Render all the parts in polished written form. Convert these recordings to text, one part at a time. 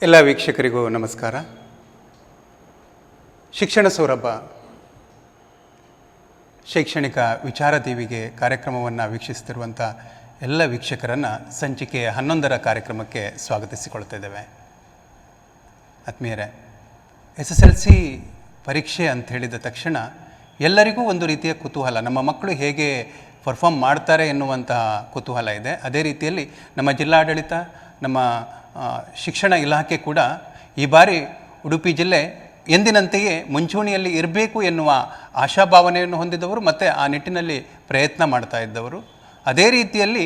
ಎಲ್ಲ ವೀಕ್ಷಕರಿಗೂ ನಮಸ್ಕಾರ. ಶಿಕ್ಷಣ ಸೌರಭ ಶೈಕ್ಷಣಿಕ ವಿಚಾರ ದೀವಿಗೆ ಕಾರ್ಯಕ್ರಮವನ್ನು ವೀಕ್ಷಿಸ್ತಿರುವಂಥ ಎಲ್ಲ ವೀಕ್ಷಕರನ್ನು ಸಂಚಿಕೆ 11ರ ಕಾರ್ಯಕ್ರಮಕ್ಕೆ ಸ್ವಾಗತಿಸಿಕೊಳ್ತಿದ್ದೇವೆ. ಆತ್ಮೀಯರೇ, SSLC ಪರೀಕ್ಷೆ ಅಂತ ಹೇಳಿದ ತಕ್ಷಣ ಎಲ್ಲರಿಗೂ ಒಂದು ರೀತಿಯ ಕುತೂಹಲ, ನಮ್ಮ ಮಕ್ಕಳು ಹೇಗೆ ಪರ್ಫಾರ್ಮ್ ಮಾಡ್ತಾರೆ ಎನ್ನುವಂತಹ ಕುತೂಹಲ ಇದೆ. ಅದೇ ರೀತಿಯಲ್ಲಿ ನಮ್ಮ ಜಿಲ್ಲಾಡಳಿತ, ನಮ್ಮ ಶಿಕ್ಷಣ ಇಲಾಖೆ ಕೂಡ ಈ ಬಾರಿ ಉಡುಪಿ ಜಿಲ್ಲೆ ಎಂದಿನಂತೆಯೇ ಮುಂಚೂಣಿಯಲ್ಲಿ ಇರಬೇಕು ಎನ್ನುವ ಆಶಾಭಾವನೆಯನ್ನು ಹೊಂದಿದವರು ಮತ್ತು ಆ ನಿಟ್ಟಿನಲ್ಲಿ ಪ್ರಯತ್ನ ಮಾಡ್ತಾ ಇದ್ದವರು. ಅದೇ ರೀತಿಯಲ್ಲಿ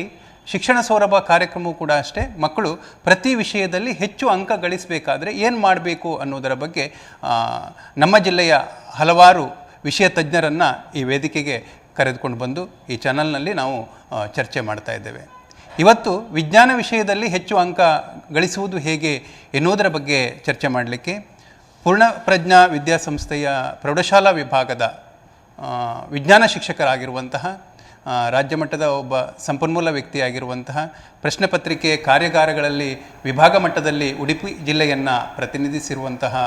ಶಿಕ್ಷಣ ಸೌರಭ ಕಾರ್ಯಕ್ರಮವೂ ಕೂಡ ಅಷ್ಟೇ, ಮಕ್ಕಳು ಪ್ರತಿ ವಿಷಯದಲ್ಲಿ ಹೆಚ್ಚು ಅಂಕ ಗಳಿಸಬೇಕಾದ್ರೆ ಏನು ಮಾಡಬೇಕು ಅನ್ನೋದರ ಬಗ್ಗೆ ನಮ್ಮ ಜಿಲ್ಲೆಯ ಹಲವಾರು ವಿಷಯ ತಜ್ಞರನ್ನು ಈ ವೇದಿಕೆಗೆ ಕರೆದುಕೊಂಡು ಬಂದು ಈ ಚಾನಲ್ನಲ್ಲಿ ನಾವು ಚರ್ಚೆ ಮಾಡ್ತಾ ಇದ್ದೇವೆ. ಇವತ್ತು ವಿಜ್ಞಾನ ವಿಷಯದಲ್ಲಿ ಹೆಚ್ಚು ಅಂಕ ಗಳಿಸುವುದು ಹೇಗೆ ಎನ್ನುವುದರ ಬಗ್ಗೆ ಚರ್ಚೆ ಮಾಡಲಿಕ್ಕೆ ಪೂರ್ಣಪ್ರಜ್ಞಾ ವಿದ್ಯಾಸಂಸ್ಥೆಯ ಪ್ರೌಢಶಾಲಾ ವಿಭಾಗದ ವಿಜ್ಞಾನ ಶಿಕ್ಷಕರಾಗಿರುವಂತಹ, ರಾಜ್ಯ ಮಟ್ಟದ ಒಬ್ಬ ಸಂಪನ್ಮೂಲ ವ್ಯಕ್ತಿಯಾಗಿರುವಂತಹ, ಪ್ರಶ್ನೆ ಪತ್ರಿಕೆ ಕಾರ್ಯಾಗಾರಗಳಲ್ಲಿ ವಿಭಾಗ ಮಟ್ಟದಲ್ಲಿ ಉಡುಪಿ ಜಿಲ್ಲೆಯನ್ನು ಪ್ರತಿನಿಧಿಸಿರುವಂತಹ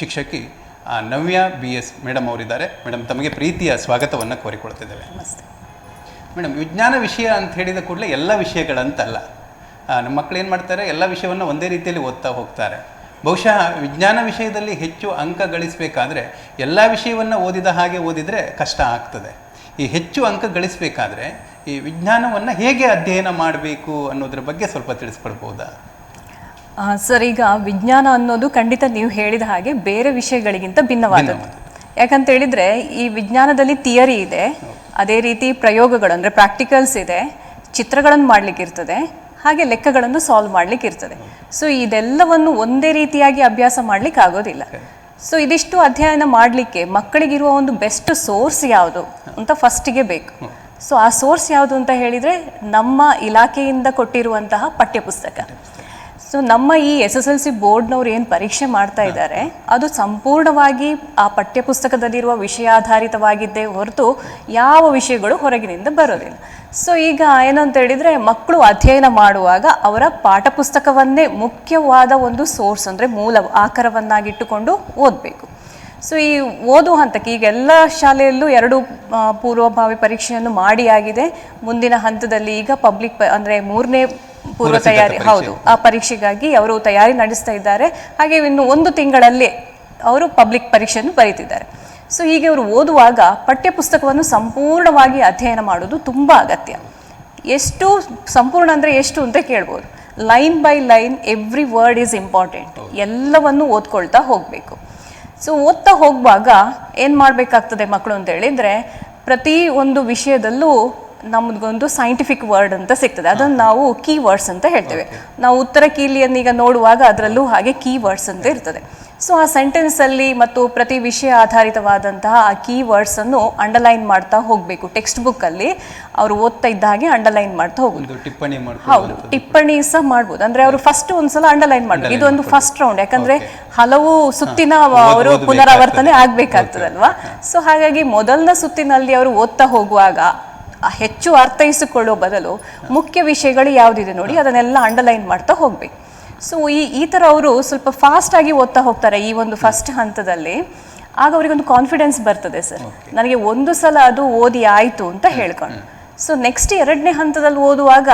ಶಿಕ್ಷಕಿ ನವ್ಯ BS ಮೇಡಮ್ ಅವರಿದ್ದಾರೆ. ಮೇಡಮ್, ತಮಗೆ ಪ್ರೀತಿಯ ಸ್ವಾಗತವನ್ನು ಕೋರಿಕೊಳ್ತಿದ್ದೇವೆ. ನಮಸ್ತೆ ಮೇಡಮ್, ವಿಜ್ಞಾನ ವಿಷಯ ಅಂತ ಹೇಳಿದ ಕೂಡಲೇ ಎಲ್ಲ ವಿಷಯಗಳಂತಲ್ಲ, ನಮ್ಮ ಮಕ್ಕಳು ಏನು ಮಾಡ್ತಾರೆ, ಎಲ್ಲ ವಿಷಯವನ್ನು ಒಂದೇ ರೀತಿಯಲ್ಲಿ ಓದ್ತಾ ಹೋಗ್ತಾರೆ. ಬಹುಶಃ ವಿಜ್ಞಾನ ವಿಷಯದಲ್ಲಿ ಹೆಚ್ಚು ಅಂಕ ಗಳಿಸಬೇಕಾದ್ರೆ ಎಲ್ಲ ವಿಷಯವನ್ನು ಓದಿದ ಹಾಗೆ ಓದಿದರೆ ಕಷ್ಟ ಆಗ್ತದೆ. ಈ ಹೆಚ್ಚು ಅಂಕ ಗಳಿಸಬೇಕಾದ್ರೆ ಈ ವಿಜ್ಞಾನವನ್ನು ಹೇಗೆ ಅಧ್ಯಯನ ಮಾಡಬೇಕು ಅನ್ನೋದ್ರ ಬಗ್ಗೆ ಸ್ವಲ್ಪ ತಿಳಿಸ್ಕೊಡ್ಬೋದಾ? ಸರ್, ಈಗ ವಿಜ್ಞಾನ ಅನ್ನೋದು ಖಂಡಿತ ನೀವು ಹೇಳಿದ ಹಾಗೆ ಬೇರೆ ವಿಷಯಗಳಿಗಿಂತ ಭಿನ್ನವಾದದ್ದು. ಯಾಕಂತ ಹೇಳಿದರೆ ಈ ವಿಜ್ಞಾನದಲ್ಲಿ ಥಿಯರಿ ಇದೆ, ಅದೇ ರೀತಿ ಪ್ರಯೋಗಗಳು ಅಂದರೆ ಪ್ರಾಕ್ಟಿಕಲ್ಸ್ ಇದೆ, ಚಿತ್ರಗಳನ್ನು ಮಾಡಲಿಕ್ಕಿರ್ತದೆ, ಹಾಗೆ ಲೆಕ್ಕಗಳನ್ನು ಸಾಲ್ವ್ ಮಾಡಲಿಕ್ಕೆ ಇರ್ತದೆ. ಸೊ ಇದೆಲ್ಲವನ್ನು ಒಂದೇ ರೀತಿಯಾಗಿ ಅಭ್ಯಾಸ ಮಾಡಲಿಕ್ಕೆ ಆಗೋದಿಲ್ಲ. ಸೊ ಇದಿಷ್ಟು ಅಧ್ಯಯನ ಮಾಡಲಿಕ್ಕೆ ಮಕ್ಕಳಿಗಿರುವ ಒಂದು ಬೆಸ್ಟ್ ಸೋರ್ಸ್ ಯಾವುದು ಅಂತ ಫಸ್ಟಿಗೆ ಬೇಕು. ಸೊ ಆ ಸೋರ್ಸ್ ಯಾವುದು ಅಂತ ಹೇಳಿದರೆ ನಮ್ಮ ಇಲಾಖೆಯಿಂದ ಕೊಟ್ಟಿರುವಂತಹ ಪಠ್ಯಪುಸ್ತಕ. ಸೊ ನಮ್ಮ ಈ SSLC ಬೋರ್ಡ್ನವ್ರು ಏನು ಪರೀಕ್ಷೆ ಮಾಡ್ತಾ ಇದ್ದಾರೆ ಅದು ಸಂಪೂರ್ಣವಾಗಿ ಆ ಪಠ್ಯಪುಸ್ತಕದಲ್ಲಿರುವ ವಿಷಯಾಧಾರಿತವಾಗಿದ್ದೇ ಹೊರತು ಯಾವ ವಿಷಯಗಳು ಹೊರಗಿನಿಂದ ಬರೋದಿಲ್ಲ. ಸೊ ಈಗ ಏನಂತ ಹೇಳಿದರೆ ಮಕ್ಕಳು ಅಧ್ಯಯನ ಮಾಡುವಾಗ ಅವರ ಪಾಠಪುಸ್ತಕವನ್ನೇ ಮುಖ್ಯವಾದ ಒಂದು ಸೋರ್ಸ್ ಅಂದರೆ ಮೂಲ ಆಕಾರವನ್ನಾಗಿಟ್ಟುಕೊಂಡು ಓದಬೇಕು. ಸೊ ಈ ಓದುವ ಹಂತಕ್ಕೆ ಈಗ ಎಲ್ಲ ಶಾಲೆಯಲ್ಲೂ 2 ಪೂರ್ವಭಾವಿ ಪರೀಕ್ಷೆಯನ್ನು ಮಾಡಿ ಆಗಿದೆ. ಮುಂದಿನ ಹಂತದಲ್ಲಿ ಈಗ ಪಬ್ಲಿಕ್ ಅಂದರೆ 3ನೇ ಪೂರ್ವ ತಯಾರಿ, ಹೌದು, ಆ ಪರೀಕ್ಷೆಗಾಗಿ ಅವರು ತಯಾರಿ ನಡೆಸ್ತಾ ಇದ್ದಾರೆ. ಹಾಗೆ ಇನ್ನು 1 ತಿಂಗಳಲ್ಲಿ ಅವರು ಪಬ್ಲಿಕ್ ಪರೀಕ್ಷೆಯನ್ನು ಬರೀತಿದ್ದಾರೆ. ಸೊ ಹೀಗೆ ಅವರು ಓದುವಾಗ ಪಠ್ಯಪುಸ್ತಕವನ್ನು ಸಂಪೂರ್ಣವಾಗಿ ಅಧ್ಯಯನ ಮಾಡೋದು ತುಂಬ ಅಗತ್ಯ. ಎಷ್ಟು ಸಂಪೂರ್ಣ ಅಂದರೆ ಎಷ್ಟು ಅಂತ ಕೇಳ್ಬೋದು. Line by line every word is important. ಎಲ್ಲವನ್ನು ಓದ್ಕೊಳ್ತಾ ಹೋಗಬೇಕು. ಸೊ ಓದ್ತಾ ಹೋಗುವಾಗ ಏನು ಮಾಡಬೇಕಾಗ್ತದೆ ಮಕ್ಕಳು ಅಂತ ಹೇಳಿದರೆ, ಪ್ರತಿ ಒಂದು ವಿಷಯದಲ್ಲೂ ನಮಗೊಂದು ಸೈಂಟಿಫಿಕ್ ವರ್ಡ್ ಅಂತ ಸಿಗ್ತದೆ. ಅದನ್ನು ನಾವು ಕೀ ವರ್ಡ್ಸ್ ಅಂತ ಹೇಳ್ತೇವೆ. ನಾವು ಉತ್ತರ ಕೀಲಿಯನ್ನು ಈಗ ನೋಡುವಾಗ ಅದರಲ್ಲೂ ಹಾಗೆ ಕೀ ವರ್ಡ್ಸ್ ಅಂತ ಇರ್ತದೆ. ಸೊ ಆ ಸೆಂಟೆನ್ಸಲ್ಲಿ ಮತ್ತು ಪ್ರತಿ ವಿಷಯ ಆಧಾರಿತವಾದಂತಹ ಆ ಕೀ ವರ್ಡ್ಸನ್ನು ಅಂಡರ್ಲೈನ್ ಮಾಡ್ತಾ ಹೋಗಬೇಕು. ಟೆಕ್ಸ್ಟ್ ಬುಕ್ಕಲ್ಲಿ ಅವರು ಓದ್ತಾ ಇದ್ದ ಹಾಗೆ ಅಂಡರ್ಲೈನ್ ಮಾಡ್ತಾ ಹೋಗೋದು. ಹೌದು, ಟಿಪ್ಪಣಿ ಸಹ ಮಾಡ್ಬೋದು. ಅಂದರೆ ಅವರು ಫಸ್ಟ್ ಒಂದ್ಸಲ ಅಂಡರ್ಲೈನ್ ಮಾಡಬೇಕು. ಇದೊಂದು ಫಸ್ಟ್ ರೌಂಡ್, ಯಾಕಂದರೆ ಹಲವು ಸುತ್ತಿನ ಅವರು ಪುನರಾವರ್ತನೆ ಆಗಬೇಕಾಗ್ತದಲ್ವಾ. ಸೊ ಹಾಗಾಗಿ ಮೊದಲನ ಸುತ್ತಿನಲ್ಲಿ ಅವರು ಓದ್ತಾ ಹೋಗುವಾಗ ಹೆಚ್ಚು ಅರ್ಥೈಸಿಕೊಳ್ಳೋ ಬದಲು ಮುಖ್ಯ ವಿಷಯಗಳು ಯಾವುದಿದೆ ನೋಡಿ ಅದನ್ನೆಲ್ಲ ಅಂಡರ್ಲೈನ್ ಮಾಡ್ತಾ ಹೋಗ್ಬೇಕು. ಸೊ ಈ ಥರ ಅವರು ಸ್ವಲ್ಪ ಫಾಸ್ಟಾಗಿ ಓದ್ತಾ ಹೋಗ್ತಾರೆ ಈ ಒಂದು ಫಸ್ಟ್ ಹಂತದಲ್ಲಿ. ಆಗ ಅವರಿಗೊಂದು ಕಾನ್ಫಿಡೆನ್ಸ್ ಬರ್ತದೆ, ಸರ್ ನನಗೆ ಒಂದು ಸಲ ಅದು ಓದಿ ಆಯಿತು ಅಂತ ಹೇಳ್ಕೊಂಡು. ಸೊ ನೆಕ್ಸ್ಟ್ 2ನೇ ಹಂತದಲ್ಲಿ ಓದುವಾಗ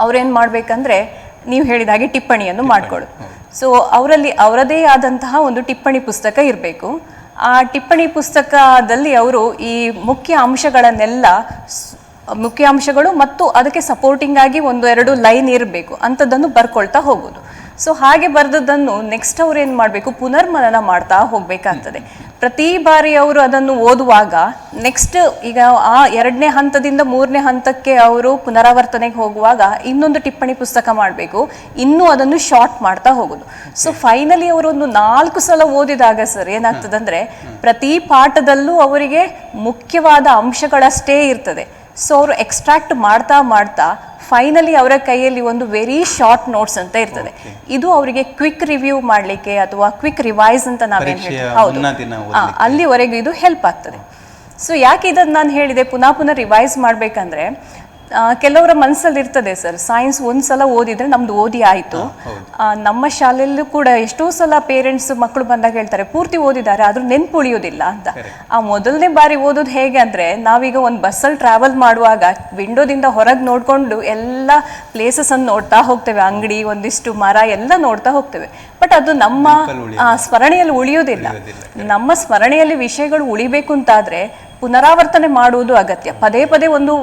ಅವ್ರೇನು ಮಾಡಬೇಕಂದ್ರೆ ನೀವು ಹೇಳಿದ ಹಾಗೆ ಟಿಪ್ಪಣಿಯನ್ನು ಮಾಡ್ಕೊಳ್ಳೋದು. ಸೊ ಅವರಲ್ಲಿ ಅವರದೇ ಆದಂತಹ ಒಂದು ಟಿಪ್ಪಣಿ ಪುಸ್ತಕ ಇರಬೇಕು. ಆ ಟಿಪ್ಪಣಿ ಪುಸ್ತಕದಲ್ಲಿ ಅವರು ಈ ಮುಖ್ಯ ಅಂಶಗಳು ಮತ್ತು ಅದಕ್ಕೆ ಸಪೋರ್ಟಿಂಗ್ ಆಗಿ 1-2 ಲೈನ್ ಇರಬೇಕು ಅಂಥದ್ದನ್ನು ಬರ್ಕೊಳ್ತಾ ಹೋಗೋದು. ಸೊ ಹಾಗೆ ಬರೆದದ್ದನ್ನು ನೆಕ್ಸ್ಟ್ ಅವ್ರು ಏನು ಮಾಡಬೇಕು, ಪುನರ್ಮನನ ಮಾಡ್ತಾ ಹೋಗಬೇಕಾಗ್ತದೆ. ಪ್ರತಿ ಬಾರಿ ಅವರು ಅದನ್ನು ಓದುವಾಗ ನೆಕ್ಸ್ಟ್ ಈಗ ಆ 2ನೇ ಹಂತದಿಂದ 3ನೇ ಹಂತಕ್ಕೆ ಅವರು ಪುನರಾವರ್ತನೆಗೆ ಹೋಗುವಾಗ ಇನ್ನೊಂದು ಟಿಪ್ಪಣಿ ಪುಸ್ತಕ ಮಾಡಬೇಕು, ಇನ್ನೂ ಅದನ್ನು ಶಾರ್ಟ್ ಮಾಡ್ತಾ ಹೋಗೋದು. ಸೊ ಫೈನಲಿ ಅವರು ಒಂದು 4 ಸಲ ಓದಿದಾಗ ಸರ್ ಏನಾಗ್ತದಂದ್ರೆ ಪ್ರತಿ ಪಾಠದಲ್ಲೂ ಅವರಿಗೆ ಮುಖ್ಯವಾದ ಅಂಶಗಳಷ್ಟೇ ಇರ್ತದೆ. ಸೊ ಅವರು ಎಕ್ಸ್ಟ್ರಾಕ್ಟ್ ಮಾಡ್ತಾ ಮಾಡ್ತಾ ಫೈನಲಿ ಅವರ ಕೈಯಲ್ಲಿ ಒಂದು ವೆರಿ ಶಾರ್ಟ್ ನೋಟ್ಸ್ ಅಂತ ಇರ್ತದೆ. ಇದು ಅವರಿಗೆ ಕ್ವಿಕ್ ರಿವ್ಯೂ ಮಾಡಲಿಕ್ಕೆ ಅಥವಾ ಕ್ವಿಕ್ ರಿವೈಸ್ ಅಂತ ನಾವೇನು ಹೇಳ್ತೀವಿ, ಹೌದು, ಅಲ್ಲಿವರೆಗೂ ಇದು ಹೆಲ್ಪ್ ಆಗ್ತದೆ. ಸೊ ಯಾಕೆ ಇದನ್ನು ನಾನು ಹೇಳಿದೆ ಪುನಃ ರಿವೈಸ್ ಮಾಡಬೇಕಂದ್ರೆ ಕೆಲವರ ಮನಸ್ಸಲ್ಲಿ ಇರ್ತದೆ ಸರ್, ಸೈನ್ಸ್ ಒಂದ್ಸಲ ಓದಿದ್ರೆ ನಮ್ದು ಓದಿ ಆಯಿತು. ನಮ್ಮ ಶಾಲೆಯಲ್ಲೂ ಕೂಡ ಎಷ್ಟೋ ಸಲ ಪೇರೆಂಟ್ಸ್ ಮಕ್ಕಳು ಬಂದಾಗ ಹೇಳ್ತಾರೆ ಪೂರ್ತಿ ಓದಿದ್ದಾರೆ ಆದ್ರೂ ನೆನ್ಪು ಉಳಿಯೋದಿಲ್ಲ ಅಂತ. ಆ ಮೊದಲನೇ ಬಾರಿ ಓದೋದು ಹೇಗೆ ಅಂದ್ರೆ, ನಾವೀಗ ಒಂದು ಬಸ್ಸಲ್ಲಿ ಟ್ರಾವೆಲ್ ಮಾಡುವಾಗ ವಿಂಡೋದಿಂದ ಹೊರಗೆ ನೋಡ್ಕೊಂಡು ಎಲ್ಲ ಪ್ಲೇಸಸ್ ಅನ್ನು ನೋಡ್ತಾ ಹೋಗ್ತೇವೆ, ಅಂಗಡಿ, ಒಂದಿಷ್ಟು ಮರ ಎಲ್ಲ ನೋಡ್ತಾ ಹೋಗ್ತೇವೆ. ಬಟ್ ಅದು ನಮ್ಮ ಸ್ಮರಣೆಯಲ್ಲಿ ಉಳಿಯೋದಿಲ್ಲ. ನಮ್ಮ ಸ್ಮರಣೆಯಲ್ಲಿ ವಿಷಯಗಳು ಉಳಿಬೇಕು ಅಂತಾದ್ರೆ ಪುನರಾವರ್ತನೆ ಮಾಡುವುದು ಅಗತ್ಯ. ಪದೇ ಪದೇ ಒಂದು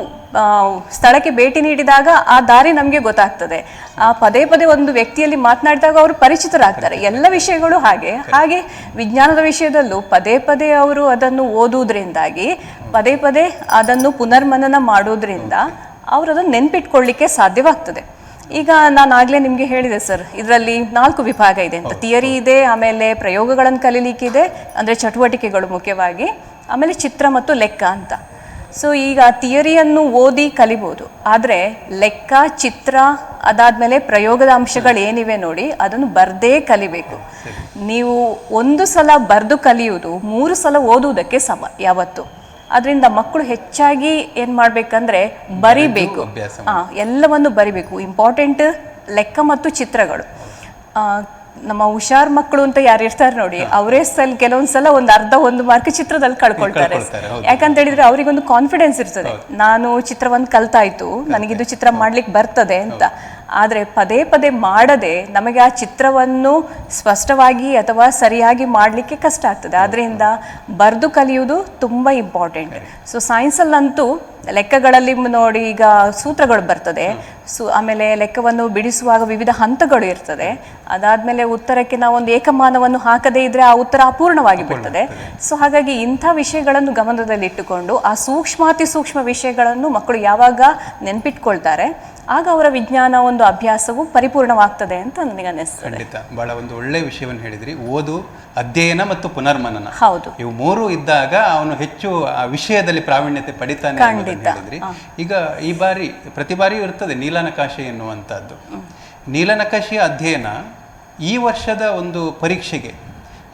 ಸ್ಥಳಕ್ಕೆ ಭೇಟಿ ನೀಡಿದಾಗ ಆ ದಾರಿ ನಮಗೆ ಗೊತ್ತಾಗ್ತದೆ. ಆ ಪದೇ ಪದೇ ಒಂದು ವ್ಯಕ್ತಿಯಲ್ಲಿ ಮಾತನಾಡಿದಾಗ ಅವರು ಪರಿಚಿತರಾಗ್ತಾರೆ. ಎಲ್ಲ ವಿಷಯಗಳು ಹಾಗೆ ವಿಜ್ಞಾನದ ವಿಷಯದಲ್ಲೂ ಪದೇ ಪದೇ ಅವರು ಅದನ್ನು ಓದುವುದರಿಂದಾಗಿ, ಪದೇ ಪದೇ ಅದನ್ನು ಪುನರ್ಮನನ ಮಾಡೋದ್ರಿಂದ ಅವರು ಅದನ್ನು ನೆನ್ಪಿಟ್ಕೊಳ್ಳಿಕ್ಕೆ ಸಾಧ್ಯವಾಗ್ತದೆ. ಈಗ ನಾನು ಆಗ್ಲೇ ನಿಮಗೆ ಹೇಳಿದೆ ಸರ್, ಇದರಲ್ಲಿ 4 ವಿಭಾಗ ಇದೆ ಅಂತ. ಥಿಯರಿ ಇದೆ, ಆಮೇಲೆ ಪ್ರಯೋಗಗಳನ್ನು ಕಲೀಲಿಕ್ಕಿದೆ, ಅಂದರೆ ಚಟುವಟಿಕೆಗಳು ಮುಖ್ಯವಾಗಿ, ಆಮೇಲೆ ಚಿತ್ರ ಮತ್ತು ಲೆಕ್ಕ ಅಂತ. ಸೊ ಈಗ ಥಿಯರಿಯನ್ನು ಓದಿ ಕಲಿಬೋದು, ಆದರೆ ಲೆಕ್ಕ, ಚಿತ್ರ, ಅದಾದಮೇಲೆ ಪ್ರಯೋಗದ ಅಂಶಗಳು ಏನಿವೆ ನೋಡಿ, ಅದನ್ನು ಬರ್ದೇ ಕಲಿಬೇಕು. ನೀವು ಒಂದು ಸಲ ಬರೆದು ಕಲಿಯುವುದು 3 ಸಲ ಓದುವುದಕ್ಕೆ ಸಮ ಯಾವತ್ತು. ಅದರಿಂದ ಮಕ್ಕಳು ಹೆಚ್ಚಾಗಿ ಏನು ಮಾಡಬೇಕಂದ್ರೆ ಬರಿಬೇಕು, ಎಲ್ಲವನ್ನು ಬರಿಬೇಕು. ಇಂಪಾರ್ಟೆಂಟ್ ಲೆಕ್ಕ ಮತ್ತು ಚಿತ್ರಗಳು. ನಮ್ಮ ಹುಷಾರ್ ಮಕ್ಕಳು ಅಂತ ಯಾರು ಇರ್ತಾರೆ ನೋಡಿ, ಅವರೇ ಕೆಲವೊಂದ್ಸಲ ಒಂದು ಅರ್ಧ 1 ಮಾರ್ಕ್ ಚಿತ್ರದಲ್ಲಿ ಕಳ್ಕೊಳ್ತಾರೆ. ಯಾಕಂತ ಹೇಳಿದ್ರೆ ಅವರಿಗೊಂದು ಕಾನ್ಫಿಡೆನ್ಸ್ ಇರ್ತದೆ, ನಾನು ಚಿತ್ರವನ್ನು ಕಲ್ತಾಯ್ತು, ನನಗಿದು ಚಿತ್ರ ಮಾಡ್ಲಿಕ್ಕೆ ಬರ್ತದೆ ಅಂತ. ಆದರೆ ಪದೇ ಪದೇ ಮಾಡದೆ ನಮಗೆ ಆ ಚಿತ್ರವನ್ನು ಸ್ಪಷ್ಟವಾಗಿ ಅಥವಾ ಸರಿಯಾಗಿ ಮಾಡಲಿಕ್ಕೆ ಕಷ್ಟ ಆಗ್ತದೆ. ಆದ್ದರಿಂದ ಬರೆದು ಕಲಿಯುವುದು ತುಂಬ ಇಂಪಾರ್ಟೆಂಟ್. ಸೊ ಸೈನ್ಸಲ್ಲಂತೂ ಲೆಕ್ಕಗಳಲ್ಲಿ ನೋಡಿ, ಈಗ ಸೂತ್ರಗಳು ಬರ್ತದೆ, ಆಮೇಲೆ ಲೆಕ್ಕವನ್ನು ಬಿಡಿಸುವಾಗ ವಿವಿಧ ಹಂತಗಳು ಇರ್ತದೆ. ಅದಾದಮೇಲೆ ಉತ್ತರಕ್ಕೆ ನಾವೊಂದು ಏಕಮಾನವನ್ನು ಹಾಕದೇ ಇದ್ರೆ ಆ ಉತ್ತರ ಅಪೂರ್ಣವಾಗಿ ಬಿಡ್ತದೆ. ಸೊ ಹಾಗಾಗಿ ಇಂಥ ವಿಷಯಗಳನ್ನು ಗಮನದಲ್ಲಿಟ್ಟುಕೊಂಡು ಆ ಸೂಕ್ಷ್ಮಾತಿ ಸೂಕ್ಷ್ಮ ವಿಷಯಗಳನ್ನು ಮಕ್ಕಳು ಯಾವಾಗ ನೆನ್ಪಿಟ್ಕೊಳ್ತಾರೆ, ಆಗ ಅವರ ವಿಜ್ಞಾನ ಒಂದು ಅಭ್ಯಾಸವು ಪರಿಪೂರ್ಣವಾಗ್ತದೆ ಅಂತ ನನಗೆ ಅನಿಸ್ತದೆ. ಖಂಡಿತ ಬಹಳ ಒಂದು ಒಳ್ಳೆ ವಿಷಯವನ್ನು ಹೇಳಿದ್ರಿ. ಓದು, ಅಧ್ಯಯನ ಮತ್ತು ಪುನರ್ಮನನ, ಹೌದು, ಇವು 3 ಇದ್ದಾಗ ಅವನು ಹೆಚ್ಚು ಆ ವಿಷಯದಲ್ಲಿ ಪ್ರಾವೀಣ್ಯತೆ ಪಡಿತಾನೆ ಅನ್ನೋದನ್ನ ಹೇಳಿದ್ರಿ. ಈಗ ಈ ಬಾರಿ ಪ್ರತಿ ಬಾರಿಯೂ ಇರ್ತದೆ ನೀಲನಕಾಶೆ ಎನ್ನುವಂಥದ್ದು. ನೀಲನಕಾಶೆಯ ಅಧ್ಯಯನ ಈ ವರ್ಷದ ಒಂದು ಪರೀಕ್ಷೆಗೆ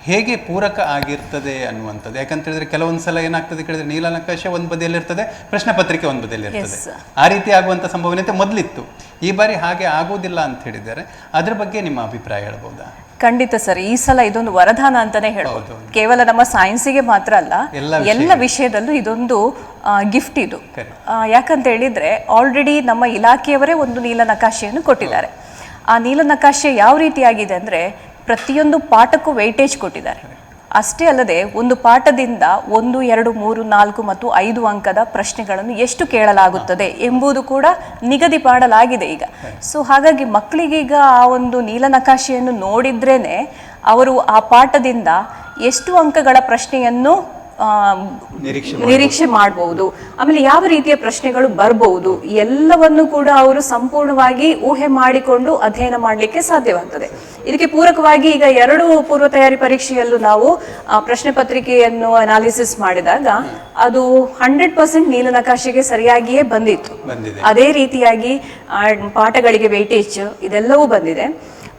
ಹೇಗೆ ಪೂರಕ ಆಗಿರ್ತದೆ ಅನ್ನುವಂಥದ್ದು. ಯಾಕಂತ ಹೇಳಿದ್ರೆ ಕೆಲವೊಂದು ಸಲ ಏನಾಗ್ತದೆ ಕೇಳಿದ್ರೆ, ನೀಲನಕಾಶೆ ಒಂದು ಬದಿಯಲ್ಲಿರ್ತದೆ, ಪ್ರಶ್ನೆ ಪತ್ರಿಕೆ ಒಂದು ಬದಿಯಲ್ಲಿರ್ತದೆ. ಆ ರೀತಿ ಆಗುವಂಥ ಸಂಭವನೀಯತೆ ಮೊದಲಿತ್ತು. ಈ ಬಾರಿ ಹಾಗೆ ಆಗುವುದಿಲ್ಲ ಅಂತ ಹೇಳಿದ್ದಾರೆ. ಅದ್ರ ಬಗ್ಗೆ ನಿಮ್ಮ ಅಭಿಪ್ರಾಯ ಹೇಳ್ಬೋದಾ? ಖಂಡಿತ ಸರ್, ಈ ಸಲ ಇದೊಂದು ವರದಾನ ಅಂತಾನೆ ಹೇಳ್ಬೋದು. ಕೇವಲ ನಮ್ಮ ಸೈನ್ಸಿಗೆ ಮಾತ್ರ ಅಲ್ಲ, ಎಲ್ಲ ವಿಷಯದಲ್ಲೂ ಇದೊಂದು ಗಿಫ್ಟ್ ಇದು. ಯಾಕಂತ ಹೇಳಿದ್ರೆ ಆಲ್ರೆಡಿ ನಮ್ಮ ಇಲಾಖೆಯವರೇ ಒಂದು ನೀಲನಕಾಶೆಯನ್ನು ಕೊಟ್ಟಿದ್ದಾರೆ. ಆ ನೀಲನಕಾಶೆ ಯಾವ ರೀತಿಯಾಗಿದೆ ಅಂದ್ರೆ, ಪ್ರತಿಯೊಂದು ಪಾಠಕ್ಕೂ ವೆಯ್ಟೇಜ್ ಕೊಟ್ಟಿದ್ದಾರೆ. ಅಷ್ಟೇ ಅಲ್ಲದೆ ಒಂದು ಪಾಠದಿಂದ 1, 2, 3, 4 ಮತ್ತು 5 ಅಂಕದ ಪ್ರಶ್ನೆಗಳನ್ನು ಎಷ್ಟು ಕೇಳಲಾಗುತ್ತದೆ ಎಂಬುದು ಕೂಡ ನಿಗದಿ ಮಾಡಲಾಗಿದೆ ಈಗ. ಸೊ ಹಾಗಾಗಿ ಮಕ್ಕಳಿಗೀಗ ಆ ಒಂದು ನೀಲನಕಾಶೆಯನ್ನು ನೋಡಿದ್ರೇನೆ ಅವರು ಆ ಪಾಠದಿಂದ ಎಷ್ಟು ಅಂಕಗಳ ಪ್ರಶ್ನೆಯನ್ನು ನಿರೀಕ್ಷೆ ಮಾಡಬಹುದು, ಆಮೇಲೆ ಯಾವ ರೀತಿಯ ಪ್ರಶ್ನೆಗಳು ಬರಬಹುದು, ಎಲ್ಲವನ್ನು ಕೂಡ ಅವರು ಸಂಪೂರ್ಣವಾಗಿ ಊಹೆ ಮಾಡಿಕೊಂಡು ಅಧ್ಯಯನ ಮಾಡಲಿಕ್ಕೆ ಸಾಧ್ಯವಾಗ್ತದೆ. ಇದಕ್ಕೆ ಪೂರಕವಾಗಿ ಈಗ 2 ಪೂರ್ವ ತಯಾರಿ ಪರೀಕ್ಷೆಯಲ್ಲೂ ನಾವು ಪ್ರಶ್ನೆ ಪತ್ರಿಕೆಯನ್ನು ಅನಾಲಿಸಿಸ್ ಮಾಡಿದಾಗ ಅದು 100% ನೀಲನಕಾಶೆಗೆ ಸರಿಯಾಗಿಯೇ ಬಂದಿತ್ತು. ಅದೇ ರೀತಿಯಾಗಿ ಪಾಠಗಳಿಗೆ ವೆಯ್ಟೇಜ್ ಇದೆಲ್ಲವೂ ಬಂದಿದೆ.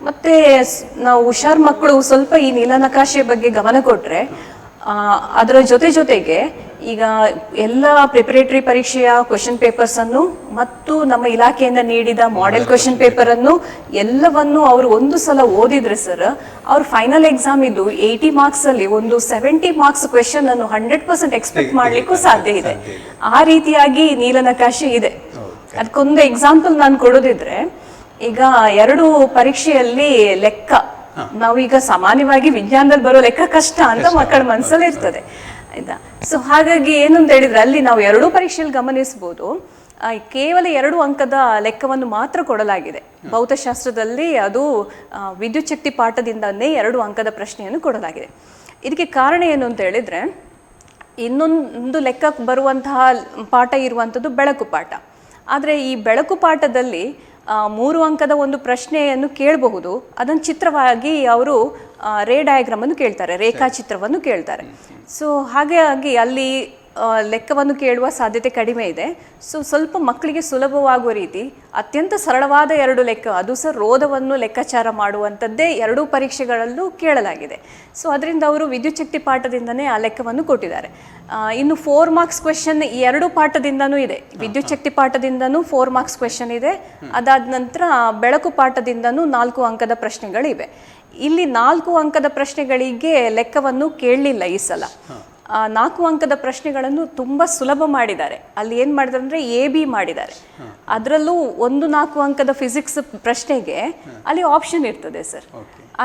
ಮತ್ತೆ ನಾವು ಹುಷಾರ್ ಮಕ್ಕಳು ಸ್ವಲ್ಪ ಈ ನೀಲನಕಾಶೆ ಬಗ್ಗೆ ಗಮನ ಕೊಟ್ರೆ, ಅದರ ಜೊತೆಗೆ ಈಗ ಎಲ್ಲ ಪ್ರಿಪರೇಟರಿ ಪರೀಕ್ಷೆಯ ಕ್ವೆಶ್ಚನ್ ಪೇಪರ್ಸ್ ಅನ್ನು ಮತ್ತು ನಮ್ಮ ಇಲಾಖೆಯಿಂದ ನೀಡಿದ ಮಾಡೆಲ್ ಕ್ವೆಶ್ಚನ್ ಪೇಪರ್ ಅನ್ನು ಎಲ್ಲವನ್ನು ಅವರು ಒಂದು ಸಲ ಓದಿದ್ರೆ ಸರ್, ಅವ್ರ ಫೈನಲ್ ಎಕ್ಸಾಮ್ ಇದು 80 ಮಾರ್ಕ್ಸ್ ಅಲ್ಲಿ ಒಂದು 70 ಮಾರ್ಕ್ಸ್ ಕ್ವೆಶ್ಚನ್ ಅನ್ನು 100% ಎಕ್ಸ್ಪೆಕ್ಟ್ ಮಾಡ್ಲಿಕ್ಕೂ ಸಾಧ್ಯ ಇದೆ. ಆ ರೀತಿಯಾಗಿ ನೀಲನಕಾಶೆ ಇದೆ. ಅದಕ್ಕೊಂದು ಎಕ್ಸಾಂಪಲ್ ನಾನು ಕೊಡೋದಿದ್ರೆ, ಈಗ 2 ಪರೀಕ್ಷೆಯಲ್ಲಿ ಲೆಕ್ಕ, ನಾವೀಗ ಸಾಮಾನ್ಯವಾಗಿ ವಿಜ್ಞಾನದಲ್ಲಿ ಬರೋ ಲೆಕ್ಕ ಕಷ್ಟ ಅಂತ ಮಕ್ಕಳ ಮನಸ್ಸಲ್ಲಿ ಇರ್ತದೆ ಆಯ್ತಾ. ಸೊ ಹಾಗಾಗಿ ಏನು ಅಂತ ಹೇಳಿದ್ರೆ, ಅಲ್ಲಿ ನಾವು 2 ಪರೀಕ್ಷೆಯಲ್ಲಿ ಗಮನಿಸಬಹುದು, ಕೇವಲ 2 ಅಂಕದ ಲೆಕ್ಕವನ್ನು ಮಾತ್ರ ಕೊಡಲಾಗಿದೆ. ಭೌತಶಾಸ್ತ್ರದಲ್ಲಿ ಅದು ವಿದ್ಯುತ್ ಶಕ್ತಿ ಪಾಠದಿಂದನೇ 2 ಅಂಕದ ಪ್ರಶ್ನೆಯನ್ನು ಕೊಡಲಾಗಿದೆ. ಇದಕ್ಕೆ ಕಾರಣ ಏನು ಅಂತ ಹೇಳಿದ್ರೆ, ಇನ್ನೊಂದು ಲೆಕ್ಕ ಬರುವಂತಹ ಪಾಠ ಇರುವಂಥದ್ದು ಬೆಳಕು ಪಾಠ. ಆದರೆ ಈ ಬೆಳಕು ಪಾಠದಲ್ಲಿ 3 ಅಂಕದ ಒಂದು ಪ್ರಶ್ನೆಯನ್ನು ಕೇಳಬಹುದು, ಅದನ್ನು ಚಿತ್ರವಾಗಿ ಅವರು ರೇ ಡಯಾಗ್ರಾಮ್ ಅನ್ನು ಕೇಳ್ತಾರೆ, ರೇಖಾಚಿತ್ರವನ್ನು ಕೇಳ್ತಾರೆ. ಸೊ ಹಾಗಾಗಿ ಅಲ್ಲಿ ಲೆಕ್ಕವನ್ನು ಕೇಳುವ ಸಾಧ್ಯತೆ ಕಡಿಮೆ ಇದೆ. ಸೊ ಸ್ವಲ್ಪ ಮಕ್ಕಳಿಗೆ ಸುಲಭವಾಗುವ ರೀತಿ ಅತ್ಯಂತ ಸರಳವಾದ 2 ಲೆಕ್ಕ, ಅದು ಸಹ ರೋಧವನ್ನು ಲೆಕ್ಕಾಚಾರ ಮಾಡುವಂಥದ್ದೇ 2 ಪರೀಕ್ಷೆಗಳಲ್ಲೂ ಕೇಳಲಾಗಿದೆ. ಸೊ ಅದರಿಂದ ಅವರು ವಿದ್ಯುತ್ ಶಕ್ತಿ ಪಾಠದಿಂದನೇ ಆ ಲೆಕ್ಕವನ್ನು ಕೊಟ್ಟಿದ್ದಾರೆ. ಇನ್ನು 4 ಮಾರ್ಕ್ಸ್ ಕ್ವೆಶನ್ ಈ 2 ಪಾಠದಿಂದನೂ ಇದೆ. ವಿದ್ಯುತ್ ಶಕ್ತಿ ಪಾಠದಿಂದನೂ 4 ಮಾರ್ಕ್ಸ್ ಕ್ವೆಶನ್ ಇದೆ. ಅದಾದ ನಂತರ ಬೆಳಕು ಪಾಠದಿಂದನೂ 4 ಅಂಕದ ಪ್ರಶ್ನೆಗಳಿವೆ. ಇಲ್ಲಿ 4 ಅಂಕದ ಪ್ರಶ್ನೆಗಳಿಗೆ ಲೆಕ್ಕವನ್ನು ಕೇಳಲಿಲ್ಲ ಈ ಸಲ. 4 ಅಂಕದ ಪ್ರಶ್ನೆಗಳನ್ನು ತುಂಬ ಸುಲಭ ಮಾಡಿದ್ದಾರೆ. ಅಲ್ಲಿ ಏನು ಮಾಡಿದ್ದಾರೆ ಅಂದರೆ AB ಮಾಡಿದ್ದಾರೆ. ಅದರಲ್ಲೂ 4 ಅಂಕದ ಫಿಸಿಕ್ಸ್ ಪ್ರಶ್ನೆಗೆ ಅಲ್ಲಿ ಆಪ್ಷನ್ ಇರ್ತದೆ ಸರ್.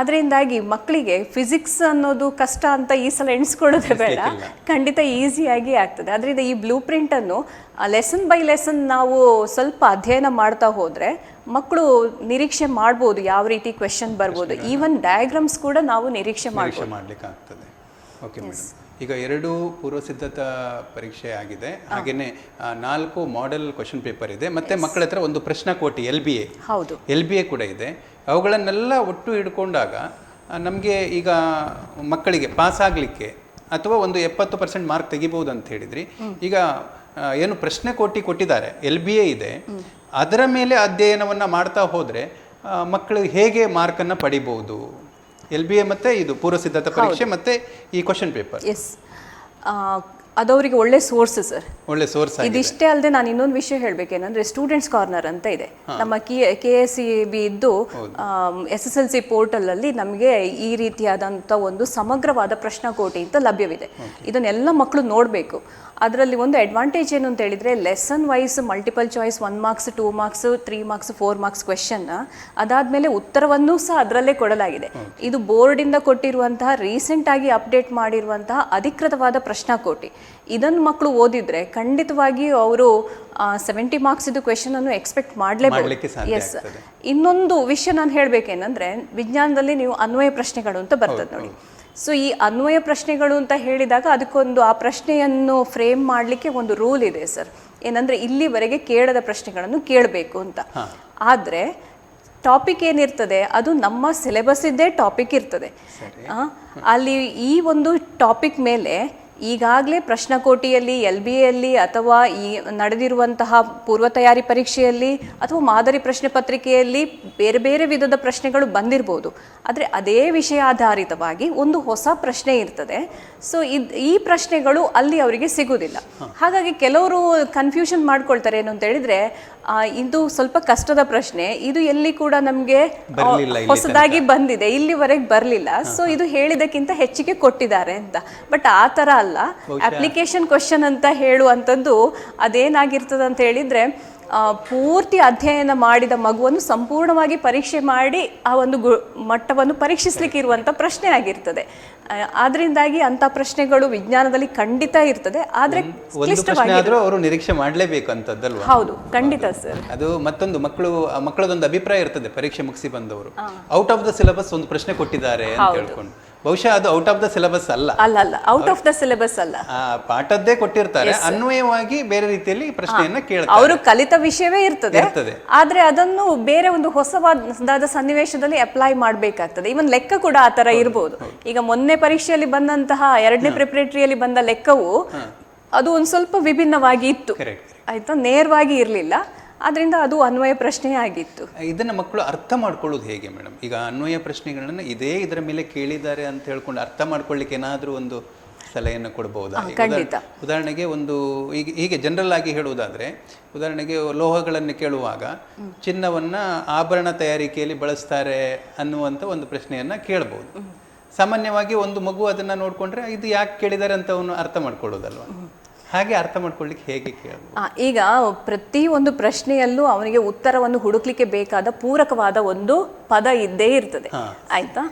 ಅದರಿಂದಾಗಿ ಮಕ್ಕಳಿಗೆ ಫಿಸಿಕ್ಸ್ ಅನ್ನೋದು ಕಷ್ಟ ಅಂತ ಈ ಸಲ ಎಣಿಸ್ಕೊಳ್ಳೋದೇ ಬೇಡ, ಖಂಡಿತ ಈಸಿಯಾಗಿ ಆಗ್ತದೆ. ಅದರಿಂದ ಈ ಬ್ಲೂ ಪ್ರಿಂಟನ್ನು ಲೆಸನ್ ಬೈ ಲೆಸನ್ ನಾವು ಸ್ವಲ್ಪ ಅಧ್ಯಯನ ಮಾಡ್ತಾ ಹೋದರೆ ಮಕ್ಕಳು ನಿರೀಕ್ಷೆ ಮಾಡ್ಬೋದು ಯಾವ ರೀತಿ ಕ್ವೆಶನ್ ಬರ್ಬೋದು. ಈವನ್ ಡಯಾಗ್ರಾಮ್ಸ್ ಕೂಡ ನಾವು ನಿರೀಕ್ಷೆ ಮಾಡಲಿಕ್ಕೆ ಆಗ್ತದೆ. ಓಕೆ ಮೇಡಮ್, ಈಗ 2 ಪೂರ್ವಸಿದ್ಧತಾ ಪರೀಕ್ಷೆ ಆಗಿದೆ, ಹಾಗೆಯೇ 4 ಮಾಡೆಲ್ ಕ್ವೆಶನ್ ಪೇಪರ್ ಇದೆ, ಮತ್ತೆ ಮಕ್ಕಳ ಹತ್ರ ಒಂದು ಪ್ರಶ್ನಾಕೋಟಿ LBA ಕೂಡ ಇದೆ. ಅವುಗಳನ್ನೆಲ್ಲ ಒಟ್ಟು ಹಿಡ್ಕೊಂಡಾಗ ನಮಗೆ ಈಗ ಮಕ್ಕಳಿಗೆ ಪಾಸ್ ಆಗಲಿಕ್ಕೆ ಅಥವಾ ಒಂದು 70% ಮಾರ್ಕ್ ತೆಗಿಬಹುದು ಅಂತ ಹೇಳಿದ್ರಿ. ಈಗ ಏನು ಪ್ರಶ್ನೆ ಕೊಟ್ಟಿದ್ದಾರೆ, LBA ಇದೆ, ಅದರ ಮೇಲೆ ಅಧ್ಯಯನವನ್ನು ಮಾಡ್ತಾ ಹೋದರೆ ಮಕ್ಕಳು ಹೇಗೆ ಮಾರ್ಕನ್ನು ಪಡಿಬಹುದು? LBA ಮತ್ತೆ ಇದು ಪೂರ್ವಸಿದ್ಧತಾ ಪರೀಕ್ಷೆ ಮತ್ತೆ ಈ ಕ್ವೆಶನ್ ಪೇಪರ್. ಎಸ್, ಅದವರಿಗೆ ಒಳ್ಳೆ ಸೋರ್ಸ್ ಸರ್, ಒಳ್ಳೆ ಸೋರ್ಸ್. ಇದಿಷ್ಟೇ ಅಲ್ಲದೆ ನಾನು ಇನ್ನೊಂದು ವಿಷಯ ಹೇಳ್ಬೇಕೇನಂದ್ರೆ ಸ್ಟೂಡೆಂಟ್ಸ್ ಕಾರ್ನರ್ ಅಂತ ಇದೆ ನಮ್ಮ KSEB ಇದ್ದು SSLC ಪೋರ್ಟಲ್ ಅಲ್ಲಿ ನಮಗೆ ಈ ರೀತಿಯಾದಂಥ ಒಂದು ಸಮಗ್ರವಾದ ಪ್ರಶ್ನಾಕೋಟಿ ಅಂತ ಲಭ್ಯವಿದೆ. ಇದನ್ನೆಲ್ಲ ಮಕ್ಕಳು ನೋಡಬೇಕು. ಅದರಲ್ಲಿ ಒಂದು ಅಡ್ವಾಂಟೇಜ್ ಏನು ಅಂತ ಹೇಳಿದರೆ lesson wise multiple choice 1 marks 2 marks 3 marks 4 marks question, ಅದಾದಮೇಲೆ ಉತ್ತರವನ್ನೂ ಸಹ ಅದರಲ್ಲೇ ಕೊಡಲಾಗಿದೆ. ಇದು ಬೋರ್ಡಿಂದ ಕೊಟ್ಟಿರುವಂತಹ ರೀಸೆಂಟಾಗಿ ಅಪ್ಡೇಟ್ ಮಾಡಿರುವಂತಹ ಅಧಿಕೃತವಾದ ಪ್ರಶ್ನಾಕೋಟಿ. ಇದನ್ನು ಮಕ್ಕಳು ಓದಿದರೆ ಖಂಡಿತವಾಗಿ ಅವರು 70 ಮಾರ್ಕ್ಸ್ ಇದು ಕ್ವೆಶನ್ ಅನ್ನು ಎಕ್ಸ್ಪೆಕ್ಟ್ ಮಾಡಲೇಬಹುದು. ಎಸ್, ಇನ್ನೊಂದು ವಿಷಯ ನಾನು ಹೇಳಬೇಕೇನಂದರೆ ವಿಜ್ಞಾನದಲ್ಲಿ ನೀವು ಅನ್ವಯ ಪ್ರಶ್ನೆಗಳು ಅಂತ ಬರ್ತದೆ ನೋಡಿ. ಸೊ ಈ ಅನ್ವಯ ಪ್ರಶ್ನೆಗಳು ಅಂತ ಹೇಳಿದಾಗ ಅದಕ್ಕೊಂದು ಆ ಪ್ರಶ್ನೆಯನ್ನು ಫ್ರೇಮ್ ಮಾಡಲಿಕ್ಕೆ ಒಂದು ರೂಲ್ ಇದೆ ಸರ್. ಏನಂದರೆ ಇಲ್ಲಿವರೆಗೆ ಕೇಳದ ಪ್ರಶ್ನೆಗಳನ್ನು ಕೇಳಬೇಕು ಅಂತ. ಆದರೆ ಟಾಪಿಕ್ ಏನಿರ್ತದೆ ಅದು ನಮ್ಮ ಸಿಲೆಬಸ್ ಇದ್ದೇ ಟಾಪಿಕ್ ಇರ್ತದೆ. ಅಲ್ಲಿ ಈ ಒಂದು ಟಾಪಿಕ್ ಮೇಲೆ ಈಗಾಗಲೇ ಪ್ರಶ್ನಾಕೋಟಿಯಲ್ಲಿ LBAಯಲ್ಲಿ ಅಥವಾ ಈ ನಡೆದಿರುವಂತಹ ಪೂರ್ವ ತಯಾರಿ ಪರೀಕ್ಷೆಯಲ್ಲಿ ಅಥವಾ ಮಾದರಿ ಪ್ರಶ್ನೆ ಪತ್ರಿಕೆಯಲ್ಲಿ ಬೇರೆ ಬೇರೆ ವಿಧದ ಪ್ರಶ್ನೆಗಳು ಬಂದಿರ್ಬೋದು. ಆದರೆ ಅದೇ ವಿಷಯ ಆಧಾರಿತವಾಗಿ ಒಂದು ಹೊಸ ಪ್ರಶ್ನೆ ಇರ್ತದೆ. ಸೊ ಈ ಪ್ರಶ್ನೆಗಳು ಅಲ್ಲಿ ಅವರಿಗೆ ಸಿಗುವುದಿಲ್ಲ. ಹಾಗಾಗಿ ಕೆಲವರು ಕನ್ಫ್ಯೂಷನ್ ಮಾಡ್ಕೊಳ್ತಾರೆ ಏನು ಅಂತ ಹೇಳಿದ್ರೆ, ಇದು ಸ್ವಲ್ಪ ಕಷ್ಟದ ಪ್ರಶ್ನೆ, ಇದು ಎಲ್ಲಿ ಕೂಡ ನಮಗೆ ಹೊಸದಾಗಿ ಬಂದಿದೆ, ಇಲ್ಲಿವರೆಗೆ ಬರಲಿಲ್ಲ, ಸೊ ಇದು ಹೇಳಿದಕ್ಕಿಂತ ಹೆಚ್ಚಿಗೆ ಕೊಟ್ಟಿದ್ದಾರೆ ಅಂತ. ಬಟ್ ಆ ಥರ ಅಲ್ಲ. ಅಪ್ಲಿಕೇಶನ್ ಕ್ವಶನ್ ಅಂತ ಹೇಳುವಂಥದ್ದು ಅದೇನಾಗಿರ್ತದೆ ಅಂತ ಹೇಳಿದ್ರೆ, ಪೂರ್ತಿ ಅಧ್ಯಯನ ಮಾಡಿದ ಮಗುವನ್ನು ಸಂಪೂರ್ಣವಾಗಿ ಪರೀಕ್ಷೆ ಮಾಡಿ ಆ ಒಂದು ಮಟ್ಟವನ್ನು ಪರೀಕ್ಷಿಸ್ಲಿಕ್ಕೆ ಇರುವಂಥ ಪ್ರಶ್ನೆ ಆಗಿರ್ತದೆ. ಆದ್ರಿಂದಾಗಿ ಅಂತ ಪ್ರಶ್ನೆಗಳು ವಿಜ್ಞಾನದಲ್ಲಿ ಖಂಡಿತ ಇರ್ತದೆ. ಆದ್ರೆ ಅವರು ನಿರೀಕ್ಷೆ ಮಾಡಲೇಬೇಕು ಅಂತದ್ದಲ್ವಾ? ಹೌದು, ಖಂಡಿತ ಸರ್. ಅದು ಮತ್ತೊಂದು ಮಕ್ಕಳದೊಂದು ಅಭಿಪ್ರಾಯ ಇರ್ತದೆ, ಪರೀಕ್ಷೆ ಮುಗಿಸಿ ಬಂದವರು ಔಟ್ ಆಫ್ ದ ಸಿಲೆಬಸ್ ಒಂದು ಪ್ರಶ್ನೆ ಕೊಟ್ಟಿದ್ದಾರೆ ಅಂತ ಹೇಳ್ಕೊಂಡು. ಬಹುಶಃ ಅದು ಔಟ್ ಆಫ್ ದ ಸಿಲೆಬಸ್ ಅಲ್ಲ, ಔಟ್ ಆಫ್ ದ ಸಿಲೆಬಸ್ ಅಲ್ಲ, ಪಾಠದ್ದೇ ಕೊಟ್ಟಿರ್ತಾರೆ, ಅನ್ವಯವಾಗಿ ಬೇರೆ ರೀತಿಯಲ್ಲಿ ಪ್ರಶ್ನೆಯನ್ನ ಕೇಳ್ತಾರೆ. ಅವರು ಕಲಿತ ವಿಷಯವೇ ಇರ್ತದೆ, ಆದ್ರೆ ಅದನ್ನು ಬೇರೆ ಒಂದು ಹೊಸವಾದ ಸನ್ನಿವೇಶದಲ್ಲಿ ಅಪ್ಲೈ ಮಾಡಬೇಕಾಗ್ತದೆ. ಇವನ್ ಲೆಕ್ಕ ಕೂಡ ಆ ತರ ಇರಬಹುದು. ಈಗ ಮೊನ್ನೆ ಪರೀಕ್ಷೆಯಲ್ಲಿ ಬಂದಂತಹ 2ನೇ ಪ್ರಿಪರೇಟರಿಯಲ್ಲಿ ಬಂದ ಲೆಕ್ಕವು ಅದು ಒಂದು ಸ್ವಲ್ಪ ವಿಭಿನ್ನವಾಗಿ ಇತ್ತು, ಆಯ್ತಾ, ನೇರವಾಗಿ ಇರಲಿಲ್ಲ. ಅದರಿಂದ ಅದು ಅನ್ವಯ ಪ್ರಶ್ನೆ ಆಗಿತ್ತು. ಇದನ್ನ ಮಕ್ಕಳು ಅರ್ಥ ಮಾಡ್ಕೊಳ್ಳೋದು ಹೇಗೆ ಮೇಡಮ್? ಈಗ ಅನ್ವಯ ಪ್ರಶ್ನೆಗಳನ್ನ ಇದರ ಮೇಲೆ ಕೇಳಿದ್ದಾರೆ ಅಂತ ಹೇಳ್ಕೊಂಡು ಅರ್ಥ ಮಾಡ್ಕೊಳ್ಳಿಕ್ಕೆ ಏನಾದರೂ ಒಂದು ಸಲಹೆಯನ್ನು ಕೊಡಬಹುದಾ? ಉದಾಹರಣೆಗೆ ಒಂದು ಹೀಗೆ ಜನರಲ್ ಆಗಿ ಹೇಳುವುದಾದ್ರೆ, ಉದಾಹರಣೆಗೆ ಲೋಹಗಳನ್ನು ಕೇಳುವಾಗ ಚಿನ್ನವನ್ನ ಆಭರಣ ತಯಾರಿಕೆಯಲ್ಲಿ ಬಳಸ್ತಾರೆ ಅನ್ನುವಂಥ ಒಂದು ಪ್ರಶ್ನೆಯನ್ನ ಕೇಳಬಹುದು. ಸಾಮಾನ್ಯವಾಗಿ ಒಂದು ಮಗು ಅದನ್ನ ನೋಡ್ಕೊಂಡ್ರೆ ಇದು ಯಾಕೆ ಕೇಳಿದ್ದಾರೆ ಅಂತ ಅವನು ಅರ್ಥ ಮಾಡ್ಕೊಳ್ಳೋದಲ್ವ? ಹಾಗೆ ಅರ್ಥ ಮಾಡ್ಕೊಳ್ಳಿಕ್ಕೆ ಹೇಗೆ ಕೇಳಬಹುದು? ಈಗ ಪ್ರತಿ ಒಂದು ಪ್ರಶ್ನೆಯಲ್ಲೂ ಅವನಿಗೆ ಉತ್ತರವನ್ನು ಹುಡುಕ್ಲಿಕ್ಕೆ ಬೇಕಾದ ಪೂರಕವಾದ ಒಂದು ಪದ ಇದ್ದೇ ಇರ್ತದೆ, ಆಯ್ತಾ?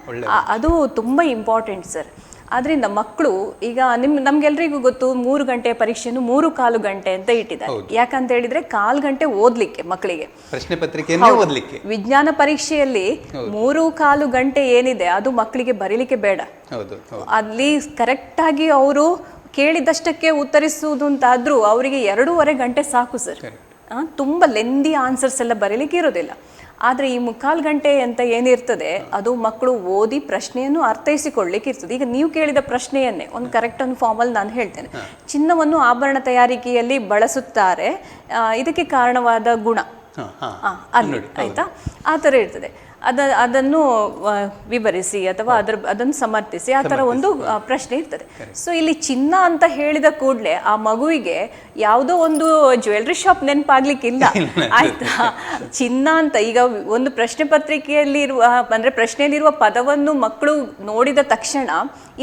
ಅದು ತುಂಬಾ ಇಂಪಾರ್ಟೆಂಟ್ ಸರ್. ಆದ್ರಿಂದ ಮಕ್ಕಳು ಈಗ ನಮ್ಗೆಲ್ರಿಗೂ ಗೊತ್ತು 3 ಗಂಟೆ ಪರೀಕ್ಷೆಯನ್ನು 3.25 ಗಂಟೆ ಅಂತ ಇಟ್ಟಿದ್ದಾರೆ. ಯಾಕಂತ ಹೇಳಿದ್ರೆ 1/4 ಗಂಟೆ ಓದ್ಲಿಕ್ಕೆ ಮಕ್ಕಳಿಗೆ ಪ್ರಶ್ನೆ ಪತ್ರಿಕೆಯನ್ನು ಓದ್ಲಿಕ್ಕೆ. ವಿಜ್ಞಾನ ಪರೀಕ್ಷೆಯಲ್ಲಿ 3.25 ಗಂಟೆ ಏನಿದೆ ಅದು ಮಕ್ಕಳಿಗೆ ಬರೀಲಿಕ್ಕೆ ಬೇಡ. ಅಲ್ಲಿ ಕರೆಕ್ಟ್ ಆಗಿ ಅವರು ಕೇಳಿದಷ್ಟಕ್ಕೆ ಉತ್ತರಿಸುವುದು ಅಂತಾದ್ರೂ ಅವರಿಗೆ 2.5 ಗಂಟೆ ಸಾಕು ಸರ್. ತುಂಬ ಲೆಂದಿ ಆನ್ಸರ್ಸ್ ಎಲ್ಲ ಬರೀಲಿಕ್ಕೆ ಇರೋದಿಲ್ಲ. ಆದರೆ ಈ ಮುಕ್ಕಾಲು ಗಂಟೆ ಅಂತ ಏನಿರ್ತದೆ ಅದು ಮಕ್ಕಳು ಓದಿ ಪ್ರಶ್ನೆಯನ್ನು ಅರ್ಥೈಸಿಕೊಳ್ಳಿಕ್ಕೆ ಇರ್ತದೆ. ಈಗ ನೀವು ಕೇಳಿದ ಪ್ರಶ್ನೆಯನ್ನೇ ಒಂದು ಕರೆಕ್ಟ್ ಒಂದು ಫಾರ್ಮಲ್ಲಿ ನಾನು ಹೇಳ್ತೇನೆ. ಚಿನ್ನವನ್ನು ಆಭರಣ ತಯಾರಿಕೆಯಲ್ಲಿ ಬಳಸುತ್ತಾರೆ, ಇದಕ್ಕೆ ಕಾರಣವಾದ ಗುಣ ಅಲ್ಲಿ, ಆಯ್ತಾ, ಆ ಥರ ಇರ್ತದೆ. ಅದನ್ನು ವಿವರಿಸಿ ಅಥವಾ ಅದನ್ನು ಸಮರ್ಥಿಸಿ ಆ ಥರ ಒಂದು ಪ್ರಶ್ನೆ ಇರ್ತದೆ. ಸೊ ಇಲ್ಲಿ ಚಿನ್ನ ಅಂತ ಹೇಳಿದ ಕೂಡಲೇ ಆ ಮಗುವಿಗೆ ಯಾವುದೋ ಒಂದು ಜ್ಯುವೆಲ್ರಿ ಶಾಪ್ ನೆನಪಾಗ್ಲಿಕ್ಕಿಲ್ಲ, ಆಯ್ತಾ. ಚಿನ್ನ ಅಂತ ಈಗ ಒಂದು ಪ್ರಶ್ನೆ ಪತ್ರಿಕೆಯಲ್ಲಿ ಇರುವ ಅಂದ್ರೆ ಪ್ರಶ್ನೆಯಲ್ಲಿರುವ ಪದವನ್ನು ಮಕ್ಕಳು ನೋಡಿದ ತಕ್ಷಣ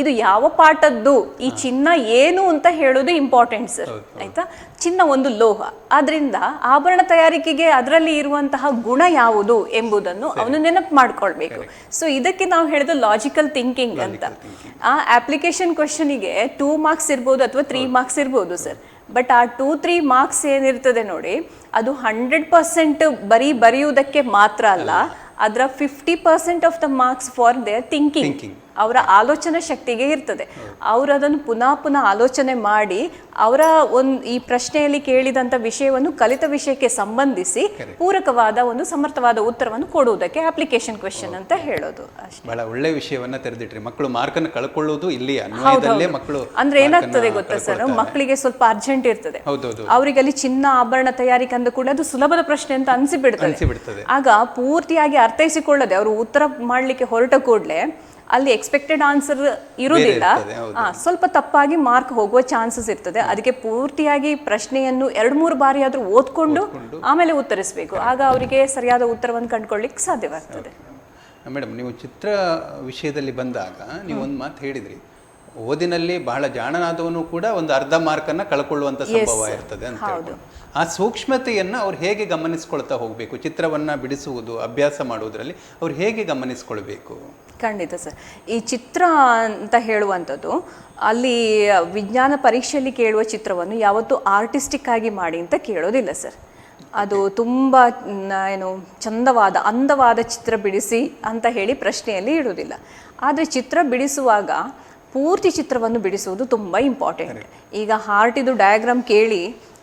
ಇದು ಯಾವ ಪಾಠದ್ದು, ಈ ಚಿನ್ನ ಏನು ಅಂತ ಹೇಳೋದು ಇಂಪಾರ್ಟೆಂಟ್ ಸರ್, ಆಯ್ತಾ. ಚಿನ್ನ ಒಂದು ಲೋಹ, ಆದ್ರಿಂದ ಆಭರಣ ತಯಾರಿಕೆಗೆ ಅದರಲ್ಲಿ ಇರುವಂತಹ ಗುಣ ಯಾವುದು ಎಂಬುದನ್ನು ಅವನು ನೆನಪು ಮಾಡ್ಕೊಳ್ಬೇಕು. ಸೊ ಇದಕ್ಕೆ ನಾವು ಹೇಳಿದ ಲಾಜಿಕಲ್ ಥಿಂಕಿಂಗ್ ಅಂತ. ಆ ಅಪ್ಲಿಕೇಶನ್ ಕ್ವೆಶನಿಗೆ 2 ಮಾರ್ಕ್ಸ್ ಇರ್ಬೋದು ಅಥವಾ 3 ಮಾರ್ಕ್ಸ್ ಇರ್ಬೋದು ಸರ್. ಬಟ್ ಆ 2-3 ಮಾರ್ಕ್ಸ್ ಏನಿರ್ತದೆ ನೋಡಿ, ಅದು 100% ಬರೆಯುವುದಕ್ಕೆ ಮಾತ್ರ ಅಲ್ಲ, ಅದರ 50% of the marks for there thinking, ಅವರ ಆಲೋಚನಾ ಶಕ್ತಿಗೆ ಇರ್ತದೆ. ಅವರು ಅದನ್ನು ಪುನಃ ಆಲೋಚನೆ ಮಾಡಿ ಅವರ ಈ ಪ್ರಶ್ನೆಯಲ್ಲಿ ಕೇಳಿದಂಥ ವಿಷಯವನ್ನು ಕಲಿತ ವಿಷಯಕ್ಕೆ ಸಂಬಂಧಿಸಿ ಪೂರಕವಾದ ಒಂದು ಸಮರ್ಥವಾದ ಉತ್ತರವನ್ನು ಕೊಡುವುದಕ್ಕೆ ಅಪ್ಲಿಕೇಶನ್ ಕ್ವೆಶ್ಚನ್ ಅಂತ ಹೇಳೋದು. ಬಹಳ ಒಳ್ಳೆ ವಿಷಯವನ್ನ ತೆರೆದಿಟ್ರಿ. ಮಕ್ಕಳು ಮಾರ್ಕನ್ನು ಕಳ್ಕೊಳ್ಳೋದು ಇಲ್ಲಿ ಅನ್ವಯದಲ್ಲೇ ಮಕ್ಕಳು. ಅಂದ್ರೆ ಏನಾಗ್ತದೆ ಗೊತ್ತಾ ಸರ್, ಮಕ್ಕಳಿಗೆ ಸ್ವಲ್ಪ ಅರ್ಜೆಂಟ್ ಇರ್ತದೆ, ಅವರಿಗೆ ಅಲ್ಲಿ ಚಿನ್ನ ಆಭರಣ ತಯಾರಿಕೆ ಅಂದ ಕೂಡ ಅದು ಸುಲಭದ ಪ್ರಶ್ನೆ ಅಂತ ಅನ್ಸಿಬಿಡ್ತದೆ. ಆಗ ಪೂರ್ತಿಯಾಗಿ ಅರ್ಥೈಸಿಕೊಳ್ಳದೆ ಅವರು ಉತ್ತರ ಮಾಡ್ಲಿಕ್ಕೆ ಹೊರಟ ಕೂಡಲೇ ಅಲ್ಲಿ ಎಕ್ಸ್ಪೆಕ್ಟೆಡ್ ಆನ್ಸರ್ ಇರುವುದಿಲ್ಲ, ಸ್ವಲ್ಪ ತಪ್ಪಾಗಿ ಮಾರ್ಕ್ ಹೋಗುವ ಚಾನ್ಸಸ್ ಇರ್ತದೆ. ಅದಕ್ಕೆ ಪೂರ್ತಿಯಾಗಿ ಪ್ರಶ್ನೆಯನ್ನು 2-3 ಬಾರಿ ಆದ್ರೂ ಓದ್ಕೊಂಡು ಆಮೇಲೆ ಉತ್ತರಿಸಬೇಕು, ಆಗ ಅವರಿಗೆ ಸರಿಯಾದ ಉತ್ತರವನ್ನು ಕಂಡುಕೊಳ್ಳಿಕ್ಕೆ ಸಾಧ್ಯವಾಗ್ತದೆ. ಮೇಡಮ್, ನೀವು ಚಿತ್ರ ವಿಷಯದಲ್ಲಿ ಬಂದಾಗ ನೀವು ಒಂದು ಮಾತು ಹೇಳಿದ್ರಿ, ಓದಿನಲ್ಲಿ ಬಹಳ ಜಾಣನಾದವನು ಕೂಡ ಒಂದು ಅರ್ಧ ಮಾರ್ಕನ್ನು ಕಳ್ಕೊಳ್ಳುವಂಥ ಸಂಭವ ಇರ್ತದೆ ಅಂತ ಹೇಳ್ಬೋದು. ಆ ಸೂಕ್ಷ್ಮತೆಯನ್ನು ಅವ್ರು ಹೇಗೆ ಗಮನಿಸ್ಕೊಳ್ತಾ ಹೋಗಬೇಕು? ಚಿತ್ರವನ್ನು ಬಿಡಿಸುವುದು ಅಭ್ಯಾಸ ಮಾಡುವುದರಲ್ಲಿ ಅವ್ರು ಹೇಗೆ ಗಮನಿಸ್ಕೊಳ್ಬೇಕು? ಖಂಡಿತ ಸರ್. ಈ ಚಿತ್ರ ಅಂತ ಹೇಳುವಂಥದ್ದು ಅಲ್ಲಿ ವಿಜ್ಞಾನ ಪರೀಕ್ಷೆಯಲ್ಲಿ ಕೇಳುವ ಚಿತ್ರವನ್ನು ಯಾವತ್ತೂ ಆರ್ಟಿಸ್ಟಿಕ್ ಆಗಿ ಮಾಡಿ ಅಂತ ಕೇಳೋದಿಲ್ಲ ಸರ್. ಅದು ತುಂಬ ಚಂದವಾದ ಅಂದವಾದ ಚಿತ್ರ ಬಿಡಿಸಿ ಅಂತ ಹೇಳಿ ಪ್ರಶ್ನೆಯಲ್ಲಿ ಇಡುವುದಿಲ್ಲ. ಆದರೆ ಚಿತ್ರ ಬಿಡಿಸುವಾಗ ಪೂರ್ತಿ ಚಿತ್ರವನ್ನು ಬಿಡಿಸುವುದು ತುಂಬ ಇಂಪಾರ್ಟೆಂಟ್. ಈಗ ಹಾರ್ಟಿದು ಡಯಾಗ್ರಾಮ್ ಕೇಳಿ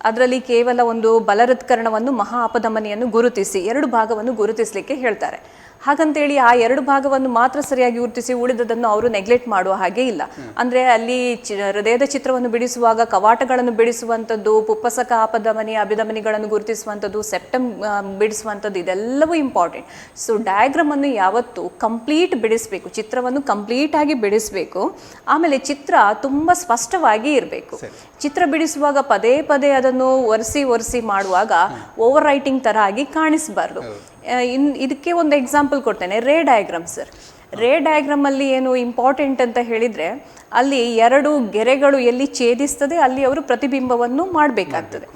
ಅದರಲ್ಲಿ ಕೇವಲ ಒಂದು ಬಲಹೃತ್ಕರಣವನ್ನು ಮಹಾ ಅಪಧಮನಿಯನ್ನು ಗುರುತಿಸಿ 2 ಭಾಗವನ್ನು ಗುರುತಿಸಲಿಕ್ಕೆ ಹೇಳ್ತಾರೆ. ಹಾಗಂತೇಳಿ ಆ 2 ಭಾಗವನ್ನು ಮಾತ್ರ ಸರಿಯಾಗಿ ಗುರುತಿಸಿ ಉಳಿದದನ್ನು ಅವರು ನೆಗ್ಲೆಕ್ಟ್ ಮಾಡುವ ಹಾಗೆ ಇಲ್ಲ. ಅಂದರೆ ಅಲ್ಲಿ ಹೃದಯದ ಚಿತ್ರವನ್ನು ಬಿಡಿಸುವಾಗ ಕವಾಟಗಳನ್ನು ಬಿಡಿಸುವಂಥದ್ದು, ಪುಪ್ಪಸಕ ಅಪಧಮನಿ ಅಭಿಧಮನಿಗಳನ್ನು ಗುರುತಿಸುವಂಥದ್ದು, ಸೆಪ್ಟಮ್ ಬಿಡಿಸುವಂಥದ್ದು, ಇದೆಲ್ಲವೂ ಇಂಪಾರ್ಟೆಂಟ್. ಸೊ ಡಯಾಗ್ರಾಮನ್ನು ಯಾವತ್ತೂ ಕಂಪ್ಲೀಟ್ ಬಿಡಿಸಬೇಕು, ಚಿತ್ರವನ್ನು ಕಂಪ್ಲೀಟ್ ಆಗಿ ಬಿಡಿಸಬೇಕು. ಆಮೇಲೆ ಚಿತ್ರ ತುಂಬ ಸ್ಪಷ್ಟವಾಗಿ ಇರಬೇಕು. ಚಿತ್ರ ಬಿಡಿಸುವಾಗ ಪದೇ ಅದನ್ನು ಒರೆಸಿ ಮಾಡುವಾಗ ಓವರ್ ರೈಟಿಂಗ್ ಥರ ಆಗಿ ಕಾಣಿಸಬಾರ್ದು. ಇದಕ್ಕೆ ಒಂದು ಎಕ್ಸಾಂಪಲ್ ಕೊಡ್ತೇನೆ, ray diagram sir. Ray diagram ಅಲ್ಲಿ ಏನು ಇಂಪಾರ್ಟೆಂಟ್ ಅಂತ ಹೇಳಿದ್ರೆ, ಅಲ್ಲಿ 2 ಗೆರೆಗಳು ಎಲ್ಲಿ ಛೇದಿಸ್ತದೆ ಅಲ್ಲಿ ಅವರು ಪ್ರತಿಬಿಂಬವನ್ನು ಮಾಡಬೇಕಾಗ್ತದೆ.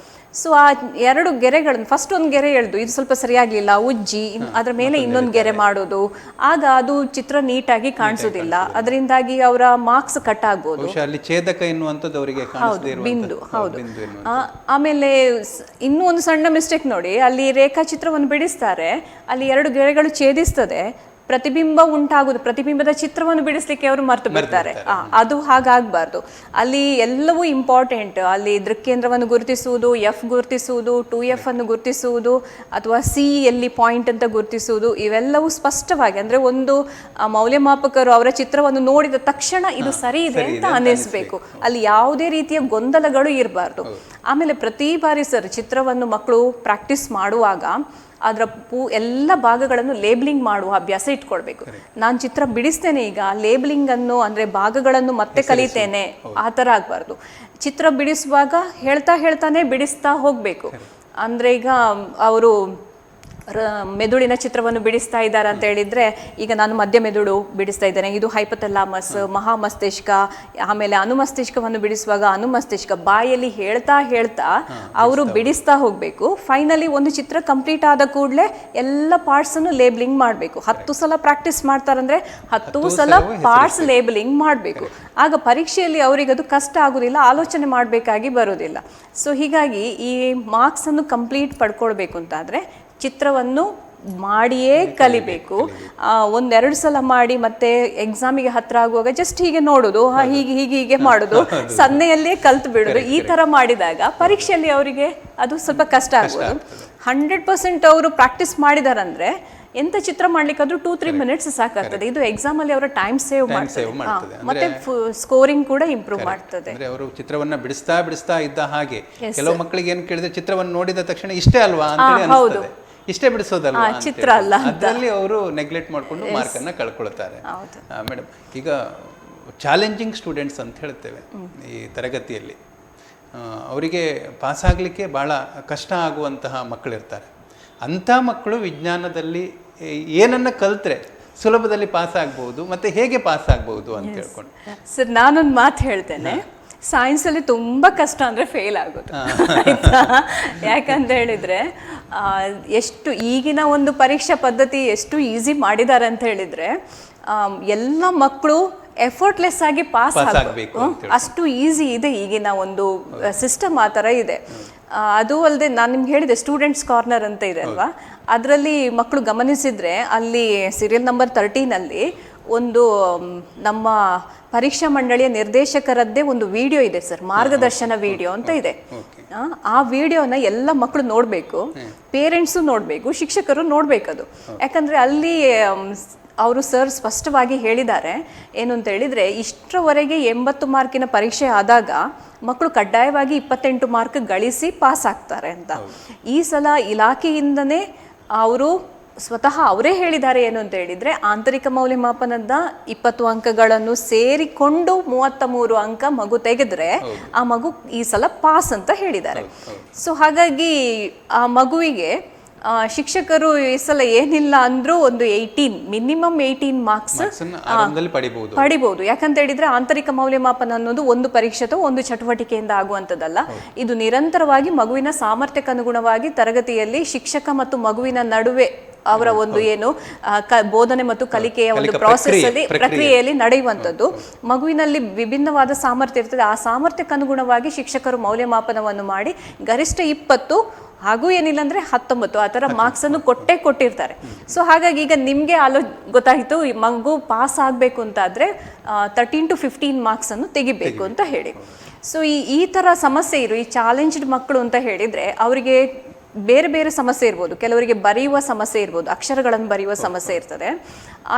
ಸೊ ಆ 2 ಗೆರೆಗಳನ್ನು ಫಸ್ಟ್ ಒಂದು ಗೆರೆ ಎಳೆದು ಇದು ಸ್ವಲ್ಪ ಸರಿಯಾಗಲಿಲ್ಲ ಉಜ್ಜಿ ಅದರ ಮೇಲೆ ಇನ್ನೊಂದು ಗೆರೆ ಮಾಡೋದು, ಆಗ ಅದು ಚಿತ್ರ ನೀಟಾಗಿ ಕಾಣಿಸೋದಿಲ್ಲ, ಅದರಿಂದಾಗಿ ಅವರ ಮಾರ್ಕ್ಸ್ ಕಟ್ ಆಗ್ಬೋದು. ಬಿಂದು, ಹೌದು. ಆಮೇಲೆ ಇನ್ನೂ ಒಂದು ಸಣ್ಣ ಮಿಸ್ಟೇಕ್ ನೋಡಿ, ಅಲ್ಲಿ ರೇಖಾಚಿತ್ರವನ್ನು ಬಿಡಿಸ್ತಾರೆ, ಅಲ್ಲಿ 2 ಗೆರೆಗಳು ಛೇದಿಸ್ತದೆ, ಪ್ರತಿಬಿಂಬ ಉಂಟಾಗುದು, ಪ್ರತಿಬಿಂಬದ ಚಿತ್ರವನ್ನು ಬಿಡಿಸ್ಲಿಕ್ಕೆ ಅವರು ಮರ್ತು ಬಿಡ್ತಾರೆ. ಅದು ಹಾಗಾಗಬಾರ್ದು. ಅಲ್ಲಿ ಎಲ್ಲವೂ ಇಂಪಾರ್ಟೆಂಟ್. ಅಲ್ಲಿ ದೃಕ್ಕೇಂದ್ರವನ್ನು ಗುರುತಿಸುವುದು, F ಗುರುತಿಸುವುದು, 2F ಅನ್ನು ಗುರುತಿಸುವುದು, ಅಥವಾ C ಎಲ್ಲಿ ಪಾಯಿಂಟ್ ಅಂತ ಗುರುತಿಸುವುದು, ಇವೆಲ್ಲವೂ ಸ್ಪಷ್ಟವಾಗಿ, ಅಂದ್ರೆ ಒಂದು ಮೌಲ್ಯಮಾಪಕರು ಅವರ ಚಿತ್ರವನ್ನು ನೋಡಿದ ತಕ್ಷಣ ಇದು ಸರಿ ಇದೆ ಅಂತ ಅನ್ನಿಸ್ಬೇಕು. ಅಲ್ಲಿ ಯಾವುದೇ ರೀತಿಯ ಗೊಂದಲಗಳು ಇರಬಾರ್ದು. ಆಮೇಲೆ ಪ್ರತಿ ಬಾರಿ ಸರ್ ಚಿತ್ರವನ್ನು ಮಕ್ಕಳು ಪ್ರಾಕ್ಟೀಸ್ ಮಾಡುವಾಗ ಅದರ ಎಲ್ಲ ಭಾಗಗಳನ್ನು ಲೇಬಲಿಂಗ್ ಮಾಡುವ ಅಭ್ಯಾಸ ಇಟ್ಕೊಳ್ಬೇಕು. ನಾನು ಚಿತ್ರ ಬಿಡಿಸ್ತೇನೆ, ಈಗ ಲೇಬಲಿಂಗ್ ಅನ್ನು ಅಂದ್ರೆ ಭಾಗಗಳನ್ನು ಮತ್ತೆ ಕಲಿತೇನೆ, ಆ ಥರ ಆಗಬಾರ್ದು. ಚಿತ್ರ ಬಿಡಿಸುವಾಗ ಹೇಳ್ತಾನೆ ಬಿಡಿಸ್ತಾ ಹೋಗಬೇಕು. ಅಂದರೆ ಈಗ ಅವರು ಮೆದುಳಿನ ಚಿತ್ರವನ್ನು ಬಿಡಿಸ್ತಾ ಇದ್ದಾರೆ ಅಂತ ಹೇಳಿದ್ರೆ, ಈಗ ನಾನು ಮಧ್ಯ ಮೆದುಳು ಬಿಡಿಸ್ತಾ ಇದ್ದೇನೆ, ಇದು ಹೈಪೋಥಾಲಮಸ್, ಮಹಾಮಸ್ತಿಷ್ಕ, ಆಮೇಲೆ ಅನುಮಸ್ತಿಷ್ಕವನ್ನು ಬಿಡಿಸುವಾಗ ಅನುಮಸ್ತಿಷ್ಕ, ಬಾಯಲ್ಲಿ ಹೇಳ್ತಾ ಅವರು ಬಿಡಿಸ್ತಾ ಹೋಗಬೇಕು. ಫೈನಲಿ ಒಂದು ಚಿತ್ರ ಕಂಪ್ಲೀಟ್ ಆದ ಕೂಡಲೇ ಎಲ್ಲ ಪಾರ್ಟ್ಸ್ ಅನ್ನು ಲೇಬಲಿಂಗ್ ಮಾಡಬೇಕು. 10 ಸಲ ಪ್ರಾಕ್ಟೀಸ್ ಮಾಡ್ತಾರಂದ್ರೆ 10 ಸಲ ಪಾರ್ಟ್ಸ್ ಲೇಬಲಿಂಗ್ ಮಾಡಬೇಕು. ಆಗ ಪರೀಕ್ಷೆಯಲ್ಲಿ ಅವರಿಗೆ ಅದು ಕಷ್ಟ ಆಗುದಿಲ್ಲ, ಆಲೋಚನೆ ಮಾಡಬೇಕಾಗಿ ಬರೋದಿಲ್ಲ. ಸೊ ಹೀಗಾಗಿ ಈ ಮಾರ್ಕ್ಸ್ ಅನ್ನು ಕಂಪ್ಲೀಟ್ ಪಡ್ಕೊಳ್ಬೇಕು ಅಂತಾದ್ರೆ ಚಿತ್ರವನ್ನು ಮಾಡಿಯೇ ಕಲಿಬೇಕು. ಒಂದೆರಡು ಸಲ ಮಾಡಿ ಮತ್ತೆ ಎಕ್ಸಾಮಿಗೆ ಹತ್ರ ಆಗುವಾಗ ಜಸ್ಟ್ ಹೀಗೆ ನೋಡೋದು, ಹೀಗೆ ಹೀಗೆ ಹೀಗೆ ಮಾಡೋದು, ಸನ್ನೆಯಲ್ಲೇ ಕಲ್ತು ಬಿಡೋದು, ಈ ತರ ಮಾಡಿದಾಗ ಪರೀಕ್ಷೆಯಲ್ಲಿ ಅವರಿಗೆ ಅದು ಸ್ವಲ್ಪ ಕಷ್ಟ ಆಗ್ಬೋದು. 100% ಅವರು ಪ್ರಾಕ್ಟೀಸ್ ಮಾಡಿದಾರಂದ್ರೆ ಎಂತ ಚಿತ್ರ ಮಾಡ್ಲಿಕ್ಕಾದ್ರೂ 2-3 ಮಿನಿಟ್ಸ್ ಸಾಕಾಗ್ತದೆ. ಇದು ಎಕ್ಸಾಮ್ ಅಲ್ಲಿ ಅವರ ಟೈಮ್ ಸೇವ್ ಮಾಡ್ತದೆ ಮತ್ತೆ ಸ್ಕೋರಿಂಗ್ ಕೂಡ ಇಂಪ್ರೂವ್ ಮಾಡ್ತದೆ. ಅಂದ್ರೆ ಅವರು ಚಿತ್ರವನ್ನ ಬಿಡಿಸ್ತಾ ಇದ್ದ ಹಾಗೆ ಕೆಲವು ಮಕ್ಕಳಿಗೆ ಏನ್ ಕೇಳಿದ್ರೆ ಚಿತ್ರವನ್ನು ನೋಡಿದ ತಕ್ಷಣ ಇಷ್ಟೇ ಅಲ್ವಾ ಅಂತ ಅನಿಸ್ತದೆ, ಇಷ್ಟೇ ಬಿಡಿಸೋದಲ್ವಾ ಚಿತ್ರ ಅಲ್ಲ, ಅದರಲ್ಲಿ ಅವರು ನೆಗ್ಲೆಕ್ಟ್ ಮಾಡ್ಕೊಂಡು ಮಾರ್ಕ್ ಅನ್ನ ಕಳ್ಕೊಳ್ತಾರೆ. ಮೇಡಮ್, ಈಗ ಚಾಲೆಂಜಿಂಗ್ ಸ್ಟೂಡೆಂಟ್ಸ್ ಅಂತ ಹೇಳ್ತೇವೆ ಈ ತರಗತಿಯಲ್ಲಿ, ಅವರಿಗೆ ಪಾಸ್ ಆಗಲಿಕ್ಕೆ ಬಹಳ ಕಷ್ಟ ಆಗುವಂತಹ ಮಕ್ಕಳಿರ್ತಾರೆ. ಅಂಥ ಮಕ್ಕಳು ವಿಜ್ಞಾನದಲ್ಲಿ ಏನನ್ನ ಕಲ್ತ್ರೆ ಸುಲಭದಲ್ಲಿ ಪಾಸ್ ಆಗ್ಬಹುದು ಮತ್ತೆ ಹೇಗೆ ಪಾಸ್ ಆಗ್ಬಹುದು ಅಂತ ಹೇಳ್ಕೊಂಡು. ಸರ್, ನಾನೊಂದು ಮಾತು ಹೇಳ್ತೇನೆ, ಸೈನ್ಸಲ್ಲಿ ತುಂಬ ಕಷ್ಟ ಅಂದರೆ ಫೇಲ್ ಆಗೋದು, ಆಯಿತಾ? ಯಾಕಂತ ಹೇಳಿದರೆ ಎಷ್ಟು ಈಗಿನ ಒಂದು ಪರೀಕ್ಷಾ ಪದ್ಧತಿ ಎಷ್ಟು ಈಸಿ ಮಾಡಿದ್ದಾರೆ ಅಂತ ಹೇಳಿದರೆ ಎಲ್ಲ ಮಕ್ಕಳು ಎಫರ್ಟ್ಲೆಸ್ ಆಗಿ ಪಾಸ್ ಆಗಬೇಕು, ಅಷ್ಟು ಈಸಿ ಇದೆ ಈಗಿನ ಒಂದು ಸಿಸ್ಟಮ್, ಆ ಥರ ಇದೆ. ಅದು ಅಲ್ಲದೆ ನಾನು ನಿಮ್ಗೆ ಹೇಳಿದೆ ಸ್ಟೂಡೆಂಟ್ಸ್ ಕಾರ್ನರ್ ಅಂತ ಇದೆ ಅಲ್ವಾ, ಅದರಲ್ಲಿ ಮಕ್ಕಳು ಗಮನಿಸಿದರೆ ಅಲ್ಲಿ ಸೀರಿಯಲ್ ನಂಬರ್ 13 ಒಂದು ನಮ್ಮ ಪರೀಕ್ಷಾ ಮಂಡಳಿಯ ನಿರ್ದೇಶಕರದ್ದೇ ಒಂದು ವಿಡಿಯೋ ಇದೆ ಸರ್, ಮಾರ್ಗದರ್ಶನ ವಿಡಿಯೋ ಅಂತ ಇದೆ. ಆ ವಿಡಿಯೋನ ಎಲ್ಲ ಮಕ್ಕಳು ನೋಡಬೇಕು, ಪೇರೆಂಟ್ಸು ನೋಡಬೇಕು, ಶಿಕ್ಷಕರು ನೋಡಬೇಕದು. ಯಾಕಂದರೆ ಅಲ್ಲಿ ಅವರು ಸರ್ ಸ್ಪಷ್ಟವಾಗಿ ಹೇಳಿದ್ದಾರೆ ಏನು ಅಂತ ಹೇಳಿದರೆ, ಇಷ್ಟರವರೆಗೆ 80 ಮಾರ್ಕಿನ ಪರೀಕ್ಷೆ ಆದಾಗ ಮಕ್ಕಳು ಕಡ್ಡಾಯವಾಗಿ 28 ಮಾರ್ಕ್ ಗಳಿಸಿ ಪಾಸ್ ಆಗ್ತಾರೆ ಅಂತ. ಈ ಸಲ ಇಲಾಖೆಯಿಂದನೇ ಅವರು ಸ್ವತಃ ಅವರೇ ಹೇಳಿದ್ದಾರೆ ಏನು ಅಂತ ಹೇಳಿದರೆ, ಆಂತರಿಕ ಮೌಲ್ಯಮಾಪನದ 20 ಅಂಕಗಳನ್ನು ಸೇರಿಕೊಂಡು 33 ಅಂಕ ಮಗು ತೆಗೆದ್ರೆ ಆ ಮಗು ಈ ಸಲ ಪಾಸ್ ಅಂತ ಹೇಳಿದ್ದಾರೆ. ಸೊ ಹಾಗಾಗಿ ಆ ಮಗುವಿಗೆ ಶಿಕ್ಷಕರು ಈ ಸಲ ಏನಿಲ್ಲ ಅಂದ್ರೂ ಒಂದು ಮಿನಿಮಮ್ 18 ಮಾರ್ಕ್ಸ್ ಪಡಿಬಹುದು. ಯಾಕಂತ ಹೇಳಿದ್ರೆ ಆಂತರಿಕ ಮೌಲ್ಯಮಾಪನ ಅನ್ನೋದು ಒಂದು ಪರೀಕ್ಷೆ ಅಥವಾ ಒಂದು ಚಟುವಟಿಕೆಯಿಂದ ಆಗುವಂಥದ್ದಲ್ಲ. ಇದು ನಿರಂತರವಾಗಿ ಮಗುವಿನ ಸಾಮರ್ಥ್ಯಕ್ಕೆ ಅನುಗುಣವಾಗಿ ತರಗತಿಯಲ್ಲಿ ಶಿಕ್ಷಕ ಮತ್ತು ಮಗುವಿನ ನಡುವೆ ಅವರ ಒಂದು ಏನು ಬೋಧನೆ ಮತ್ತು ಕಲಿಕೆಯ ಒಂದು ಪ್ರಕ್ರಿಯೆಯಲ್ಲಿ ನಡೆಯುವಂಥದ್ದು. ಮಗುವಿನಲ್ಲಿ ವಿಭಿನ್ನವಾದ ಸಾಮರ್ಥ್ಯ ಇರ್ತದೆ. ಆ ಸಾಮರ್ಥ್ಯಕ್ಕೆ ಅನುಗುಣವಾಗಿ ಶಿಕ್ಷಕರು ಮೌಲ್ಯಮಾಪನವನ್ನು ಮಾಡಿ ಗರಿಷ್ಠ 20 ಹಾಗೂ ಏನಿಲ್ಲ ಅಂದ್ರೆ 19 ಆ ಥರ ಮಾರ್ಕ್ಸ್ ಅನ್ನು ಕೊಟ್ಟಿರ್ತಾರೆ. ಸೊ ಹಾಗಾಗಿ ಈಗ ನಿಮಗೆ ಗೊತ್ತಾಯಿತು ಈ ಮಗು ಪಾಸ್ ಆಗಬೇಕು ಅಂತಾದರೆ 13 to 15 ಮಾರ್ಕ್ಸ್ ಅನ್ನು ತೆಗಿಬೇಕು ಅಂತ ಹೇಳಿ. ಸೊ ಈ ಥರ ಸಮಸ್ಯೆ ಈ ಚಾಲೆಂಜ್ಡ್ ಮಕ್ಕಳು ಅಂತ ಹೇಳಿದರೆ ಅವರಿಗೆ ಬೇರೆ ಬೇರೆ ಸಮಸ್ಯೆ ಇರ್ಬೋದು. ಕೆಲವರಿಗೆ ಬರೆಯುವ ಸಮಸ್ಯೆ ಇರ್ಬೋದು, ಅಕ್ಷರಗಳನ್ನು ಬರೆಯುವ ಸಮಸ್ಯೆ ಇರ್ತದೆ,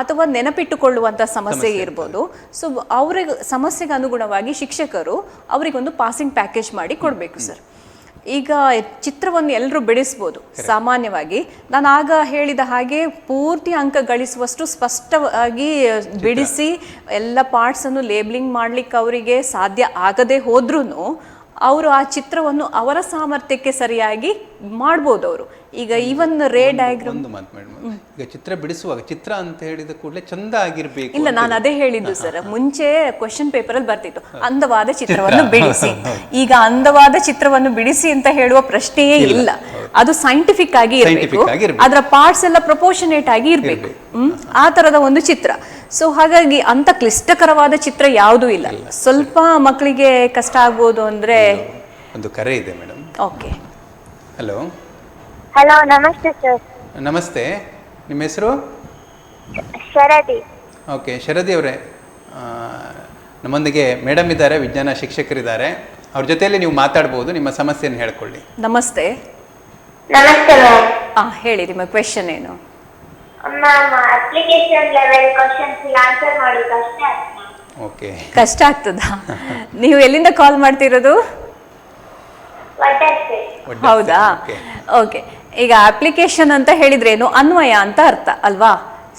ಅಥವಾ ನೆನಪಿಟ್ಟುಕೊಳ್ಳುವಂಥ ಸಮಸ್ಯೆ ಇರ್ಬೋದು. ಸೊ ಅವ್ರಿಗೆ ಸಮಸ್ಯೆಗೆ ಅನುಗುಣವಾಗಿ ಶಿಕ್ಷಕರು ಅವರಿಗೊಂದು ಪಾಸಿಂಗ್ ಪ್ಯಾಕೇಜ್ ಮಾಡಿ ಕೊಡಬೇಕು ಸರ್. ಈಗ ಚಿತ್ರವನ್ನು ಎಲ್ಲರೂ ಬಿಡಿಸ್ಬೋದು ಸಾಮಾನ್ಯವಾಗಿ. ನಾನು ಆಗ ಹೇಳಿದ ಹಾಗೆ ಪೂರ್ತಿ ಅಂಕ ಗಳಿಸುವಷ್ಟು ಸ್ಪಷ್ಟವಾಗಿ ಬಿಡಿಸಿ ಎಲ್ಲ ಪಾರ್ಟ್ಸನ್ನು ಲೇಬ್ಲಿಂಗ್ ಮಾಡ್ಲಿಕ್ಕೆ ಅವರಿಗೆ ಸಾಧ್ಯ ಆಗದೆ ಹೋದ್ರೂ ಅವರು ಆ ಚಿತ್ರವನ್ನು ಅವರ ಸಾಮರ್ಥ್ಯಕ್ಕೆ ಸರಿಯಾಗಿ ಮಾಡ್ಬೋದು ಅವರು. ಈಗ ಈವನ್ ರೇ ಡಯಾಗ್ರಾಮ್ ಈಗ ಚಿತ್ರ ಬಿಡಿಸುವಾಗ ಚಿತ್ರ ಅಂತ ಹೇಳಿದ ಕೂಡಲೇ ಚಂದ ಆಗಿರ್ಬೇಕು ಇಲ್ಲ, ನಾನು ಅದೇ ಹೇಳಿದ್ದು ಸರ್. ಮುಂಚೆ ಕ್ವೆಶ್ಚನ್ ಪೇಪರ್ ಅಲ್ಲಿ ಬರ್ತಿತ್ತು ಅಂದವಾದ ಚಿತ್ರವನ್ನು ಬಿಡಿಸಿ. ಈಗ ಅಂದವಾದ ಚಿತ್ರವನ್ನು ಬಿಡಿಸಿ ಅಂತ ಹೇಳುವ ಪ್ರಶ್ನೆಯೇ ಇಲ್ಲ. ಅದು ಸೈಂಟಿಫಿಕ್ ಆಗಿ ಇರಬೇಕು, ಅದರ ಪಾರ್ಟ್ಸ್ ಎಲ್ಲ ಪ್ರಪೋರ್ಷನೇಟ್ ಆಗಿ ಇರಬೇಕು, ಆ ತರದ ಒಂದು ಚಿತ್ರ. ಸೊ ಹಾಗಾಗಿ ಅಂತ ಕ್ಲಿಷ್ಟಕರವಾದ ಚಿತ್ರ ಯಾವುದೂ ಇಲ್ಲ. ಸ್ವಲ್ಪ ಮಕ್ಕಳಿಗೆ ಕಷ್ಟ ಆಗ್ಬೋದು ಅಂದ್ರೆ. ಒಂದು ಕರೆ ಇದೆ ಮೇಡಮ್. Okay, hello. ಹಲೋ, ನಮಸ್ತೆ ಸರ್. ನಮಸ್ತೆ, ನಿಮ್ಮ ಹೆಸರು? ಶರದಿ. ಓಕೆ, ಶರದಿ ಅವರೇ, ನಮ್ಮೊಂದಿಗೆ ಮೇಡಮ್ ಇದ್ದಾರೆ, ವಿಜ್ಞಾನ ಶಿಕ್ಷಕರಿದ್ದಾರೆ. ಅವ್ರ ಜೊತೆಯಲ್ಲಿ ನೀವು ಮಾತಾಡ್ಬೋದು, ನಿಮ್ಮ ಸಮಸ್ಯೆಯನ್ನು ಹೇಳ್ಕೊಳ್ಳಿ. ನಮಸ್ತೆ. ನಮಸ್ತೆ ಮ್ಯಾಮ್. ಹೇಳಿ, ನಿಮ್ಮ ಕ್ವೆಶ್ಚನ್ ಏನು? Ma'am, application level questions answer ಮಾಡೋದು ಕಷ್ಟ ಆಗ್ತದೆ. ಓಕೆ, ಕಷ್ಟ ಆಗ್ತದಾ? ನೀವು ಎಲ್ಲಿಂದ ಕಾಲ್ ಮಾಡ್ತಿರೋದು? ಹೌದಾ? ಓಕೆ. ಈಗ ಅಪ್ಲಿಕೇಶನ್ ಅಂತ ಹೇಳಿದ್ರೆ ಏನು? ಅನ್ವಯ ಅಂತ ಅರ್ಥ ಅಲ್ವಾ?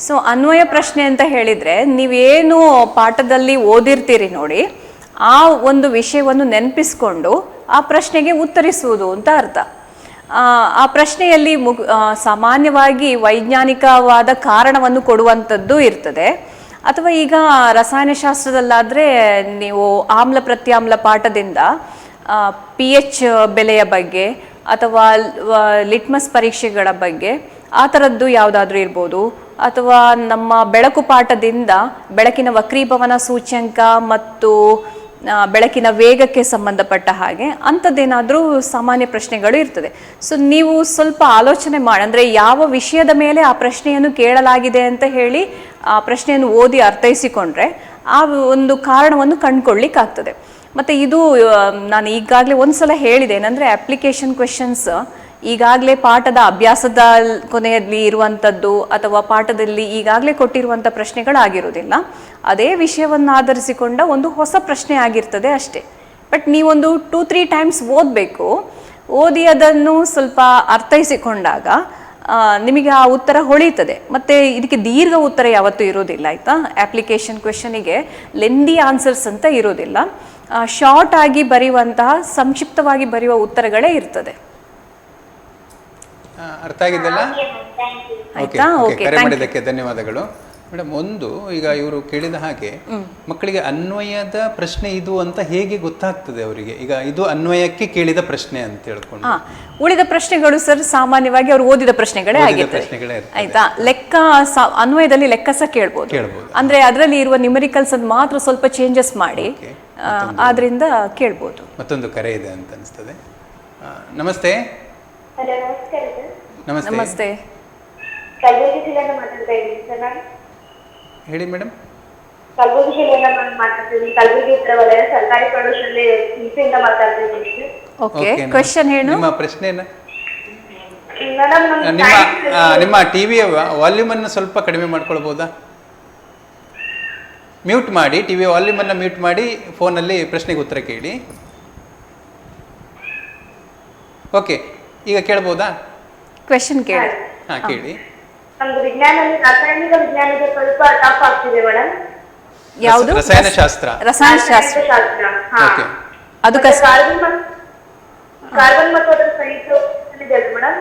ಸೊ ಅನ್ವಯ ಪ್ರಶ್ನೆ ಅಂತ ಹೇಳಿದ್ರೆ ನೀವೇನು ಪಾಠದಲ್ಲಿ ಓದಿರ್ತೀರಿ ನೋಡಿ, ಆ ಒಂದು ವಿಷಯವನ್ನು ನೆನಪಿಸ್ಕೊಂಡು ಆ ಪ್ರಶ್ನೆಗೆ ಉತ್ತರಿಸುವುದು ಅಂತ ಅರ್ಥ. ಆ ಪ್ರಶ್ನೆಯಲ್ಲಿ ಸಾಮಾನ್ಯವಾಗಿ ವೈಜ್ಞಾನಿಕವಾದ ಕಾರಣವನ್ನು ಕೊಡುವಂಥದ್ದು ಇರ್ತದೆ. ಅಥವಾ ಈಗ ರಸಾಯನಶಾಸ್ತ್ರದಲ್ಲಾದರೆ ನೀವು ಆಮ್ಲ ಪ್ರತ್ಯಾಮ್ಲ ಪಾಠದಿಂದ pH ಬೆಲೆಯ ಬಗ್ಗೆ ಅಥವಾ ಲಿಟ್ಮಸ್ ಪರೀಕ್ಷೆಗಳ ಬಗ್ಗೆ ಆ ಥರದ್ದು ಯಾವುದಾದ್ರೂ ಇರ್ಬೋದು. ಅಥವಾ ನಮ್ಮ ಬೆಳಕು ಪಾಠದಿಂದ ಬೆಳಕಿನ ವಕ್ರೀಭವನ ಸೂಚ್ಯಂಕ ಮತ್ತು ಬೆಳಕಿನ ವೇಗಕ್ಕೆ ಸಂಬಂಧಪಟ್ಟ ಹಾಗೆ ಅಂಥದ್ದೇನಾದರೂ ಸಾಮಾನ್ಯ ಪ್ರಶ್ನೆಗಳು ಇರ್ತದೆ. ಸೊ ನೀವು ಸ್ವಲ್ಪ ಆಲೋಚನೆ ಮಾಡಿ, ಅಂದರೆ ಯಾವ ವಿಷಯದ ಮೇಲೆ ಆ ಪ್ರಶ್ನೆಯನ್ನು ಕೇಳಲಾಗಿದೆ ಅಂತ ಹೇಳಿ ಆ ಪ್ರಶ್ನೆಯನ್ನು ಓದಿ ಅರ್ಥೈಸಿಕೊಂಡ್ರೆ ಆ ಒಂದು ಕಾರಣವನ್ನು ಕಂಡುಕೊಳ್ಳಿಕ್ಕಾಗ್ತದೆ. ಮತ್ತು ಇದು ನಾನು ಈಗಾಗಲೇ ಒಂದು ಸಲ ಹೇಳಿದೆ, ಏನಂದರೆ ಅಪ್ಲಿಕೇಶನ್ ಕ್ವೆಶನ್ಸ್ ಈಗಾಗಲೇ ಪಾಠದ ಅಭ್ಯಾಸದ ಕೊನೆಯಲ್ಲಿ ಇರುವಂಥದ್ದು ಅಥವಾ ಪಾಠದಲ್ಲಿ ಈಗಾಗಲೇ ಕೊಟ್ಟಿರುವಂಥ ಪ್ರಶ್ನೆಗಳಾಗಿರೋದಿಲ್ಲ. ಅದೇ ವಿಷಯವನ್ನು ಆಧರಿಸಿಕೊಂಡ ಒಂದು ಹೊಸ ಪ್ರಶ್ನೆ ಆಗಿರ್ತದೆ ಅಷ್ಟೇ. ಬಟ್ ನೀವೊಂದು 2-3 ಟೈಮ್ಸ್ ಓದಬೇಕು. ಓದಿ ಅದನ್ನು ಸ್ವಲ್ಪ ಅರ್ಥೈಸಿಕೊಂಡಾಗ ನಿಮಗೆ ಆ ಉತ್ತರ ಹೊಳೀತದೆ. ಮತ್ತು ಇದಕ್ಕೆ ದೀರ್ಘ ಉತ್ತರ ಯಾವತ್ತೂ ಇರೋದಿಲ್ಲ, ಆಯಿತಾ. ಅಪ್ಲಿಕೇಶನ್ ಕ್ವೆಶನಿಗೆ ಲೆಂದಿ ಆನ್ಸರ್ಸ್ ಅಂತ ಇರೋದಿಲ್ಲ. ಶಾರ್ಟ್ ಆಗಿ ಬರೆಯುವಂತಹ, ಸಂಕ್ಷಿಪ್ತವಾಗಿ ಬರೆಯುವ ಉತ್ತರಗಳೇ ಇರ್ತದೆ. ಅರ್ಥ ಆಗಿದ್ದಲ್ಲ? ಆಯ್ತಾ? ಓಕೆ, ಕರೆ ಮಾಡಿದ್ದಕ್ಕೆ ಧನ್ಯವಾದಗಳು ಮೇಡಮ್. ಒಂದು, ಈಗ ಇವರು ಕೇಳಿದ ಹಾಗೆ ಮಕ್ಕಳಿಗೆ ಅನ್ವಯದ ಪ್ರಶ್ನೆ ಇದು ಅಂತ ಹೇಗೆ ಗೊತ್ತಾಗ್ತದೆ ಅವರಿಗೆ? ಈಗ ಇದು ಅನ್ವಯಕ್ಕೆ ಕೇಳಿದ ಪ್ರಶ್ನೆ ಅಂತ ಹೇಳ್ಕೊಂಡು, ಉಳಿದ ಪ್ರಶ್ನೆಗಳು ಸರ್ ಸಾಮಾನ್ಯವಾಗಿ ಅವರು ಓದಿದ ಪ್ರಶ್ನೆಗಳೇ ಆಗಿರ್ತದೆ, ಆಯ್ತಾ. ಲೆಕ್ಕ ಅನ್ವಯದಲ್ಲಿ ಲೆಕ್ಕ ಸಹ ಕೇಳ್ಬೋದು. ಅಂದ್ರೆ ಅದರಲ್ಲಿ ಇರುವ ನ್ಯೂಮರಿಕಲ್ಸ್ ಅನ್ನು ಮಾತ್ರ ಸ್ವಲ್ಪ ಚೇಂಜಸ್ ಮಾಡಿ ಆದ್ರಿಂದ ಕೇಳ್ಬೋದು. ಮತ್ತೊಂದು ಕರೆ ಇದೆ ಅಂತ ಅನಿಸ್ತದೆ. ನಮಸ್ತೆ. ನಮಸ್ತೆ. ನಮಸ್ತೆ. ಕಲಬುರಗಿ ಜಿಲ್ಲೆಯಿಂದ ಮಾತಾಡ್ತಾ ಇದ್ದೀನಿ ಸರ್ ನಾನು. ಹೇಳಿ ಮೇಡಮ್. ಕಲಬುರಗಿ ಜಿಲ್ಲೆಯಿಂದ ಮಾತಾಡ್ತಿದ್ದೀನಿ. ಕಲಬುರಗಿ ಉತ್ತರ ವಲಯ ಸರ್ಕಾರಿ ಪ್ರೌಢಶಾಲೆ ಇಂದ ಮಾತಾಡ್ತಾ ಇದ್ದೀನಿ. ಓಕೆ, ಕ್ವೆಶ್ಚನ್ ಏನು? ನಿಮ್ಮ ಪ್ರಶ್ನೆನ ನಿಮ್ಮ ಟಿವಿಯ ವಾಲ್ಯೂಮ್ ಅನ್ನು ಸ್ವಲ್ಪ ಕಡಿಮೆ ಮಾಡ್ಕೊಳ್ಬಹುದಾ? ಮ್ಯೂಟ್ ಮಾಡಿ, ಟಿವಿಯ ವಾಲ್ಯೂಮ್ ಅನ್ನು ಮ್ಯೂಟ್ ಮಾಡಿ ಫೋನಲ್ಲಿ ಪ್ರಶ್ನೆಗೆ ಉತ್ತರ ಕೇಳಿ. ಓಕೆ, ಈಗ ಕೇಳಬಹುದಾ? ಕ್ವೆಶ್ಚನ್ ಕೇಳಿ. ಕೇಳಿ. ನಮ್ದು ರಾಸಾಯನಿಕ ವಿಜ್ಞಾನದ ಸ್ವಲ್ಪ ಟಫ್ ಆಗ್ತಿದೆ ಮೇಡಮ್. ಯಾವುದು? ರಸಾಯನಶಾಸ್ತ್ರ. ರಸಾಯನಶಾಸ್ತ್ರ. ಓಕೆ. ಅದು ಕಾರ್ಬನ್ ಮತ್ತು ಅದರ ಸಂಯುಕ್ತ ಮೇಡಮ್.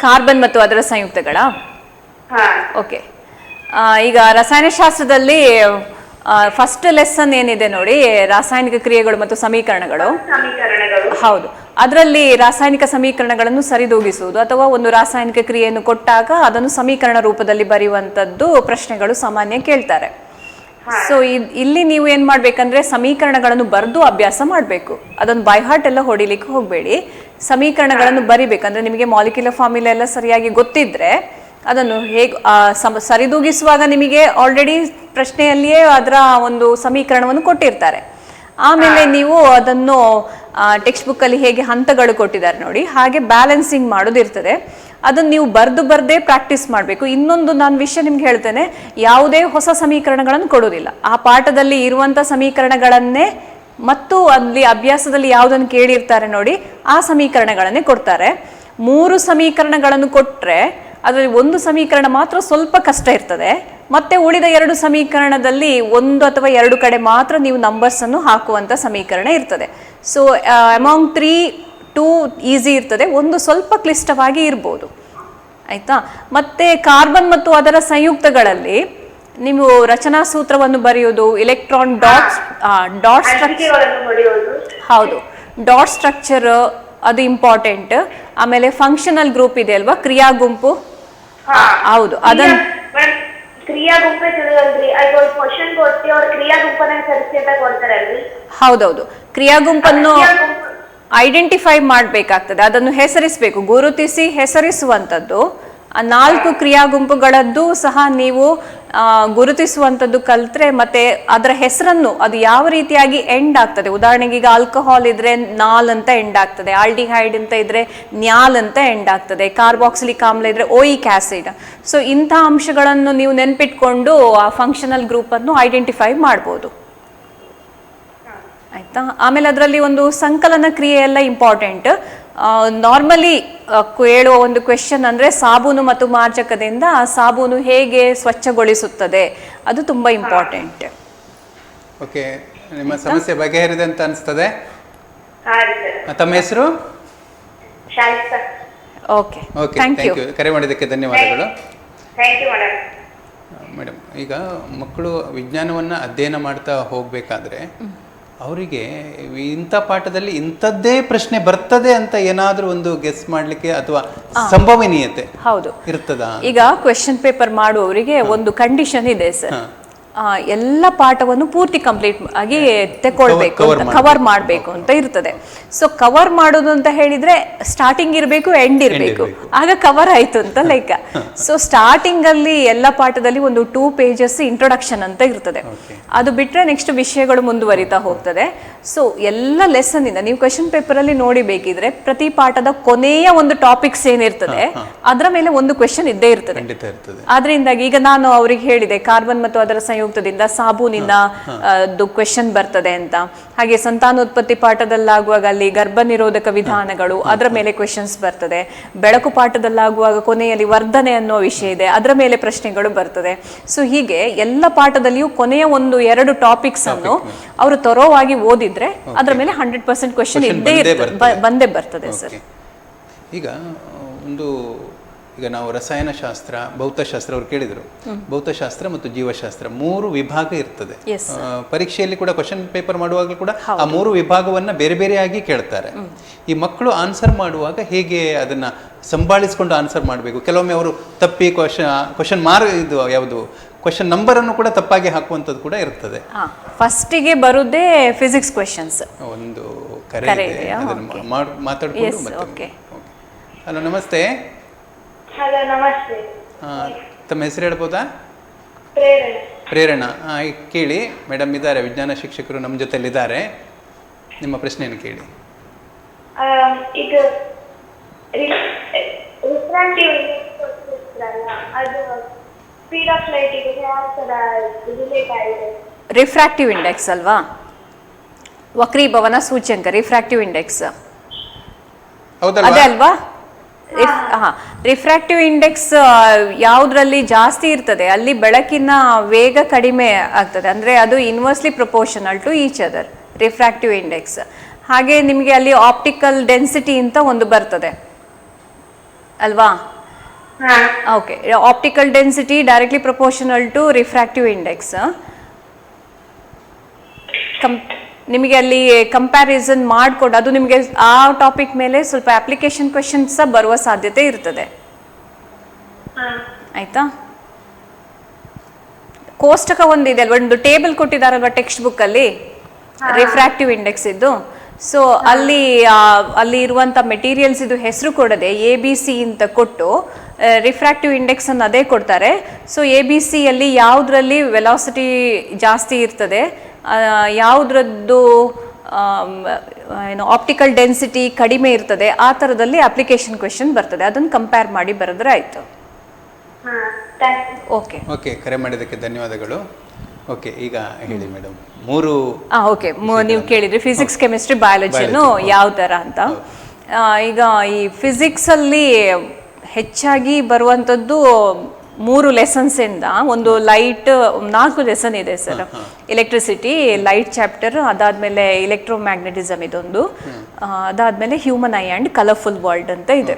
ಕಾರ್ಬನ್ ಮತ್ತು ಅದರ ಸಂಯುಕ್ತಗಳ? ಓಕೆ. ಈಗ ರಸಾಯನಶಾಸ್ತ್ರದಲ್ಲಿ ಫಸ್ಟ್ ಲೆಸನ್ ಏನಿದೆ ನೋಡಿ, ರಾಸಾಯನಿಕ ಕ್ರಿಯೆಗಳು ಮತ್ತು ಸಮೀಕರಣಗಳು. ಹೌದು, ಅದರಲ್ಲಿ ರಾಸಾಯನಿಕ ಸಮೀಕರಣಗಳನ್ನು ಸರಿದೂಗಿಸುವುದು ಅಥವಾ ಒಂದು ರಾಸಾಯನಿಕ ಕ್ರಿಯೆಯನ್ನು ಕೊಟ್ಟಾಗ ಅದನ್ನು ಸಮೀಕರಣ ರೂಪದಲ್ಲಿ ಬರೆಯುವಂಥದ್ದು ಪ್ರಶ್ನೆಗಳು ಸಾಮಾನ್ಯ ಕೇಳ್ತಾರೆ. ಸೊ ಇಲ್ಲಿ ನೀವು ಏನ್ ಮಾಡ್ಬೇಕಂದ್ರೆ ಸಮೀಕರಣಗಳನ್ನು ಬರೆದು ಅಭ್ಯಾಸ ಮಾಡಬೇಕು. ಅದನ್ನು ಬೈ ಹಾರ್ಟ್ ಎಲ್ಲ ಹೊಡಿಲಿಕ್ಕೆ ಹೋಗಬೇಡಿ. ಸಮೀಕರಣಗಳನ್ನು ಬರಿಬೇಕಂದ್ರೆ ನಿಮಗೆ ಮಾಲಿಕ್ಯುಲರ್ ಫಾರ್ಮುಲಾ ಎಲ್ಲ ಸರಿಯಾಗಿ ಗೊತ್ತಿದ್ರೆ ಅದನ್ನು ಹೇಗೆ ಸರಿದೂಗಿಸುವಾಗ ನಿಮಗೆ ಆಲ್ರೆಡಿ ಪ್ರಶ್ನೆಯಲ್ಲಿಯೇ ಅದರ ಒಂದು ಸಮೀಕರಣವನ್ನು ಕೊಟ್ಟಿರ್ತಾರೆ. ಆಮೇಲೆ ನೀವು ಅದನ್ನು ಟೆಕ್ಸ್ಟ್ ಬುಕ್ಕಲ್ಲಿ ಹೇಗೆ ಹಂತಗಳು ಕೊಟ್ಟಿದ್ದಾರೆ ನೋಡಿ, ಹಾಗೆ ಬ್ಯಾಲೆನ್ಸಿಂಗ್ ಮಾಡೋದಿರ್ತದೆ. ಅದನ್ನು ನೀವು ಬರೆದೇ ಪ್ರಾಕ್ಟೀಸ್ ಮಾಡಬೇಕು. ಇನ್ನೊಂದು ನಾನು ವಿಷಯ ನಿಮ್ಗೆ ಹೇಳ್ತೇನೆ, ಯಾವುದೇ ಹೊಸ ಸಮೀಕರಣಗಳನ್ನು ಕೊಡೋದಿಲ್ಲ. ಆ ಪಾಠದಲ್ಲಿ ಇರುವಂಥ ಸಮೀಕರಣಗಳನ್ನೇ ಮತ್ತು ಅಲ್ಲಿ ಅಭ್ಯಾಸದಲ್ಲಿ ಯಾವುದನ್ನು ಕೇಳಿರ್ತಾರೆ ನೋಡಿ ಆ ಸಮೀಕರಣಗಳನ್ನೇ ಕೊಡ್ತಾರೆ. 3 ಸಮೀಕರಣಗಳನ್ನು ಕೊಟ್ಟರೆ ಅದರಲ್ಲಿ ಒಂದು ಸಮೀಕರಣ ಮಾತ್ರ ಸ್ವಲ್ಪ ಕಷ್ಟ ಇರ್ತದೆ. ಮತ್ತೆ ಉಳಿದ 2 ಸಮೀಕರಣದಲ್ಲಿ 1 ಅಥವಾ 2 ಕಡೆ ಮಾತ್ರ ನೀವು ನಂಬರ್ಸ್ ಅನ್ನು ಹಾಕುವಂತ ಸಮೀಕರಣ ಇರ್ತದೆ. ಸೊ ಅಮಾಂಗ್ 3-2 ಈಸಿ ಇರ್ತದೆ, ಒಂದು ಸ್ವಲ್ಪ ಕ್ಲಿಷ್ಟವಾಗಿ ಇರ್ಬೋದು, ಆಯ್ತಾ. ಮತ್ತೆ ಕಾರ್ಬನ್ ಮತ್ತು ಅದರ ಸಂಯುಕ್ತಗಳಲ್ಲಿ ನೀವು ರಚನಾ ಸೂತ್ರವನ್ನು ಬರೆಯುವುದು, ಇಲೆಕ್ಟ್ರಾನ್ ಡಾಟ್ ಸ್ಟ್ರಕ್ಚರ್, ಹೌದು, ಡಾಟ್ ಸ್ಟ್ರಕ್ಚರ್ ಅದು ಇಂಪಾರ್ಟೆಂಟ್. ಆಮೇಲೆ ಫಂಕ್ಷನಲ್ ಗ್ರೂಪ್ ಇದೆ ಅಲ್ವಾ, ಕ್ರಿಯಾ ಗುಂಪು, ಹೌದು, ಅದನ್ನು ಹೌದೌದು, ಕ್ರಿಯಾ ಗುಂಪನ್ನು ಐಡೆಂಟಿಫೈ ಮಾಡಬೇಕಾಗ್ತದೆ, ಅದನ್ನು ಹೆಸರಿಸಬೇಕು, ಗುರುತಿಸಿ ಹೆಸರಿಸುವಂಥದ್ದು. 4 ಕ್ರಿಯಾ ಗುಂಪುಗಳದ್ದು ಸಹ ನೀವು ಗುರುತಿಸುವಂಥದ್ದು ಕಲ್ತ್ರೆ ಮತ್ತೆ ಅದರ ಹೆಸರನ್ನು ಅದು ಯಾವ ರೀತಿಯಾಗಿ ಎಂಡ್ ಆಗ್ತದೆ. ಉದಾಹರಣೆಗೆ ಈಗ ಆಲ್ಕೋಹಾಲ್ ಇದ್ರೆ ನಾಲ್ ಅಂತ ಎಂಡ್ ಆಗ್ತದೆ, ಆಲ್ಡಿಹೈಡ್ ಅಂತ ಇದ್ರೆ ನ್ಯಾಲ್ ಅಂತ ಎಂಡ್ ಆಗ್ತದೆ, ಕಾರ್ಬಾಕ್ಸಿಲಿಕ್ ಆಮ್ಲ ಇದ್ರೆ ಓಯಿಕ್ ಆಸಿಡ್. ಸೊ ಇಂಥ ಅಂಶಗಳನ್ನು ನೀವು ನೆನ್ಪಿಟ್ಕೊಂಡು ಆ ಫಂಕ್ಷನಲ್ ಗ್ರೂಪ್ ಅನ್ನು ಐಡೆಂಟಿಫೈ ಮಾಡ್ಬೋದು, ಆಯ್ತಾ. ಆಮೇಲೆ ಅದರಲ್ಲಿ ಒಂದು ಸಂಕಲನ ಕ್ರಿಯೆ ಎಲ್ಲ ಇಂಪಾರ್ಟೆಂಟ್. ನಾರ್ಮಲಿ ಕೇಳುವ ಒಂದು ಕ್ವೆಶನ್ ಅಂದ್ರೆ ಸಾಬೂನು ಮತ್ತು ಮಾರ್ಜಕದಿಂದ ಆ ಸಾಬೂನು ಹೇಗೆ ಸ್ವಚ್ಛಗೊಳಿಸುತ್ತದೆ, ಅದು ತುಂಬಾ ಇಂಪಾರ್ಟೆಂಟ್. ಓಕೆ, ನಿಮ್ಮ ಸಮಸ್ಯೆ ಬಗೆಹರಿದೆ ಅಂತ ಅನಿಸ್ತದೆ. ತಮ್ಮ ಹೆಸರು? Okay, thank you. ಕರೆ ಮಾಡಿದ್ದಕ್ಕೆ ಧನ್ಯವಾದಗಳು ಮೇಡಮ್. ಈಗ ಮಕ್ಕಳು ವಿಜ್ಞಾನವನ್ನು ಅಧ್ಯಯನ ಮಾಡ್ತಾ ಹೋಗಬೇಕಾದ್ರೆ ಅವರಿಗೆ ಇಂಥ ಪಾಠದಲ್ಲಿ ಇಂಥದ್ದೇ ಪ್ರಶ್ನೆ ಬರ್ತದೆ ಅಂತ ಏನಾದರೂ ಒಂದು ಗೆಸ್ ಮಾಡಲಿಕ್ಕೆ ಅಥವಾ ಸಂಭವನೀಯತೆ ಹೌದು ಇರ್ತದಾ? ಈಗ ಕ್ವೆಶ್ಚನ್ ಪೇಪರ್ ಮಾಡುವವರಿಗೆ ಒಂದು ಕಂಡೀಷನ್ ಇದೆ ಸರ್. ಎಲ್ಲ ಪಾಠವನ್ನು ಪೂರ್ತಿ ಕಂಪ್ಲೀಟ್ ಆಗಿ ತಗೊಳ್ಬೇಕು, ಕವರ್ ಮಾಡಬೇಕು ಅಂತ ಇರ್ತದೆ. ಸೊ ಕವರ್ ಮಾಡೋದು ಅಂತ ಹೇಳಿದ್ರೆ ಸ್ಟಾರ್ಟಿಂಗ್ ಇರಬೇಕು, ಎಂಡ್ ಇರಬೇಕು, ಆಗ ಕವರ್ ಆಯ್ತು ಅಂತ ಲೆಕ್ಕ. ಸೊ ಸ್ಟಾರ್ಟಿಂಗ್ ಅಲ್ಲಿ ಎಲ್ಲ ಪಾಠದಲ್ಲಿ ಒಂದು 2 pages ಇಂಟ್ರೊಡಕ್ಷನ್ ಅಂತ ಇರ್ತದೆ. ಅದು ಬಿಟ್ರೆ ನೆಕ್ಸ್ಟ್ ವಿಷಯಗಳು ಮುಂದುವರಿತಾ ಹೋಗ್ತದೆ. ಸೊ ಎಲ್ಲ ಲೆಸನ್ ಇಂದ ನೀವು ಕ್ವೆಶನ್ ಪೇಪರ್ ಅಲ್ಲಿ ನೋಡಿ ಬೇಕಿದ್ರೆ ಪ್ರತಿ ಪಾಠದ ಕೊನೆಯ ಒಂದು ಟಾಪಿಕ್ಸ್ ಏನಿರ್ತದೆ ಅದರ ಮೇಲೆ ಒಂದು ಕ್ವೆಶನ್ ಇದ್ದೇ ಇರ್ತದೆ. ಆದ್ರಿಂದಾಗಿ ಈಗ ನಾನು ಅವ್ರಿಗೆ ಹೇಳಿದೆ ಕಾರ್ಬನ್ ಮತ್ತು ಅದರ ಸಂಯುಕ್ತದಿಂದ ಸಾಬೂನಿನ ಕ್ವೆಶನ್ ಬರ್ತದೆ ಅಂತ. ಹಾಗೆ ಸಂತಾನೋತ್ಪತ್ತಿ ಪಾಠದಲ್ಲಾಗುವಾಗ ಅಲ್ಲಿ ಗರ್ಭ ನಿರೋಧಕ ವಿಧಾನಗಳು ಅದರ ಮೇಲೆ ಕ್ವೆಶನ್ಸ್ ಬರ್ತದೆ. ಬೆಳಕು ಪಾಠದಲ್ಲಾಗುವಾಗ ಕೊನೆಯಲ್ಲಿ ವರ್ಧನೆ ಅನ್ನೋ ವಿಷಯ ಇದೆ, ಅದರ ಮೇಲೆ ಪ್ರಶ್ನೆಗಳು ಬರ್ತದೆ. ಸೊ ಹೀಗೆ ಎಲ್ಲ ಪಾಠದಲ್ಲಿಯೂ ಕೊನೆಯ 1-2 ಟಾಪಿಕ್ಸ್ ಅನ್ನು ಅವರು ತರೋವಾಗಿ ಓದಿದ್ರೆ ಅದರ ಮೇಲೆ 100% ಕ್ವೆಶನ್ ಬಂದೇ ಬರ್ತದೆ ಸರ್. ಈಗ ನಾವು ರಸಾಯನಶಾಸ್ತ್ರ, ಭೌತಶಾಸ್ತ್ರ ಅವ್ರು ಕೇಳಿದ್ರು, ಭೌತಶಾಸ್ತ್ರ ಮತ್ತು ಜೀವಶಾಸ್ತ್ರ 3 ವಿಭಾಗ ಇರ್ತದೆ. ಪರೀಕ್ಷೆಯಲ್ಲಿ ಕೂಡ ಕ್ವಶನ್ ಪೇಪರ್ ಮಾಡುವಾಗಲೂ ಕೂಡ ಆ 3 ವಿಭಾಗವನ್ನ ಬೇರೆ ಬೇರೆಯಾಗಿ ಕೇಳ್ತಾರೆ. ಈ ಮಕ್ಕಳು ಆನ್ಸರ್ ಮಾಡುವಾಗ ಹೇಗೆ ಅದನ್ನ ಸಂಭಾಳಿಸಿಕೊಂಡು ಆನ್ಸರ್ ಮಾಡಬೇಕು? ಕೆಲವೊಮ್ಮೆ ಅವರು ತಪ್ಪಿ ಕ್ವಶನ್ ಇದು ಯಾವುದು ಕ್ವಶನ್ ನಂಬರ್ ಅನ್ನು ಕೂಡ ತಪ್ಪಾಗಿ ಹಾಕುವಂಥದ್ದು ಕೂಡ ಇರ್ತದೆ. ಫಸ್ಟಿಗೆ ಬರುದೇ ಫಿಸಿಕ್ಸ್ ಕ್ವೆಶನ್ಸ್. ಒಂದು ಕರೆ ಇದೆ, ಮಾತಾಡ್ಕೊಂಡು. ಹಲೋ, ನಮಸ್ತೆ. ಹಲೋ, ನಮಸ್ತೆ. ತಮ್ಮ ಹೆಸರು ಹೇಳ್ಬೋದಾ? ಪ್ರೇರಣಾ. ಕೇಳಿ, ಮೇಡಮ್ ಇದ್ದಾರೆ, ವಿಜ್ಞಾನ ಶಿಕ್ಷಕರು ನಮ್ಮ ಜೊತೆಲಿದ್ದಾರೆ. ನಿಮ್ಮ ಪ್ರಶ್ನೆಯನ್ನು ಕೇಳಿ. ಈಗ ರಿಫ್ರಾಕ್ಟಿವ್ ಅದು ಸ್ಪೀಡ್ ಆಫ್ ಲೈಟ್ ಗೆ ಯಾವ ತರ ರಿಲೇಟ್ ಆಗಿದೆ? ರಿಫ್ರಾಕ್ಟಿವ್ ಇಂಡೆಕ್ಸ್ ಅಲ್ವಾ? ವಕ್ರೀಭವನ ಸೂಚ್ಯಂಕ ರಿಫ್ರಾಕ್ಟಿವ್ ಇಂಡೆಕ್ಸ್ ಅದೇ ಅಲ್ವಾ? ರಿಫ್ರಾಕ್ಟಿವ್ ಇಂಡೆಕ್ಸ್ ಯಾವುದ್ರಲ್ಲಿ ಜಾಸ್ತಿ ಇರ್ತದೆ ಅಲ್ಲಿ ಬೆಳಕಿನ ವೇಗ ಕಡಿಮೆ ಆಗ್ತದೆ, ಅಂದ್ರೆ ಅದು inversely proportional to each other refractive index. ಹಾಗೆ ನಿಮಗೆ ಅಲ್ಲಿ ಆಪ್ಟಿಕಲ್ ಡೆನ್ಸಿಟಿ ಅಂತ ಒಂದು ಬರ್ತದೆ ಅಲ್ವಾ? Okay, optical density directly proportional to refractive index. ನಿಮಗೆ ಅಲ್ಲಿ ಕಂಪ್ಯಾರಿಸನ್ ಮಾಡಿಕೊಂಡು ಅದು ನಿಮಗೆ ಆ ಟಾಪಿಕ್ ಮೇಲೆ ಸ್ವಲ್ಪ ಅಪ್ಲಿಕೇಶನ್ ಕ್ವೆಶನ್ಸ್ ಸಹ ಬರುವ ಸಾಧ್ಯತೆ ಇರ್ತದೆ. ಆಯ್ತಾ? ಕೋಷ್ಟಕ ಒಂದಿದೆ ಅಲ್ವಾ, ಒಂದು ಟೇಬಲ್ ಕೊಟ್ಟಿದ್ದಾರಲ್ವಾ ಟೆಕ್ಸ್ಟ್ ಬುಕ್ ಅಲ್ಲಿ ರಿಫ್ರಾಕ್ಟಿವ್ ಇಂಡೆಕ್ಸ್ ಇದ್ದು. ಸೊ ಅಲ್ಲಿ ಇರುವಂತ ಮೆಟೀರಿಯಲ್ಸ್ ಇದು ಹೆಸರು ಕೊಡದೆ ABC ಅಂತ ಕೊಟ್ಟು ರಿಫ್ರಾಕ್ಟಿವ್ ಇಂಡೆಕ್ಸ್ ಅನ್ನು ಅದೇ ಕೊಡ್ತಾರೆ. ಸೊ ABC ಅಲ್ಲಿ ಯಾವುದ್ರಲ್ಲಿ ವೆಲಾಸಿಟಿ ಜಾಸ್ತಿ ಇರ್ತದೆ, ಯಾವುದ್ರದ್ದು ಆಪ್ಟಿಕಲ್ ಡೆನ್ಸಿಟಿ ಕಡಿಮೆ ಇರ್ತದೆ, ಆ ಥರದಲ್ಲಿ ಅಪ್ಲಿಕೇಶನ್ ಕ್ವೆಶನ್ ಬರ್ತದೆ. ಅದನ್ನು ಕಂಪೇರ್ ಮಾಡಿ ಬರೆದ್ರೆ ಆಯಿತು. ಓಕೆ, ಕರೆ ಮಾಡಿದ್ದಕ್ಕೆ ಧನ್ಯವಾದಗಳು. ಓಕೆ, ಈಗ ಹೇಳಿ ಮೇಡಮ್, 3 ಓಕೆ, ನೀವು ಕೇಳಿದ್ರಿ ಫಿಸಿಕ್ಸ್, ಕೆಮಿಸ್ಟ್ರಿ, ಬಯಾಲಜಿಯನ್ನು ಯಾವ ಥರ ಅಂತ. ಈಗ ಈ ಫಿಸಿಕ್ಸಲ್ಲಿ ಹೆಚ್ಚಾಗಿ ಬರುವಂಥದ್ದು 3 ಲೆಸನ್ಸ್ ಇಂದ ಒಂದು ಲೈಟ್ 4 ಲೆಸನ್ ಇದೆ ಸರ್. ಎಲೆಕ್ಟ್ರಿಸಿಟಿ ಲೈಟ್ ಚಾಪ್ಟರ್, ಅದಾದ್ಮೇಲೆ ಎಲೆಕ್ಟ್ರೋಮ್ಯಾಗ್ನೆಟಿಸಮ್ ಇದೊಂದು, ಅದಾದ್ಮೇಲೆ human I and colourful world ಅಂತ ಇದೆ.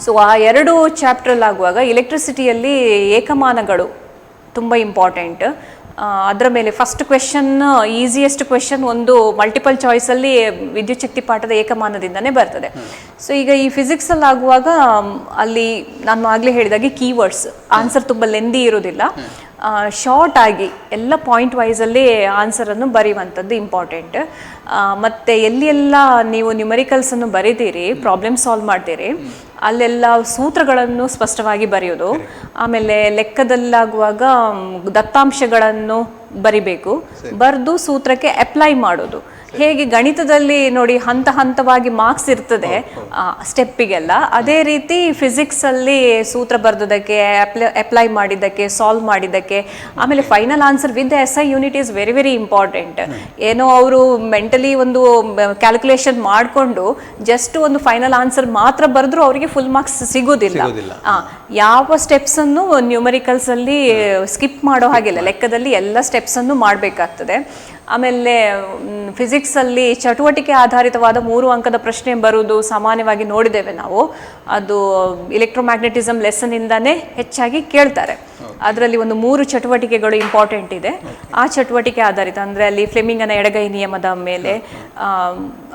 ಸೊ ಆ 2 ಚಾಪ್ಟರ್ ಆಗುವಾಗ ಎಲೆಕ್ಟ್ರಿಸಿಟಿಯಲ್ಲಿ ಏಕಮಾನಗಳು ತುಂಬ ಇಂಪಾರ್ಟೆಂಟ್. ಅದರ ಮೇಲೆ ಫಸ್ಟ್ ಕ್ವೆಶನ್, ಈಸಿಯೆಸ್ಟ್ ಕ್ವೆಶನ್ ಒಂದು ಮಲ್ಟಿಪಲ್ ಚಾಯ್ಸಲ್ಲಿ ವಿದ್ಯುತ್ ಶಕ್ತಿ ಪಾಠದ ಏಕಮಾನದಿಂದನೇ ಬರ್ತದೆ. ಸೊ ಈಗ ಈ ಫಿಸಿಕ್ಸಲ್ಲಿ ಆಗುವಾಗ ಅಲ್ಲಿ ನಾನು ಆಗಲೇ ಹೇಳಿದಾಗೆ ಕೀವರ್ಡ್ಸ್ ಆನ್ಸರ್ ತುಂಬ ಲೆಂದಿ ಇರೋದಿಲ್ಲ, ಶಾರ್ಟ್ ಆಗಿ ಎಲ್ಲ ಪಾಯಿಂಟ್ ವೈಸಲ್ಲಿ ಆನ್ಸರನ್ನು ಬರೆಯುವಂಥದ್ದು ಇಂಪಾರ್ಟೆಂಟ್. ಮತ್ತು ಎಲ್ಲಿ ನೀವು ನ್ಯೂಮರಿಕಲ್ಸನ್ನು ಬರೀತೀರಿ, ಪ್ರಾಬ್ಲಮ್ ಸಾಲ್ವ್ ಮಾಡ್ತೀರಿ, ಅಲ್ಲೆಲ್ಲ ಸೂತ್ರಗಳನ್ನು ಸ್ಪಷ್ಟವಾಗಿ ಬರೆಯೋದು. ಆಮೇಲೆ ಲೆಕ್ಕದಲ್ಲಾಗುವಾಗ ದತ್ತಾಂಶಗಳನ್ನು ಬರಿಬೇಕು, ಬರೆದು ಸೂತ್ರಕ್ಕೆ ಅಪ್ಲೈ ಮಾಡೋದು. ಹೇಗೆ ಗಣಿತದಲ್ಲಿ ನೋಡಿ ಹಂತ ಹಂತವಾಗಿ ಮಾರ್ಕ್ಸ್ ಇರ್ತದೆ ಸ್ಟೆಪ್ಪಿಗೆಲ್ಲ, ಅದೇ ರೀತಿ ಫಿಸಿಕ್ಸಲ್ಲಿ ಸೂತ್ರ ಬರೆದಕ್ಕೆ, ಅಪ್ಲೈ ಮಾಡಿದ್ದಕ್ಕೆ, ಸಾಲ್ವ್ ಮಾಡಿದ್ದಕ್ಕೆ, ಆಮೇಲೆ final answer with SI unit is very very important. ಏನೋ ಅವರು ಮೆಂಟಲಿ ಒಂದು ಕ್ಯಾಲ್ಕುಲೇಷನ್ ಮಾಡಿಕೊಂಡು ಜಸ್ಟ್ ಒಂದು ಫೈನಲ್ ಆನ್ಸರ್ ಮಾತ್ರ ಬರೆದ್ರು ಅವರಿಗೆ ಫುಲ್ ಮಾರ್ಕ್ಸ್ ಸಿಗೋದಿಲ್ಲ. ಯಾವ ಸ್ಟೆಪ್ಸನ್ನು ನ್ಯೂಮರಿಕಲ್ಸಲ್ಲಿ ಸ್ಕಿಪ್ ಮಾಡೋ ಹಾಗಿಲ್ಲ, ಲೆಕ್ಕದಲ್ಲಿ ಎಲ್ಲ ಸ್ಟೆಪ್ಸನ್ನು ಮಾಡಬೇಕಾಗ್ತದೆ. ಆಮೇಲೆ ಫಿಸಿಕ್ಸಲ್ಲಿ ಚಟುವಟಿಕೆ ಆಧಾರಿತವಾದ 3 ಅಂಕದ ಪ್ರಶ್ನೆ ಬರುವುದು ಸಾಮಾನ್ಯವಾಗಿ ನೋಡಿದ್ದೇವೆ ನಾವು. ಅದು ಎಲೆಕ್ಟ್ರೋಮ್ಯಾಗ್ನೆಟಿಸಮ್ ಲೆಸನ್ನಿಂದಾನೇ ಹೆಚ್ಚಾಗಿ ಕೇಳ್ತಾರೆ. ಅದರಲ್ಲಿ ಒಂದು 3 ಚಟುವಟಿಕೆಗಳು ಇಂಪಾರ್ಟೆಂಟ್ ಇದೆ. ಆ ಚಟುವಟಿಕೆ ಆಧಾರಿತ ಅಂದರೆ ಅಲ್ಲಿ ಫ್ಲೆಮಿಂಗನ ಎಡಗೈ ನಿಯಮದ ಮೇಲೆ,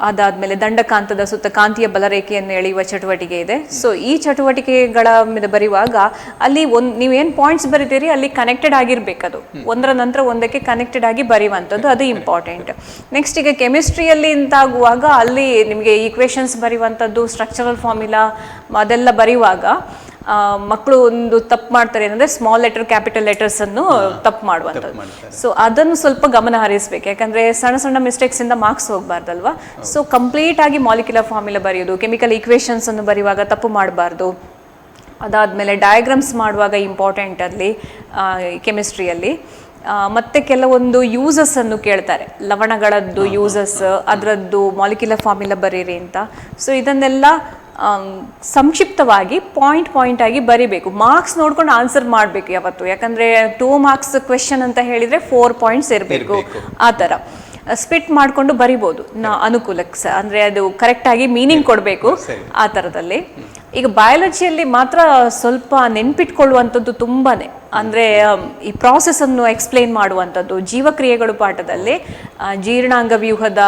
ಅದಾದ್ಮೇಲೆ ದಂಡಕಾಂತದ ಸುತ್ತ ಕಾಂತೀಯ ಬಲರೇಖೆಯನ್ನು ಎಳೆಯುವ ಚಟುವಟಿಕೆ ಇದೆ. ಸೊ ಈ ಚಟುವಟಿಕೆಗಳ ಮೇಲೆ ಬರೆಯುವಾಗ ಅಲ್ಲಿ ನೀವೇನು ಪಾಯಿಂಟ್ಸ್ ಬರೀತೀರಿ ಅಲ್ಲಿ ಕನೆಕ್ಟೆಡ್ ಆಗಿರ್ಬೇಕು, ಅದು ಒಂದರ ನಂತರ ಒಂದಕ್ಕೆ ಕನೆಕ್ಟೆಡ್ ಆಗಿ ಬರೆಯುವಂಥದ್ದು, ಅದು ಇಂಪಾರ್ಟೆಂಟ್. ನೆಕ್ಸ್ಟ್ ಈಗ ಕೆಮಿಸ್ಟ್ರಿಯಲ್ಲಿ ಇಂತಾಗುವಾಗ ಅಲ್ಲಿ ನಿಮಗೆ ಈಕ್ವೇಷನ್ಸ್ ಬರೆಯುವಂಥದ್ದು, ಸ್ಟ್ರಕ್ಚರಲ್ ಫಾರ್ಮುಲಾ ಅದೆಲ್ಲ ಬರೆಯುವಾಗ ಮಕ್ಕಳು ಒಂದು ತಪ್ಪು ಮಾಡ್ತಾರೆ ಏನಂದ್ರೆ ಸ್ಮಾಲ್ ಲೆಟರ್ ಕ್ಯಾಪಿಟಲ್ ಲೆಟರ್ಸ್ ಅನ್ನು ತಪ್ಪು ಮಾಡುವಂಥದ್ದು. ಸೊ ಅದನ್ನು ಸ್ವಲ್ಪ ಗಮನ ಹರಿಸ್ಬೇಕು, ಯಾಕಂದ್ರೆ ಸಣ್ಣ ಸಣ್ಣ ಮಿಸ್ಟೇಕ್ಸ್ ಇಂದ ಮಾರ್ಕ್ಸ್ ಹೋಗ್ಬಾರ್ದಲ್ವಾ. ಸೊ ಕಂಪ್ಲೀಟ್ ಆಗಿ ಮಾಲಿಕ್ಯುಲರ್ ಫಾರ್ಮುಲಾ ಬರೆಯೋದು, ಕೆಮಿಕಲ್ ಈಕ್ವೇಷನ್ಸ್ ಅನ್ನು ಬರೆಯುವಾಗ ತಪ್ಪು ಮಾಡಬಾರ್ದು. ಅದಾದಮೇಲೆ ಡಯಾಗ್ರಾಮ್ಸ್ ಮಾಡುವಾಗ ಇಂಪಾರ್ಟೆಂಟ್ ಅಲ್ಲಿ ಕೆಮಿಸ್ಟ್ರಿಯಲ್ಲಿ. ಮತ್ತೆ ಕೆಲವೊಂದು ಯೂಸಸ್ ಅನ್ನು ಕೇಳ್ತಾರೆ, ಲವಣಗಳದ್ದು ಯೂಸಸ್, ಅದರದ್ದು ಮಾಲಿಕ್ಯುಲರ್ ಫಾರ್ಮುಲಾ ಬರೀರಿ ಅಂತ. ಸೊ ಇದನ್ನೆಲ್ಲ ಸಂಕ್ಷಿಪ್ತವಾಗಿ ಪಾಯಿಂಟ್ ಆಗಿ ಬರಿಬೇಕು. ಮಾರ್ಕ್ಸ್ ನೋಡ್ಕೊಂಡು ಆನ್ಸರ್ ಮಾಡಬೇಕು ಯಾವತ್ತು, ಯಾಕಂದ್ರೆ 2 ಮಾರ್ಕ್ಸ್ ಕ್ವೆಶನ್ ಅಂತ ಹೇಳಿದ್ರೆ 4 ಪಾಯಿಂಟ್ಸ್ ಇರಬೇಕು. ಆ ಥರ ಸ್ಪಿಟ್ ಮಾಡಿಕೊಂಡು ಬರಿಬೋದು ಅನುಕೂಲಕ್ಕೆ, ಅಂದರೆ ಅದು ಕರೆಕ್ಟಾಗಿ ಮೀನಿಂಗ್ ಕೊಡಬೇಕು ಆ ಥರದಲ್ಲಿ. ಈಗ ಬಯಾಲಜಿಯಲ್ಲಿ ಮಾತ್ರ ಸ್ವಲ್ಪ ನೆನ್ಪಿಟ್ಕೊಳ್ಳುವಂಥದ್ದು ತುಂಬಾ, ಅಂದರೆ ಈ ಪ್ರಾಸೆಸನ್ನು ಎಕ್ಸ್ಪ್ಲೇನ್ ಮಾಡುವಂಥದ್ದು. ಜೀವಕ್ರಿಯೆಗಳು ಪಾಠದಲ್ಲಿ ಜೀರ್ಣಾಂಗ ವ್ಯೂಹದ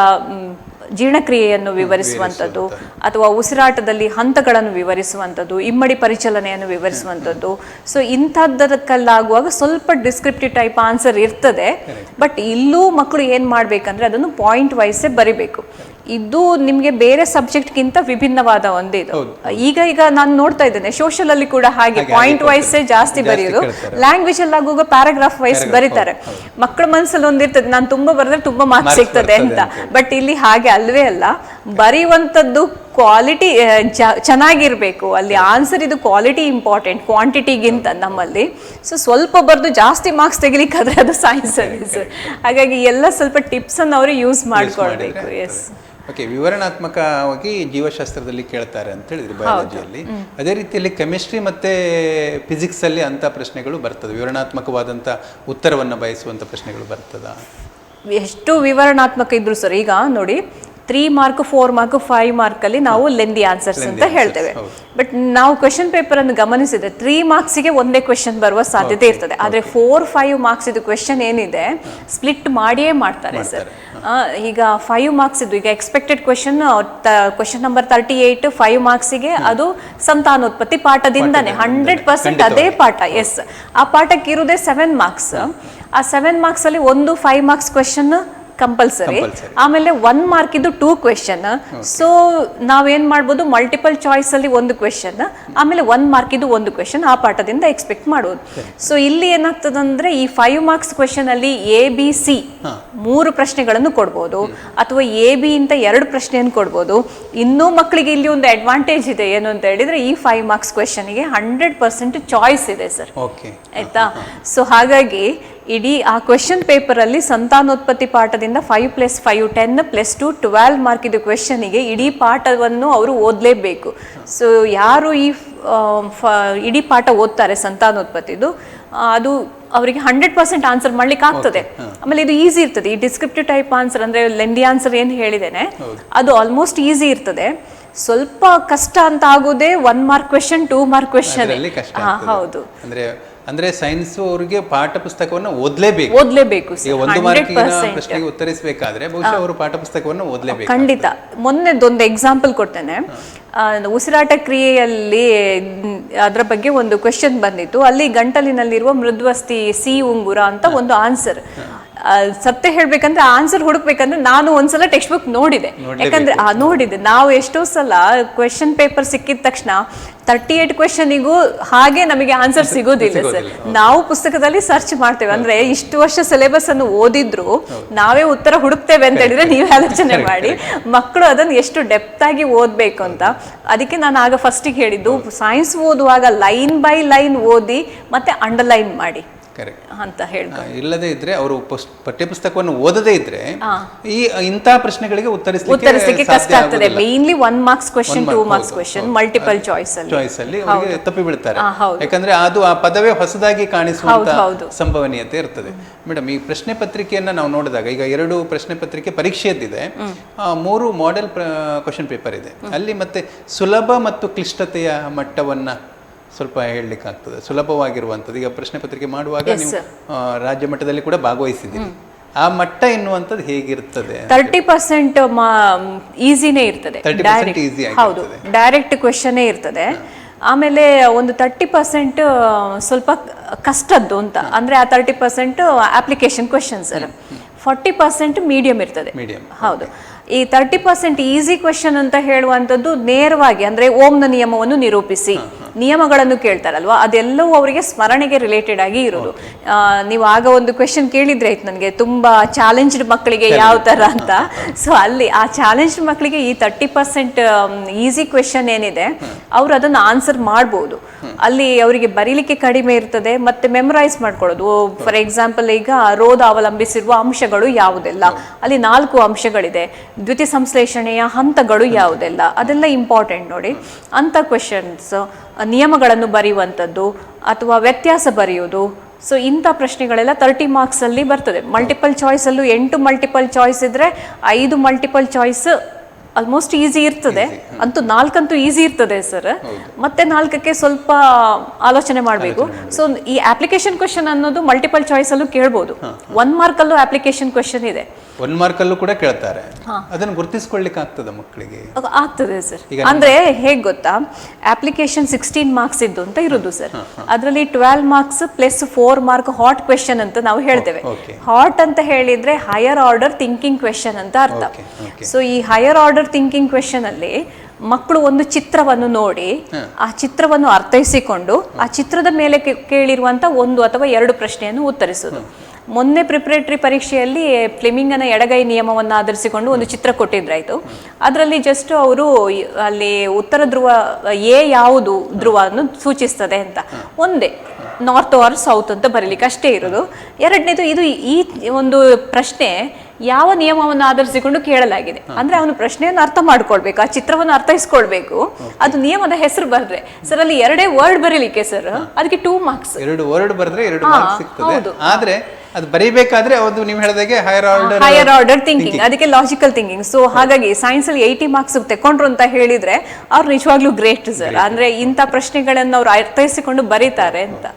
ಜೀರ್ಣಕ್ರಿಯೆಯನ್ನು ವಿವರಿಸುವಂಥದ್ದು, ಅಥವಾ ಉಸಿರಾಟದಲ್ಲಿ ಹಂತಗಳನ್ನು ವಿವರಿಸುವಂಥದ್ದು, ಇಮ್ಮಡಿ ಪರಿಚಲನೆಯನ್ನು ವಿವರಿಸುವಂಥದ್ದು. ಸೊ ಇಂಥದ್ದಕ್ಕೆಲ್ಲಾಗುವಾಗ ಸ್ವಲ್ಪ ಡಿಸ್ಕ್ರಿಪ್ಟಿವ್ ಟೈಪ್ ಆನ್ಸರ್ ಇರ್ತದೆ. ಬಟ್ ಇಲ್ಲೂ ಮಕ್ಕಳು ಏನು ಮಾಡಬೇಕಂದ್ರೆ ಅದನ್ನು ಪಾಯಿಂಟ್ ವೈಸೇ ಬರಿಬೇಕು. ಇದು ನಿಮಗೆ ಬೇರೆ ಸಬ್ಜೆಕ್ಟ್ಗಿಂತ ವಿಭಿನ್ನವಾದ ಒಂದಿದು. ಈಗ ನಾನು ನೋಡ್ತಾ ಇದ್ದೇನೆ ಸೋಷಿಯಲ್ ಅಲ್ಲಿ ಕೂಡ ಹಾಗೆ ಪಾಯಿಂಟ್ ವೈಸ್ ಜಾಸ್ತಿ ಬರೆಯೋದು. ಲ್ಯಾಂಗ್ವೇಜ್ ಅಲ್ಲಿ ಆಗುವಾಗ ಪ್ಯಾರಾಗ್ರಾಫ್ ವೈಸ್ ಬರೀತಾರೆ. ಮಕ್ಕಳ ಮನಸ್ಸಲ್ಲಿ ಒಂದಿರ್ತದೆ, ನಾನು ತುಂಬಾ ಬರೆದ್ರೆ ತುಂಬಾ ಮಾರ್ಕ್ಸ್ ಸಿಗ್ತದೆ ಅಂತ. ಬಟ್ ಇಲ್ಲಿ ಹಾಗೆ ಅಲ್ವೇ ಅಲ್ಲ, ಬರೆಯುವಂಥದ್ದು ಕ್ವಾಲಿಟಿ ಚೆನ್ನಾಗಿರ್ಬೇಕು. ಅಲ್ಲಿ ಆನ್ಸರ್ ಇದು ಕ್ವಾಲಿಟಿ ಇಂಪಾರ್ಟೆಂಟ್ ಕ್ವಾಂಟಿಟಿಗಿಂತ ನಮ್ಮಲ್ಲಿ. ಸೊ ಸ್ವಲ್ಪ ಬರೆದು ಜಾಸ್ತಿ ಮಾರ್ಕ್ಸ್ ತೆಗಿಲಿಕ್ಕಾದ್ರೆ ಅದು ಸೈನ್ಸ್ ಅಲ್ಲಿ ಸರ್. ಹಾಗಾಗಿ ಎಲ್ಲ ಸ್ವಲ್ಪ ಟಿಪ್ಸ್ ಅನ್ನು ಅವರು ಯೂಸ್ ಮಾಡ್ಕೊಳ್ಬೇಕು. S, okay. ವಿವರಣಾತ್ಮಕವಾಗಿ ಜೀವಶಾಸ್ತ್ರದಲ್ಲಿ ಕೇಳ್ತಾರೆ ಅಂತ ಹೇಳಿದ್ರಿ ಬಯಾಲಜಿಯಲ್ಲಿ. ಅದೇ ರೀತಿಯಲ್ಲಿ ಕೆಮಿಸ್ಟ್ರಿ ಮತ್ತೆ ಫಿಸಿಕ್ಸ್ ಅಲ್ಲಿ ಅಂತ ಪ್ರಶ್ನೆಗಳು ಬರ್ತದೆ, ವಿವರಣಾತ್ಮಕವಾದಂಥ ಉತ್ತರವನ್ನು ಬಯಸುವಂಥ ಪ್ರಶ್ನೆಗಳು ಬರ್ತದಾ? ಎಷ್ಟು ವಿವರಣಾತ್ಮಕ ಇದ್ರು ಸರ್, ಈಗ ನೋಡಿ 3 ಮಾರ್ಕ್ 4 ಮಾರ್ಕ್ 5 ಮಾರ್ಕಲ್ಲಿ ನಾವು ಲೆಂದಿ ಆನ್ಸರ್ಸ್ ಅಂತ ಹೇಳ್ತೇವೆ. ಬಟ್ ನಾವು ಕ್ವೆಶನ್ ಪೇಪರ್ ಅನ್ನು ಗಮನಿಸಿದ್ರೆ 3 ಮಾರ್ಕ್ಸಿಗೆ ಒಂದೇ ಕ್ವೆಶನ್ ಬರುವ ಸಾಧ್ಯತೆ ಇರ್ತದೆ. ಆದರೆ 4-5 ಮಾರ್ಕ್ಸ್ ಇದು ಕ್ವೆಶನ್ ಏನಿದೆ ಸ್ಪ್ಲಿಟ್ ಮಾಡಿಯೇ ಮಾಡ್ತಾರೆ ಸರ್. ಈಗ 5 ಮಾರ್ಕ್ಸ್ ಇದು, ಈಗ ಎಕ್ಸ್ಪೆಕ್ಟೆಡ್ ಕ್ವೆಶನ್ ನಂಬರ್ 38 5 ಮಾರ್ಕ್ಸಿಗೆ ಅದು ಸಂತಾನೋತ್ಪತ್ತಿ ಪಾಠದಿಂದನೇ 100% ಅದೇ ಪಾಠ. ಎಸ್, ಆ ಪಾಠಕ್ಕೆ ಇರುವುದೇ 7 ಮಾರ್ಕ್ಸ್. ಆ 7 ಮಾರ್ಕ್ಸ್ ಅಲ್ಲಿ ಒಂದು 5 ಮಾರ್ಕ್ಸ್ ಕ್ವೆಶನ್ ಕಂಪಲ್ಸರಿ, ಆಮೇಲೆ 1 ಮಾರ್ಕ್ ಇದು 2 ಕ್ವೆಶನ್. ಸೊ ನಾವೇನ್ ಮಾಡ್ಬೋದು, ಮಲ್ಟಿಪಲ್ ಚಾಯ್ಸ್ ಅಲ್ಲಿ ಒಂದು ಕ್ವೆಶನ್, ಆಮೇಲೆ 1 ಮಾರ್ಕ್ ಇದು ಒಂದು ಕ್ವೆಶನ್ ಆ ಪಾಠದಿಂದ ಎಕ್ಸ್ಪೆಕ್ಟ್ ಮಾಡೋದು. ಸೊ ಇಲ್ಲಿ ಏನಾಗ್ತದಂದ್ರೆ ಈ 5 ಮಾರ್ಕ್ಸ್ ಕ್ವೆಶನ್ ಅಲ್ಲಿ ABC 3 ಪ್ರಶ್ನೆಗಳನ್ನು ಕೊಡ್ಬೋದು, ಅಥವಾ AB ಇಂತ 2 ಪ್ರಶ್ನೆಯನ್ನು ಕೊಡ್ಬೋದು. ಇನ್ನೂ ಮಕ್ಕಳಿಗೆ ಇಲ್ಲಿ ಒಂದು ಅಡ್ವಾಂಟೇಜ್ ಇದೆ, ಏನು ಅಂತ ಹೇಳಿದ್ರೆ ಈ 5 ಮಾರ್ಕ್ಸ್ ಕ್ವೆಶನ್ಗೆ 100% ಚಾಯ್ಸ್ ಇದೆ ಸರ್. ಆಯ್ತಾ? ಸೊ ಹಾಗಾಗಿ ಇಡೀ ಆ ಕ್ವೆಶನ್ ಪೇಪರ್ ಅಲ್ಲಿ ಸಂತಾನೋತ್ಪತ್ತಿ ಪಾಠದಿಂದ 5 + 5 10 + 2 12 ಮಾರ್ಕ್ ಇದು ಕ್ವೆಶನ್ಗೆ ಇಡೀ ಪಾಠವನ್ನು ಅವರು ಓದಲೇಬೇಕು. ಸೊ ಯಾರು ಈ ಇಡೀ ಪಾಠ ಓದ್ತಾರೆ ಸಂತಾನೋತ್ಪತ್ತಿದು, ಅದು ಅವರಿಗೆ 100% ಆನ್ಸರ್ ಮಾಡ್ಲಿಕ್ಕೆ ಆಗ್ತದೆ. ಆಮೇಲೆ ಇದು ಈಸಿ ಇರ್ತದೆ. ಈ ಡಿಸ್ಕ್ರಿಪ್ಟಿವ್ ಟೈಪ್ ಆನ್ಸರ್ ಅಂದ್ರೆ ಲೆಂದಿ ಆನ್ಸರ್ ಏನು ಹೇಳಿದ್ದೇನೆ ಅದು ಆಲ್ಮೋಸ್ಟ್ ಈಸಿ ಇರ್ತದೆ. ಸ್ವಲ್ಪ ಕಷ್ಟ ಅಂತ ಆಗೋದೇ 1 ಮಾರ್ಕ್ ಕ್ವೆಶನ್ 2 ಮಾರ್ಕ್ ಕ್ವೆಶನ್. ಹೌದು, ಅಂದ್ರೆ ಸೈನ್ಸ್ ಅವರಿಗೆ ಪಾಠ ಪುಸ್ತಕವನ್ನು ಓದಲೇಬೇಕು. ಈಗ 1 ಮಾರ್ಕಿನ ಪ್ರಶ್ನೆಗೆ ಉತ್ತರಿಸಬೇಕಾದ್ರೆ ಬಹುಶಃ ಅವರು ಪಾಠ ಪುಸ್ತಕವನ್ನು ಓದಲೇಬೇಕು. ಖಂಡಿತ. ಮೊನ್ನೆದೊಂದು ಎಕ್ಸಾಂಪಲ್ ಕೊಡ್ತೇನೆ. ಉಸಿರಾಟ ಕ್ರಿಯೆಯಲ್ಲಿ ಅದರ ಬಗ್ಗೆ ಒಂದು ಕ್ವೆಶನ್ ಬಂದಿತ್ತು. ಅಲ್ಲಿ ಗಂಟಲಿನಲ್ಲಿರುವ ಮೃದ್ವಸ್ಥಿ ಸಿ ಉಂಗುರ ಅಂತ ಒಂದು ಆನ್ಸರ್. ಸತ್ಯ ಹೇಳ್ಬೇಕಂದ್ರೆ ಆನ್ಸರ್ ಹುಡುಕ್ಬೇಕಂದ್ರೆ ನಾನು ಒಂದ್ಸಲ ಟೆಕ್ಸ್ಟ್ ಬುಕ್ ನೋಡಿದೆ. ಯಾಕಂದ್ರೆ ನೋಡಿದೆ, ನಾವು ಎಷ್ಟೋ ಸಲ ಕ್ವೆಶನ್ ಪೇಪರ್ ಸಿಕ್ಕಿದ ತಕ್ಷಣ 38 ಕ್ವೆಶನಿಗೂ ಹಾಗೆ ನಮಗೆ ಆನ್ಸರ್ ಸಿಗೋದಿಲ್ಲ ಸರ್. ನಾವು ಪುಸ್ತಕದಲ್ಲಿ ಸರ್ಚ್ ಮಾಡ್ತೇವೆ. ಅಂದ್ರೆ ಇಷ್ಟು ವರ್ಷ ಸಿಲೆಬಸ್ ಅನ್ನು ಓದಿದ್ರು ನಾವೇ ಉತ್ತರ ಹುಡುಕ್ತೇವೆ ಅಂತ ಹೇಳಿದ್ರೆ ನೀವೇ ಆಲೋಚನೆ ಮಾಡಿ ಮಕ್ಕಳು ಅದನ್ನು ಎಷ್ಟು ಡೆಪ್ತ್ ಆಗಿ ಓದ್ಬೇಕು ಅಂತ. ಅದಕ್ಕೆ ನಾನು ಆಗ ಫಸ್ಟಿಗೆ ಹೇಳಿದ್ದು, ಸೈನ್ಸ್ ಓದುವಾಗ ಲೈನ್ ಬೈ ಲೈನ್ ಓದಿ ಮತ್ತೆ ಅಂಡರ್ಲೈನ್ ಮಾಡಿ ಅಂತ ಹೇಳ್ತಾರೆ. ಇಲ್ಲದೇ ಇದ್ರೆ ಅವರು ಪಠ್ಯಪುಸ್ತಕವನ್ನು ಓದದೇ ಇದ್ರೆ ಈ ಇಂಥ ಪ್ರಶ್ನೆಗಳಿಗೆ ಉತ್ತರಿಸಲಿಕ್ಕೆ ಕಷ್ಟ ಆಗ್ತದೆ. Mainly 1 marks question 2 marks question multiple choice ಅಲ್ಲಿ ಅವರಿಗೆ ತಪ್ಪಿ ಬೀಳ್ತಾರೆ. ಯಾಕಂದ್ರೆ ಅದು ಆ ಪದವೇ ಹೊಸದಾಗಿ ಕಾಣಿಸುವಂತ ಸಂಭವನೀಯತೆ ಇರ್ತದೆ. ಮೇಡಮ್, ಈ ಪ್ರಶ್ನೆ ಪತ್ರಿಕೆಯನ್ನ ನಾವು ನೋಡಿದಾಗ ಈಗ 2 ಪ್ರಶ್ನೆ ಪತ್ರಿಕೆ ಪರೀಕ್ಷೆಯದ್ದಿದೆ, 3 ಮಾಡೆಲ್ ಕ್ವೆಶನ್ ಪೇಪರ್ ಇದೆ. ಅಲ್ಲಿ ಮತ್ತೆ ಸುಲಭ ಮತ್ತು ಕ್ಲಿಷ್ಟತೆಯ ಮಟ್ಟವನ್ನ ಸ್ವಲ್ಪ ಹೇಳಲಿಕ್ಕಾಗ್ತದೆ ಸುಲಭವಾಗಿರುವಂಥದ್ದು. ಈಗ ಪ್ರಶ್ನೆ ಪತ್ರಿಕೆ ಮಾಡುವಾಗ ನೀವು ರಾಜ್ಯ ಮಟ್ಟದಲ್ಲಿ ಕೂಡ ಭಾಗವಹಿಸಿದ್ದೀರಿ. ಆ ಮಟ್ಟ ಎನ್ನುವಂಥದ್ದು ಹೇಗಿರ್ತದೆ? 30% ಈಸಿನೇ ಇರ್ತದೆ. ಹೌದು, ಡೈರೆಕ್ಟ್ ಕ್ವೆಶನ್ನೇ ಇರ್ತದೆ. ಆಮೇಲೆ ಒಂದು 30% ಸ್ವಲ್ಪ ಕಷ್ಟದ್ದು ಅಂತ, ಅಂದ್ರೆ ಆ 30% ಅಪ್ಲಿಕೇಶನ್ ಕ್ವೆಶನ್ ಸರ್. 40% ಮೀಡಿಯಂ ಇರ್ತದೆ. ಹೌದು, ಈ 30% ಈಸಿ ಕ್ವೆಶನ್ ಅಂತ ಹೇಳುವಂಥದ್ದು ನೇರವಾಗಿ ಅಂದ್ರೆ ಓಂನ ನಿಯಮವನ್ನು ನಿರೂಪಿಸಿ ನಿಯಮಗಳನ್ನು ಕೇಳ್ತಾರಲ್ವಾ, ಅದೆಲ್ಲವೂ ಅವರಿಗೆ ಸ್ಮರಣೆಗೆ ರಿಲೇಟೆಡ್ ಆಗಿ ಇರೋದು. ನೀವು ಆಗ ಒಂದು ಕ್ವೆಶನ್ ಕೇಳಿದ್ರೆ ಆಯ್ತು ನನಗೆ, ತುಂಬಾ ಚಾಲೆಂಜ್ಡ್ ಮಕ್ಕಳಿಗೆ ಯಾವ ತರ ಅಂತ. ಸೊ ಅಲ್ಲಿ ಆ ಚಾಲೆಂಜ್ಡ್ ಮಕ್ಕಳಿಗೆ ಈ 30% ಈಸಿ ಕ್ವೆಶನ್ ಏನಿದೆ ಅವ್ರು ಅದನ್ನು ಆನ್ಸರ್ ಮಾಡ್ಬೋದು. ಅಲ್ಲಿ ಅವರಿಗೆ ಬರೀಲಿಕ್ಕೆ ಕಡಿಮೆ ಇರ್ತದೆ, ಮತ್ತೆ ಮೆಮರೈಸ್ ಮಾಡ್ಕೊಳ್ಳೋದು. ಫಾರ್ ಎಕ್ಸಾಂಪಲ್, ಈಗ ರೋಧ ಅವಲಂಬಿಸಿರುವ ಅಂಶಗಳು ಯಾವುದೆಲ್ಲ, ಅಲ್ಲಿ 4 ಅಂಶಗಳಿದೆ. ದ್ವಿತೀಯ ಸಂಶ್ಲೇಷಣೆಯ ಹಂತಗಳು ಯಾವುದೆಲ್ಲ, ಅದೆಲ್ಲ ಇಂಪಾರ್ಟೆಂಟ್ ನೋಡಿ. ಅಂತ ಕ್ವೆಶನ್ಸ್, ನಿಯಮಗಳನ್ನು ಬರೆಯುವಂಥದ್ದು ಅಥವಾ ವ್ಯತ್ಯಾಸ ಬರೆಯುವುದು. ಸೊ ಇಂಥ ಪ್ರಶ್ನೆಗಳೆಲ್ಲ 30 ಮಾರ್ಕ್ಸ್ ಅಲ್ಲಿ ಬರ್ತದೆ. ಮಲ್ಟಿಪಲ್ ಚಾಯ್ಸ್ ಅಲ್ಲೂ 8 ಮಲ್ಟಿಪಲ್ ಚಾಯ್ಸ್ ಇದ್ರೆ 5 ಮಲ್ಟಿಪಲ್ ಚಾಯ್ಸ್ ಆಲ್ಮೋಸ್ಟ್ ಈಸಿ ಇರ್ತದೆ. ಅಂತೂ 4 ಈಸಿ ಇರ್ತದೆ ಸರ್. ಮತ್ತೆ 4ಕ್ಕೆ ಸ್ವಲ್ಪ ಆಲೋಚನೆ ಮಾಡಬೇಕು. ಸೊ ಈ ಅಪ್ಲಿಕೇಶನ್ ಕ್ವೆಶನ್ ಅನ್ನೋದು ಮಲ್ಟಿಪಲ್ ಚಾಯ್ಸ್ ಅಲ್ಲೂ ಕೇಳ್ಬೋದು. 1 ಮಾರ್ಕ್ ಅಲ್ಲೂ ಅಪ್ಲಿಕೇಶನ್ ಕ್ವೆಶನ್ ಇದೆ. 1 ಮಾರ್ಕ್ ಅಲ್ಲೂ ಕೂಡ ಕೇಳ್ತಾರೆ. ಅದನ್ನು ಗುರುತಿಸಿಕೊಳ್ಳಿಕ್ಕೆ ಆಗ್ತದ ಮಕ್ಕಳಿಗೆ? ಆಗ್ತದೆ ಸರ್. ಅಂದ್ರೆ ಹೇಗ್ ಗೊತ್ತಾ, ಅಪ್ಲಿಕೇಶನ್ 16 ಮಾರ್ಕ್ಸ್ ಇದ್ದು ಅಂತ ಇರುದು ಸರ್. ಅದರಲ್ಲಿ 12 marks plus 4 mark hot question ಅಂತ ನಾವು ಹೇಳ್ತೇವೆ. ಹಾಟ್ ಅಂತ ಹೇಳಿದ್ರೆ ಹೈಯರ್ ಆರ್ಡರ್ ಥಿಂಕಿಂಗ್ ಕ್ವೆಶನ್ ಅಂತ ಅರ್ಥ. ಸೊ ಈ ಹೈಯರ್ ಆರ್ಡರ್ ಥಿಂಕಿಂಗ್ ಕ್ವೆಶನ್ ಅಲ್ಲಿ ಮಕ್ಕಳು ಒಂದು ಚಿತ್ರವನ್ನು ನೋಡಿ ಆ ಚಿತ್ರವನ್ನು ಅರ್ಥೈಸಿಕೊಂಡು ಆ ಚಿತ್ರದ ಮೇಲೆ ಕೇಳಿರುವಂತ 1 ಅಥವಾ 2 ಪ್ರಶ್ನೆಯನ್ನು ಉತ್ತರಿಸುವುದು. ಮೊನ್ನೆ ಪ್ರಿಪರೇಟರಿ ಪರೀಕ್ಷೆಯಲ್ಲಿ ಫ್ಲೆಮಿಂಗನ ಎಡಗೈ ನಿಯಮವನ್ನು ಆಧರಿಸಿಕೊಂಡು ಒಂದು ಚಿತ್ರ ಕೊಟ್ಟಿದ್ರಾಯ್ತು. ಅದರಲ್ಲಿ ಜಸ್ಟ್ ಅವರು ಅಲ್ಲಿ ಉತ್ತರ ಧ್ರುವ ಯಾವುದು ಧ್ರುವವನ್ನು ಸೂಚಿಸ್ತದೆ ಅಂತ, ಒಂದೇ ನಾರ್ತ್ ಆರ್ ಸೌತ್ ಅಂತ ಬರೀಲಿಕ್ಕೆ ಅಷ್ಟೇ ಇರೋದು. ಎರಡನೇದು, ಇದು ಈ ಒಂದು ಪ್ರಶ್ನೆ ಯಾವ ನಿಯಮವನ್ನು ಆಧರಿಸಿಕೊಂಡು ಕೇಳಲಾಗಿದೆ ಅಂದ್ರೆ ಅವನು ಪ್ರಶ್ನೆಯನ್ನು ಅರ್ಥ ಮಾಡ್ಕೊಳ್ಬೇಕು, ಆ ಚಿತ್ರವನ್ನು ಅರ್ಥೈಸ್ಕೊಳ್ಬೇಕು. ಅದು ನಿಯಮದ ಹೆಸರು ಬರೆದ್ರೆ ಸರ್ ಅಲ್ಲಿ 2 ವರ್ಡ್ ಬರೀಲಿಕ್ಕೆ ಸರ್, ಅದಕ್ಕೆ 2 ಮಾರ್ಕ್ಸ್. 2 ವರ್ಡ್ ಬರೆದ್ರೆ 2 ಮಾರ್ಕ್ಸ್ ಸಿಗ್ತದೆ. ಆದ್ರೆ ಅದು ಬರೀಬೇಕಾದ್ರೆ ಅದು ನೀವು ಹೇಳಿದಾಗೆ ಹೈಯರ್ ಆರ್ಡರ್ ಥಿಂಕಿಂಗ್, ಅದಕ್ಕೆ ಲಾಜಿಕಲ್ ಥಿಂಕಿಂಗ್. ಸೊ ಹಾಗಾಗಿ ಸೈನ್ಸ್ ಅಲ್ಲಿ 80 ಮಾರ್ಕ್ಸ್ ತಕೊಂಡ್ರು ಅಂತ ಹೇಳಿದ್ರೆ ಅವ್ರು ನಿಜವಾಗ್ಲೂ ಗ್ರೇಟ್ ಸರ್. ಅಂದ್ರೆ ಇಂಥ ಪ್ರಶ್ನೆಗಳನ್ನು ಅವ್ರು ಅರ್ಥೈಸಿಕೊಂಡು ಬರೀತಾರೆ ಅಂತ.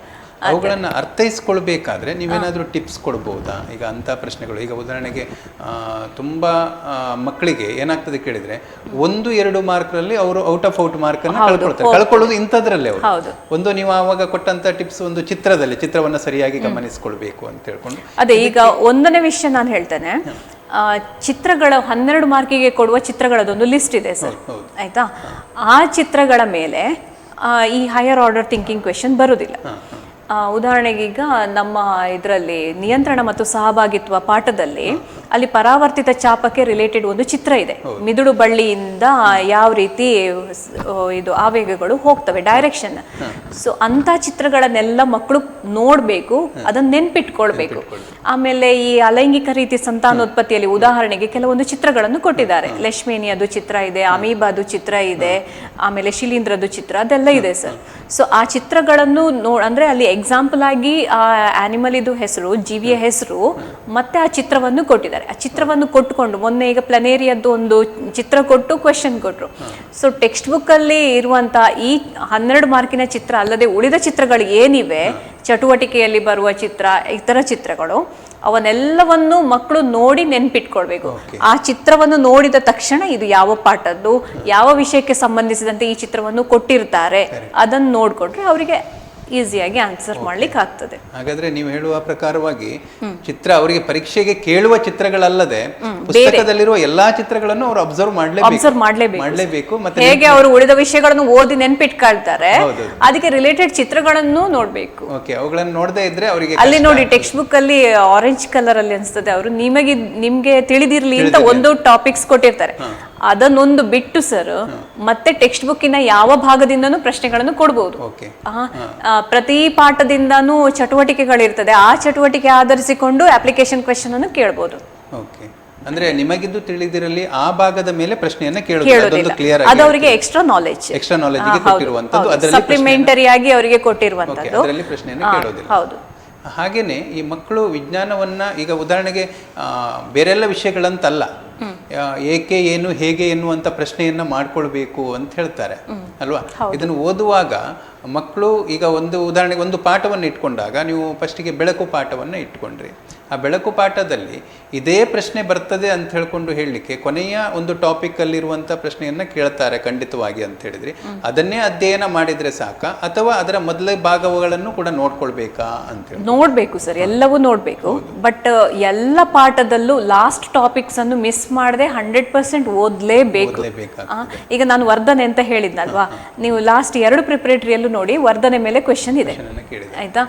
ಅವುಗಳನ್ನು ಅರ್ಥೈಸ್ಕೊಳ್ಬೇಕಾದ್ರೆ ನೀವೇನಾದ್ರೂ ಟಿಪ್ಸ್ ಕೊಡ್ಬೋದಾ? ಈಗ ಅಂತ ಪ್ರಶ್ನೆಗಳು, ಈಗ ಉದಾಹರಣೆಗೆ ತುಂಬಾ ಮಕ್ಕಳಿಗೆ ಏನಾಗ್ತದೆ ಕೇಳಿದ್ರೆ 1-2 ಮಾರ್ಕ್ನಲ್ಲಿ ಅವರು ಔಟ್ ಮಾರ್ಕ್ ಅನ್ನು ಕಳ್ಕೊಳ್ಳೋದು ಇಂಥದ್ರಲ್ಲಿ ಅವರು. ಒಂದು ನೀವು ಆವಾಗ ಕೊಟ್ಟಂತ ಟಿಪ್ಸ್, ಒಂದು ಚಿತ್ರವನ್ನ ಸರಿಯಾಗಿ ಗಮನಿಸ್ಕೊಳ್ಬೇಕು ಅಂತ ಹೇಳ್ಕೊಂಡು. ಅದೇ ಈಗ ಒಂದನೇ ವಿಷಯ ನಾನು ಹೇಳ್ತೇನೆ, ಚಿತ್ರಗಳ 12 ಮಾರ್ಕಿಗೆ ಕೊಡುವ ಚಿತ್ರಗಳದೊಂದು ಲಿಸ್ಟ್ ಇದೆ ಸರ್, ಆಯ್ತಾ? ಆ ಚಿತ್ರಗಳ ಮೇಲೆ ಈ ಹೈಯರ್ ಆರ್ಡರ್ ಥಿಂಕಿಂಗ್ ಕ್ವೆಶನ್ ಬರುವುದಿಲ್ಲ. ಉದಾಹರಣೆಗೆ ಈಗ ನಮ್ಮ ಇದರಲ್ಲಿ ನಿಯಂತ್ರಣ ಮತ್ತು ಸಹಭಾಗಿತ್ವ ಪಾಠದಲ್ಲಿ ಅಲ್ಲಿ ಪರಾವರ್ತಿತ ಚಾಪಕ್ಕೆ ರಿಲೇಟೆಡ್ ಒಂದು ಚಿತ್ರ ಇದೆ. ಮಿದುಳು ಬಳ್ಳಿಯಿಂದ ಯಾವ ರೀತಿ ಇದು ಆವೇಗಗಳು ಹೋಗ್ತವೆ, ಡೈರೆಕ್ಷನ್. ಸೊ ಅಂತ ಚಿತ್ರಗಳನ್ನೆಲ್ಲ ಮಕ್ಕಳು ನೋಡ್ಬೇಕು, ಅದನ್ನ ನೆನ್ಪಿಟ್ಕೊಳ್ಬೇಕು. ಆಮೇಲೆ ಈ ಅಲೈಂಗಿಕ ರೀತಿ ಸಂತಾನೋತ್ಪತ್ತಿಯಲ್ಲಿ ಉದಾಹರಣೆಗೆ ಕೆಲವೊಂದು ಚಿತ್ರಗಳನ್ನು ಕೊಟ್ಟಿದ್ದಾರೆ. ಲೆಶ್ಮೇನಿಯದು ಚಿತ್ರ ಇದೆ, ಅಮೀಬಾದು ಚಿತ್ರ ಇದೆ, ಆಮೇಲೆ ಶಿಲೀಂಧ್ರದ್ದು ಚಿತ್ರ, ಅದೆಲ್ಲ ಇದೆ ಸರ್. ಸೊ ಆ ಚಿತ್ರಗಳನ್ನು ಅಂದ್ರೆ ಅಲ್ಲಿ ಎಕ್ಸಾಂಪಲ್ ಆಗಿ ಆ ಆನಿಮಲ್ ಇದು ಹೆಸರು, ಜೀವಿಯ ಹೆಸರು ಮತ್ತೆ ಆ ಚಿತ್ರವನ್ನು ಕೊಟ್ಟಿದ್ದಾರೆ. ಆ ಚಿತ್ರವನ್ನು ಕೊಟ್ಟುಕೊಂಡು ಮೊನ್ನೆ ಈಗ ಪ್ಲನೇರಿಯದ್ದು ಒಂದು ಚಿತ್ರ ಕೊಟ್ಟು ಕ್ವೆಶನ್ ಕೊಟ್ರು. ಸೊ ಟೆಕ್ಸ್ಟ್ ಬುಕ್ ಅಲ್ಲಿ ಇರುವಂತ ಈ 12 ಮಾರ್ಕಿನ ಚಿತ್ರ ಅಲ್ಲದೆ ಉಳಿದ ಚಿತ್ರಗಳು ಏನಿವೆ, ಚಟುವಟಿಕೆಯಲ್ಲಿ ಬರುವ ಚಿತ್ರ, ಇತರ ಚಿತ್ರಗಳು, ಅವನ್ನೆಲ್ಲವನ್ನು ಮಕ್ಕಳು ನೋಡಿ ನೆನ್ಪಿಟ್ಕೊಳ್ಬೇಕು. ಆ ಚಿತ್ರವನ್ನು ನೋಡಿದ ತಕ್ಷಣ ಇದು ಯಾವ ಪಾಠದ್ದು, ಯಾವ ವಿಷಯಕ್ಕೆ ಸಂಬಂಧಿಸಿದಂತೆ ಈ ಚಿತ್ರವನ್ನು ಕೊಟ್ಟಿರ್ತಾರೆ, ಅದನ್ನು ನೋಡ್ಕೊಂಡ್ರೆ ಅವರಿಗೆ ಈಸಿಯಾಗಿ ಆನ್ಸರ್ ಮಾಡ್ಲಿಕ್ಕೆ ಆಗ್ತದೆ. ಹಾಗಾದ್ರೆ ನೀವು ಹೇಳುವ ಪ್ರಕಾರವಾಗಿ ಚಿತ್ರ ಅವರಿಗೆ ಪರೀಕ್ಷೆಗೆ ಕೇಳುವ ಚಿತ್ರಗಳಲ್ಲದೆ ಪುಸ್ತಕದಲ್ಲಿರುವ ಎಲ್ಲಾ ಚಿತ್ರಗಳನ್ನು ಅವರು ಅಬ್ಸರ್ವ್ ಮಾಡಲೇಬೇಕು. ಮತ್ತೆ ಹೇಗೆ ಅವರು ಉಳಿದ ವಿಷಯಗಳನ್ನು ಓದಿ ನೆನ್ಪಿಟ್ಕೊಳ್ತಾರೆ, ಅದಕ್ಕೆ ರಿಲೇಟೆಡ್ ಚಿತ್ರಗಳನ್ನು ನೋಡ್ಬೇಕು. ಅವುಗಳನ್ನು ನೋಡದೇ ಇದ್ರೆ ಅವರಿಗೆ ಅಲ್ಲಿ ನೋಡಿ ಟೆಕ್ಸ್ಟ್ ಬುಕ್ ಅಲ್ಲಿ ಆರೆಂಜ್ ಕಲರ್ ಅಲ್ಲಿ ಅನ್ಸ್ತದೆ, ಅವರು ನಿಮ್ಗೆ ತಿಳಿದಿರ್ಲಿ ಅಂತ ಒಂದು ಟಾಪಿಕ್ಸ್ ಕೊಟ್ಟಿರ್ತಾರೆ. ಅದನ್ನೊಂದು ಬಿಟ್ಟು ಸರ್ ಮತ್ತೆ ಟೆಕ್ಸ್ಟ್ ಬುಕ್ಕಿನ ಯಾವ ಭಾಗದಿಂದನೂ ಪ್ರಶ್ನೆಗಳನ್ನು ಕೊಡ್ಬೋದು. ಪ್ರತಿ ಪಾಠದಿಂದನೂ ಚಟುವಟಿಕೆಗಳಿರ್ತದೆ, ಆ ಚಟುವಟಿಕೆ ಆಧರಿಸಿಕೊಂಡು ಅಪ್ಲಿಕೇಶನ್ ಕ್ವೆಶನ್ ಅನ್ನು ಕೇಳಬಹುದು. ಅಂದ್ರೆ ನಿಮಗಿದ್ದು ತಿಳಿದಿರಲಿ ಆ ಭಾಗದ ಮೇಲೆ ಪ್ರಶ್ನೆಯನ್ನ ಕೇಳೋದಿಲ್ಲ, ಅದು ಅವರಿಗೆ ಎಕ್ಸ್ಟ್ರಾ ನಾಲೆಜ್ ಸಪ್ಲಿಮೆಂಟರಿ ಆಗಿ ಅವರಿಗೆ ಕೊಟ್ಟಿರುವಂತದ್ದು, ಅದರಲ್ಲಿ ಪ್ರಶ್ನೆಯನ್ನ ಕೇಳೋದಿಲ್ಲ. ಹೌದು. ಹಾಗೇನೆ ಈ ಮಕ್ಕಳು ವಿಜ್ಞಾನವನ್ನ ಈಗ ಉದಾಹರಣೆಗೆ ಬೇರೆಲ್ಲ ವಿಷಯಗಳಂತಲ್ಲ, ಏಕೆ ಏನು ಹೇಗೆ ಎನ್ನುವಂಥ ಪ್ರಶ್ನೆಯನ್ನು ಮಾಡ್ಕೊಳ್ಬೇಕು ಅಂತ ಹೇಳ್ತಾರೆ ಅಲ್ವಾ. ಇದನ್ನು ಓದುವಾಗ ಮಕ್ಕಳು ಈಗ ಒಂದು ಉದಾಹರಣೆಗೆ ಒಂದು ಪಾಠವನ್ನು ಇಟ್ಕೊಂಡಾಗ ನೀವು ಫಸ್ಟಿಗೆ ಬೆಳಕು ಪಾಠವನ್ನು ಇಟ್ಕೊಂಡ್ರಿ. ಆ ಬೆಳಕು ಪಾಠದಲ್ಲಿ ಇದೇ ಪ್ರಶ್ನೆ ಬರ್ತದೆ ಅಂತ ಹೇಳ್ಕೊಂಡು ಹೇಳಲಿಕ್ಕೆ ಕೊನೆಯ ಒಂದು ಟಾಪಿಕಲ್ಲಿರುವಂಥ ಪ್ರಶ್ನೆಯನ್ನು ಕೇಳ್ತಾರೆ ಖಂಡಿತವಾಗಿ ಅಂತ ಹೇಳಿದ್ರಿ. ಅದನ್ನೇ ಅಧ್ಯಯನ ಮಾಡಿದರೆ ಸಾಕ ಅಥವಾ ಅದರ ಮೊದಲ ಭಾಗಗಳನ್ನು ಕೂಡ ನೋಡ್ಕೊಳ್ಬೇಕಾ ಅಂತೇಳಿ? ನೋಡಬೇಕು ಸರ್, ಎಲ್ಲವೂ ನೋಡಬೇಕು. ಬಟ್ ಎಲ್ಲ ಪಾಠದಲ್ಲೂ ಲಾಸ್ಟ್ ಟಾಪಿಕ್ಸ್ ಅನ್ನು ಮಿಸ್ ಮಾಡದೆ 100% ಓದಲೇಬೇಕು. ಈಗ ನಾನು ವರ್ಧನೆ ಅಂತ ಹೇಳಿದ್ನಲ್ವಾ, ನೀವು ಲಾಸ್ಟ್ 2 ಪ್ರಿಪರೇಟರಿಯಲ್ಲೂ ನೋಡಿ ವರ್ಧನೆ ಮೇಲೆ ಕ್ವೆಶನ್ ಇದೆ ಆಯ್ತಾ.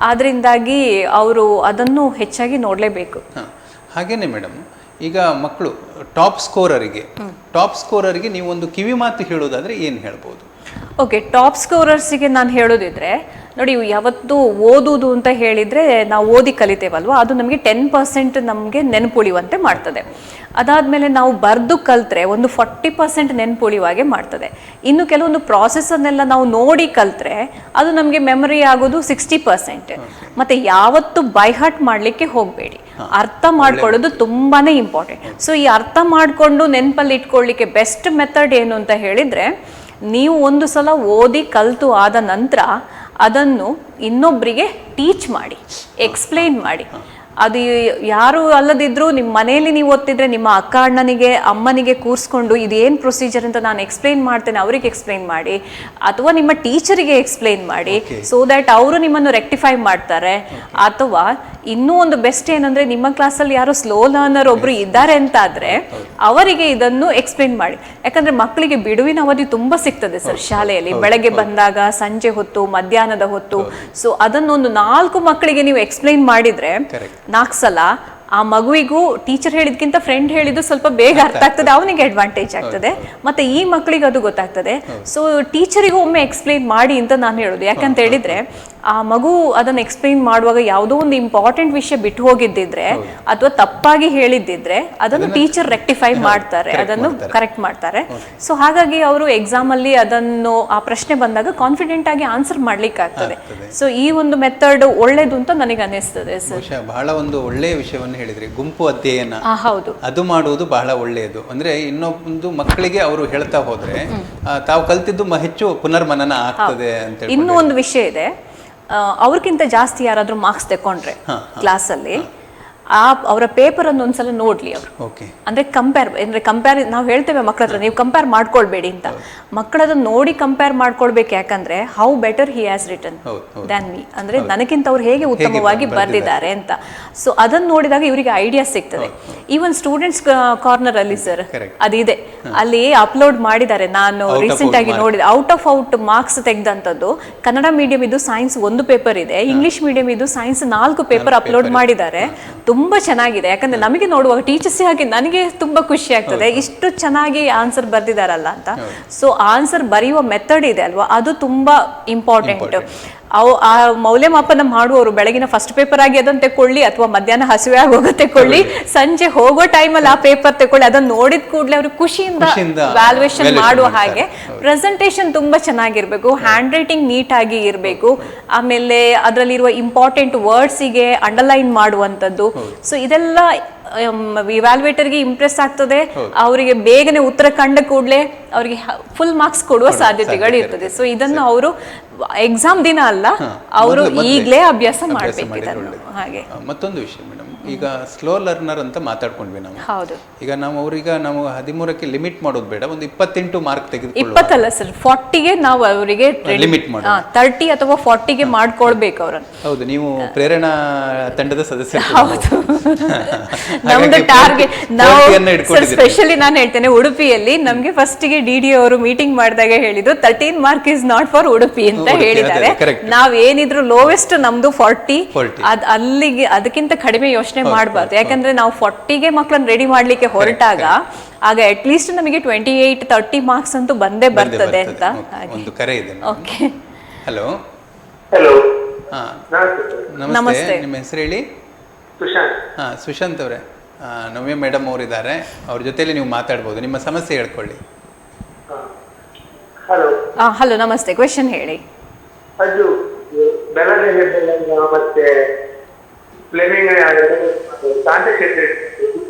ಆದ್ರಿಂದಾಗಿ ಅವರು ಅದನ್ನು ಹೆಚ್ಚಾಗಿ ನೋಡಲೇಬೇಕು. ಹಾಗೇನೆ ಮೇಡಮ್, ಈಗ ಮಕ್ಕಳು ಟಾಪ್ ಸ್ಕೋರರಿಗೆ ನೀವು ಒಂದು ಕಿವಿ ಮಾತು ಹೇಳೋದಾದ್ರೆ ಏನು ಹೇಳ್ಬೋದು? ಓಕೆ, ಟಾಪ್ ಸ್ಕೋರರ್ಸಿಗೆ ನಾನು ಹೇಳೋದಿದ್ರೆ ನೋಡಿ, ಯಾವತ್ತು ಓದುವುದು ಅಂತ ಹೇಳಿದರೆ ನಾವು ಓದಿ ಕಲಿತೇವಲ್ವ, ಅದು ನಮಗೆ 10% ನಮಗೆ ನೆನಪುಳಿಯುವಂತೆ ಮಾಡ್ತದೆ. ಅದಾದಮೇಲೆ ನಾವು ಬರೆದು ಕಲ್ತ್ರೆ ಒಂದು 40% ನೆನಪುಳಿಯುವಾಗೆ ಮಾಡ್ತದೆ. ಇನ್ನು ಕೆಲವೊಂದು ಪ್ರಾಸೆಸನ್ನೆಲ್ಲ ನಾವು ನೋಡಿ ಕಲ್ತ್ರೆ ಅದು ನಮಗೆ ಮೆಮೊರಿ ಆಗೋದು 60%. ಮತ್ತು ಯಾವತ್ತು ಬೈ ಹಾರ್ಟ್ ಮಾಡಲಿಕ್ಕೆ ಹೋಗಬೇಡಿ, ಅರ್ಥ ಮಾಡ್ಕೊಳ್ಳೋದು ತುಂಬಾ ಇಂಪಾರ್ಟೆಂಟ್. ಸೊ ಈ ಅರ್ಥ ಮಾಡಿಕೊಂಡು ನೆನಪಲ್ಲಿ ಇಟ್ಕೊಳ್ಳಿಕ್ಕೆ ಬೆಸ್ಟ್ ಮೆಥಡ್ ಏನು ಅಂತ ಹೇಳಿದರೆ, ನೀವು ಒಂದು ಸಲ ಓದಿ ಕಲಿತು ಆದ ನಂತರ ಅದನ್ನು ಇನ್ನೊಬ್ಬರಿಗೆ ಟೀಚ್ ಮಾಡಿ, ಎಕ್ಸ್ಪ್ಲೈನ್ ಮಾಡಿ. ಅದು ಯಾರು ಅಲ್ಲದಿದ್ರೂ ನಿಮ್ಮ ಮನೆಯಲ್ಲಿ ನೀವು ಓದ್ತಿದ್ರೆ ನಿಮ್ಮ ಅಕ್ಕ ಅಣ್ಣನಿಗೆ ಅಮ್ಮನಿಗೆ ಕೂರಿಸ್ಕೊಂಡು ಇದೇನು ಪ್ರೊಸೀಜರ್ ಅಂತ ನಾನು ಎಕ್ಸ್ಪ್ಲೈನ್ ಮಾಡ್ತೇನೆ ಅವರಿಗೆ ಎಕ್ಸ್ಪ್ಲೈನ್ ಮಾಡಿ, ಅಥವಾ ನಿಮ್ಮ ಟೀಚರಿಗೆ ಎಕ್ಸ್ಪ್ಲೈನ್ ಮಾಡಿ, ಸೊ ದ್ಯಾಟ್ ಅವರು ನಿಮ್ಮನ್ನು ರೆಕ್ಟಿಫೈ ಮಾಡ್ತಾರೆ. ಅಥವಾ ಇನ್ನೂ ಒಂದು ಬೆಸ್ಟ್ ಏನಂದ್ರೆ, ನಿಮ್ಮ ಕ್ಲಾಸಲ್ಲಿ ಯಾರು ಸ್ಲೋ ಲರ್ನರ್ ಒಬ್ರು ಇದ್ದಾರೆ ಅಂತ ಆದ್ರೆ ಅವರಿಗೆ ಇದನ್ನು ಎಕ್ಸ್ಪ್ಲೈನ್ ಮಾಡಿ. ಯಾಕಂದ್ರೆ ಮಕ್ಕಳಿಗೆ ಬಿಡುವಿನ ಅವಧಿ ತುಂಬಾ ಸಿಗ್ತದೆ ಸರ್ ಶಾಲೆಯಲ್ಲಿ, ಬೆಳಗ್ಗೆ ಬಂದಾಗ, ಸಂಜೆ ಹೊತ್ತು, ಮಧ್ಯಾಹ್ನದ ಹೊತ್ತು. ಸೊ ಅದನ್ನೊಂದು 4 ಮಕ್ಕಳಿಗೆ ನೀವು ಎಕ್ಸ್ಪ್ಲೈನ್ ಮಾಡಿದ್ರೆ 4 ಸಲ ಆ ಮಗುವಿಗೂ ಟೀಚರ್ ಹೇಳಿದ್ಕಿಂತ ಫ್ರೆಂಡ್ ಹೇಳಿದ್ದು ಸ್ವಲ್ಪ ಬೇಗ ಅರ್ಥ ಆಗ್ತದೆ, ಅವನಿಗೆ ಅಡ್ವಾಂಟೇಜ್ ಆಗ್ತದೆ, ಮತ್ತೆ ಈ ಮಕ್ಕಳಿಗೆ ಅದು ಗೊತ್ತಾಗ್ತದೆ. ಸೊ ಟೀಚರಿಗೂ ಒಮ್ಮೆ ಎಕ್ಸ್ಪ್ಲೈನ್ ಮಾಡಿ ಅಂತ ನಾನು ಹೇಳೋದು. ಯಾಕಂತ ಹೇಳಿದ್ರೆ ಆ ಮಗು ಅದನ್ನು ಎಕ್ಸ್ಪ್ಲೈನ್ ಮಾಡುವಾಗ ಯಾವುದೋ ಒಂದು ಇಂಪಾರ್ಟೆಂಟ್ ವಿಷಯ ಬಿಟ್ಟು ಹೋಗಿದ್ದಿದ್ರೆ ಅಥವಾ ತಪ್ಪಾಗಿ ಹೇಳಿದ್ದಿದ್ರೆ ಅದನ್ನು ಟೀಚರ್ ರೆಕ್ಟಿಫೈ ಮಾಡ್ತಾರೆ, ಅದನ್ನು ಕರೆಕ್ಟ್ ಮಾಡ್ತಾರೆ. ಸೊ ಹಾಗಾಗಿ ಅವರು ಎಕ್ಸಾಮ್ ಅಲ್ಲಿ ಅದನ್ನು ಆ ಪ್ರಶ್ನೆ ಬಂದಾಗ ಕಾನ್ಫಿಡೆಂಟ್ ಆಗಿ ಆನ್ಸರ್ ಮಾಡ್ಲಿಕ್ಕೆ ಆಗ್ತದೆ. ಸೊ ಈ ಒಂದು ಮೆಥಡ್ ಒಳ್ಳೇದು ಅಂತ ನನಗೆ ಅನಿಸ್ತದೆ ಸರ್. ಬಹಳ ಒಂದು ಒಳ್ಳೆಯ ವಿಷಯವನ್ನು ಹೇಳಿದ್ರಿ, ಗುಂಪು ಅಧ್ಯಯನ. ಹೌದು, ಅದು ಮಾಡುವುದು ಬಹಳ ಒಳ್ಳೆಯದು. ಅಂದ್ರೆ ಇನ್ನೊಂದು ಮಕ್ಕಳಿಗೆ ಅವರು ಹೇಳ್ತಾ ಹೋದ್ರೆ ತಾವು ಕಲ್ತಿದ್ದು ಹೆಚ್ಚು ಪುನರ್ಮನನ ಆಗ್ತದೆ ಅಂತ. ಇನ್ನೂ ಒಂದು ವಿಷಯ ಇದೆ, ಅವ್ರಿಗಿಂತ ಜಾಸ್ತಿ ಯಾರಾದ್ರೂ ಮಾರ್ಕ್ಸ್ ತಗೊಂಡ್ರೆ ಕ್ಲಾಸಲ್ಲಿ ಅವರ ಪೇಪರ್ ಅನ್ನು ಒಂದ್ಸಲ ನೋಡ್ಲಿ ಅವರು. ಅಂದ್ರೆ ಕಂಪೇರ್ ನಾವು ಹೇಳ್ತೇವೆ ಮಕ್ಕಳ ಹತ್ರ, ನೀವು ಕಂಪೇರ್ ಮಾಡ್ಕೊಳ್ಬೇಡಿ ಅಂತ. ಮಕ್ಕಳದನ್ನ ನೋಡಿ ಕಂಪೇರ್ ಮಾಡ್ಕೊಳ್ಬೇಕು. ಯಾಕಂದ್ರೆ how better he has written than me, ಅಂದ್ರೆ ನನಗಿಂತ ಅವ್ರು ಹೇಗೆ ಉತ್ತಮವಾಗಿ ಬರ್ದಿದ್ದಾರೆ ಅಂತ. ಸೊ ಅದನ್ನ ನೋಡಿದಾಗ ಇವರಿಗೆ ಐಡಿಯಾ ಸಿಗ್ತದೆ. ಈವನ್ ಸ್ಟೂಡೆಂಟ್ಸ್ ಕಾರ್ನರ್ ಅಲ್ಲಿ ಸರ್ ಅದಿದೆ, ಅಲ್ಲಿ ಅಪ್ಲೋಡ್ ಮಾಡಿದ್ದಾರೆ. ನಾನು ರೀಸೆಂಟ್ ಆಗಿ ನೋಡಿದೆ, ಔಟ್ ಮಾರ್ಕ್ಸ್ ತೆಗೆದಂತದ್ದು. ಕನ್ನಡ ಮೀಡಿಯಂ ಇದು ಸೈನ್ಸ್ 1 ಪೇಪರ್ ಇದೆ, ಇಂಗ್ಲಿಷ್ ಮೀಡಿಯಂ ಇದು ಸೈನ್ಸ್ 4 ಪೇಪರ್ ಅಪ್ಲೋಡ್ ಮಾಡಿದ್ದಾರೆ. ತುಂಬಾ ಚೆನ್ನಾಗಿದೆ. ಯಾಕಂದ್ರೆ ನಮಗೆ ನೋಡುವಾಗ ಟೀಚರ್ಸ್ ಆಗಿ ನನಗೆ ತುಂಬಾ ಖುಷಿ ಆಗ್ತದೆ, ಇಷ್ಟು ಚೆನ್ನಾಗಿ ಆನ್ಸರ್ ಬರ್ದಿದಾರಲ್ಲ ಅಂತ. ಸೊ ಆನ್ಸರ್ ಬರೆಯುವ ಮೆಥಡ್ ಇದೆ ಅಲ್ವಾ, ಅದು ತುಂಬಾ ಇಂಪಾರ್ಟೆಂಟ್. ಆ ಮೌಲ್ಯಮಾಪನ ಮಾಡುವವರು ಬೆಳಗಿನ ಫಸ್ಟ್ ಪೇಪರ್ ಆಗಿ ಅದನ್ನು ತಕೊಳ್ಳಿ, ಅಥವಾ ಮಧ್ಯಾಹ್ನ ಹಸಿವೆ ಆಗೋಗ ತಕೊಳ್ಳಿ, ಸಂಜೆ ಹೋಗೋ ಟೈಮಲ್ಲಿ ಆ ಪೇಪರ್ ತಕೊಳ್ಳಿ. ಅದನ್ನ ನೋಡಿದ ಕೂಡಲೇ ಅವರು ಖುಷಿಯಿಂದ ವ್ಯಾಲ್ಯೂಯೇಷನ್ ಮಾಡುವ ಹಾಗೆ ಪ್ರೆಸೆಂಟೇಷನ್ ತುಂಬಾ ಚೆನ್ನಾಗಿರ್ಬೇಕು, ಹ್ಯಾಂಡ್ ರೈಟಿಂಗ್ ನೀಟ್ ಆಗಿ ಇರಬೇಕು, ಆಮೇಲೆ ಅದರಲ್ಲಿರುವ ಇಂಪಾರ್ಟೆಂಟ್ ವರ್ಡ್ಸಿಗೆ ಅಂಡರ್ಲೈನ್ ಮಾಡುವಂಥದ್ದು. ಸೊ ಇದೆಲ್ಲ ಇವ್ಯಾಲ್ಯೂಯೇಟರ್ಗೆ ಇಂಪ್ರೆಸ್ ಆಗ್ತದೆ, ಅವರಿಗೆ ಬೇಗನೆ ಉತ್ತರ ಕಂಡ ಕೂಡಲೇ ಅವರಿಗೆ ಫುಲ್ ಮಾರ್ಕ್ಸ್ ಕೊಡುವ ಸಾಧ್ಯತೆಗಳು ಇರ್ತದೆ. ಸೊ ಇದನ್ನು ಅವರು ಎಕ್ಸಾಮ್ ದಿನ ಅಲ್ಲ, ಅವರು ಈಗಲೇ ಅಭ್ಯಾಸ ಮಾಡಬೇಕು ಇದನ್ನು. ಹಾಗೆ ಮತ್ತೊಂದು ವಿಷಯ ಮೇಡಮ್, ಈಗ ಸ್ಲೋ ಲರ್ನರ್ ಅಂತ ಮಾತಾಡ್ಕೊಂಡ್ವಿ ನಾವು. ಹೌದು, ಈಗ ನಾವು 13ಕ್ಕೆ ಲಿಮಿಟ್ ಮಾಡೋದು ಬೇಡ, ಒಂದು 28 ಮಾರ್ಕ್ ತೆಗೆದುಕೊಳ್ಳಿ. 20 ಅಲ್ಲ ಸರ್, 40ಗೆ ನಾವು ಅವರಿಗೆ ಲಿಮಿಟ್ ಮಾಡಿ 30 ಅಥವಾ 40ಗೆ ಮಾಡ್ಕೊಳ್ಬೇಕು ಅವರನ್ನು. ಹೌದು, ನೀವು ಪ್ರೇರಣಾ ತಂಡದ ಸದಸ್ಯರು. ಹೌದು, ನಮ್ದು ಟಾರ್ಗೆಟ್ ನಾವು ಸ್ಪೆಷಲಿ ನಾನು ಹೇಳ್ತೇನೆ, ಉಡುಪಿಯಲ್ಲಿ ನಮ್ಗೆ ಫಸ್ಟ್ಗೆ ಡಿ ಅವರು ಮೀಟಿಂಗ್ ಮಾಡಿದಾಗ ಹೇಳಿದ್ರು 13 mark is not for Udupi ಅಂತ ಹೇಳಿದ್ದಾರೆ. ನಾವ್ ಏನಿದ್ರು ಲೋವೆಸ್ಟ್ ನಮ್ದು 40, ಅಲ್ಲಿಗೆ ಅದಕ್ಕಿಂತ ಕಡಿಮೆ ಯೋಚನೆ ಮಾಡಬಾರ್ದು. ಯಾಕಂದ್ರೆ ನಾವು 40ಗೆ ಮಕ್ಕಳನ್ನ ರೆಡಿ ಮಾಡ್ಲಿಕ್ಕೆ ಹೊರಟಾಗ ಆಗ ಅಟ್ ಲೀಸ್ಟ್ ನಮಗೆ 28-30 ಮಾರ್ಕ್ಸ್ ಅಂತೂ ಬಂದೇ ಬರ್ತದೆ ಅಂತ. ಒಂದು ಕರೆ ಇದೆ. Okay, hello. ನಮಸ್ತೆ, ನಿಮ್ಮ ಹೆಸರು ಹೇಳಿ? ಸುಶಾಂತ್ ಅವರೇ, ನವ್ಯ ಮೇಡಮ್ ಅವರಿದ್ದಾರೆ, ಅವ್ರ ಜೊತೆಲಿ ನೀವು ಮಾತಾಡ್ಬೋದು, ನಿಮ್ಮ ಸಮಸ್ಯೆ ಹೇಳ್ಕೊಳ್ಳಿ. ಹಲೋ, ನಮಸ್ತೆ, ಕ್ವೆಶನ್ ಹೇಳಿ. ಅದು ಬೆಳಗ್ಗೆ ಹೆಬ್ಬೆಲ್ಲ ಮತ್ತೆ ಫ್ಲೇಮಿಂಗ್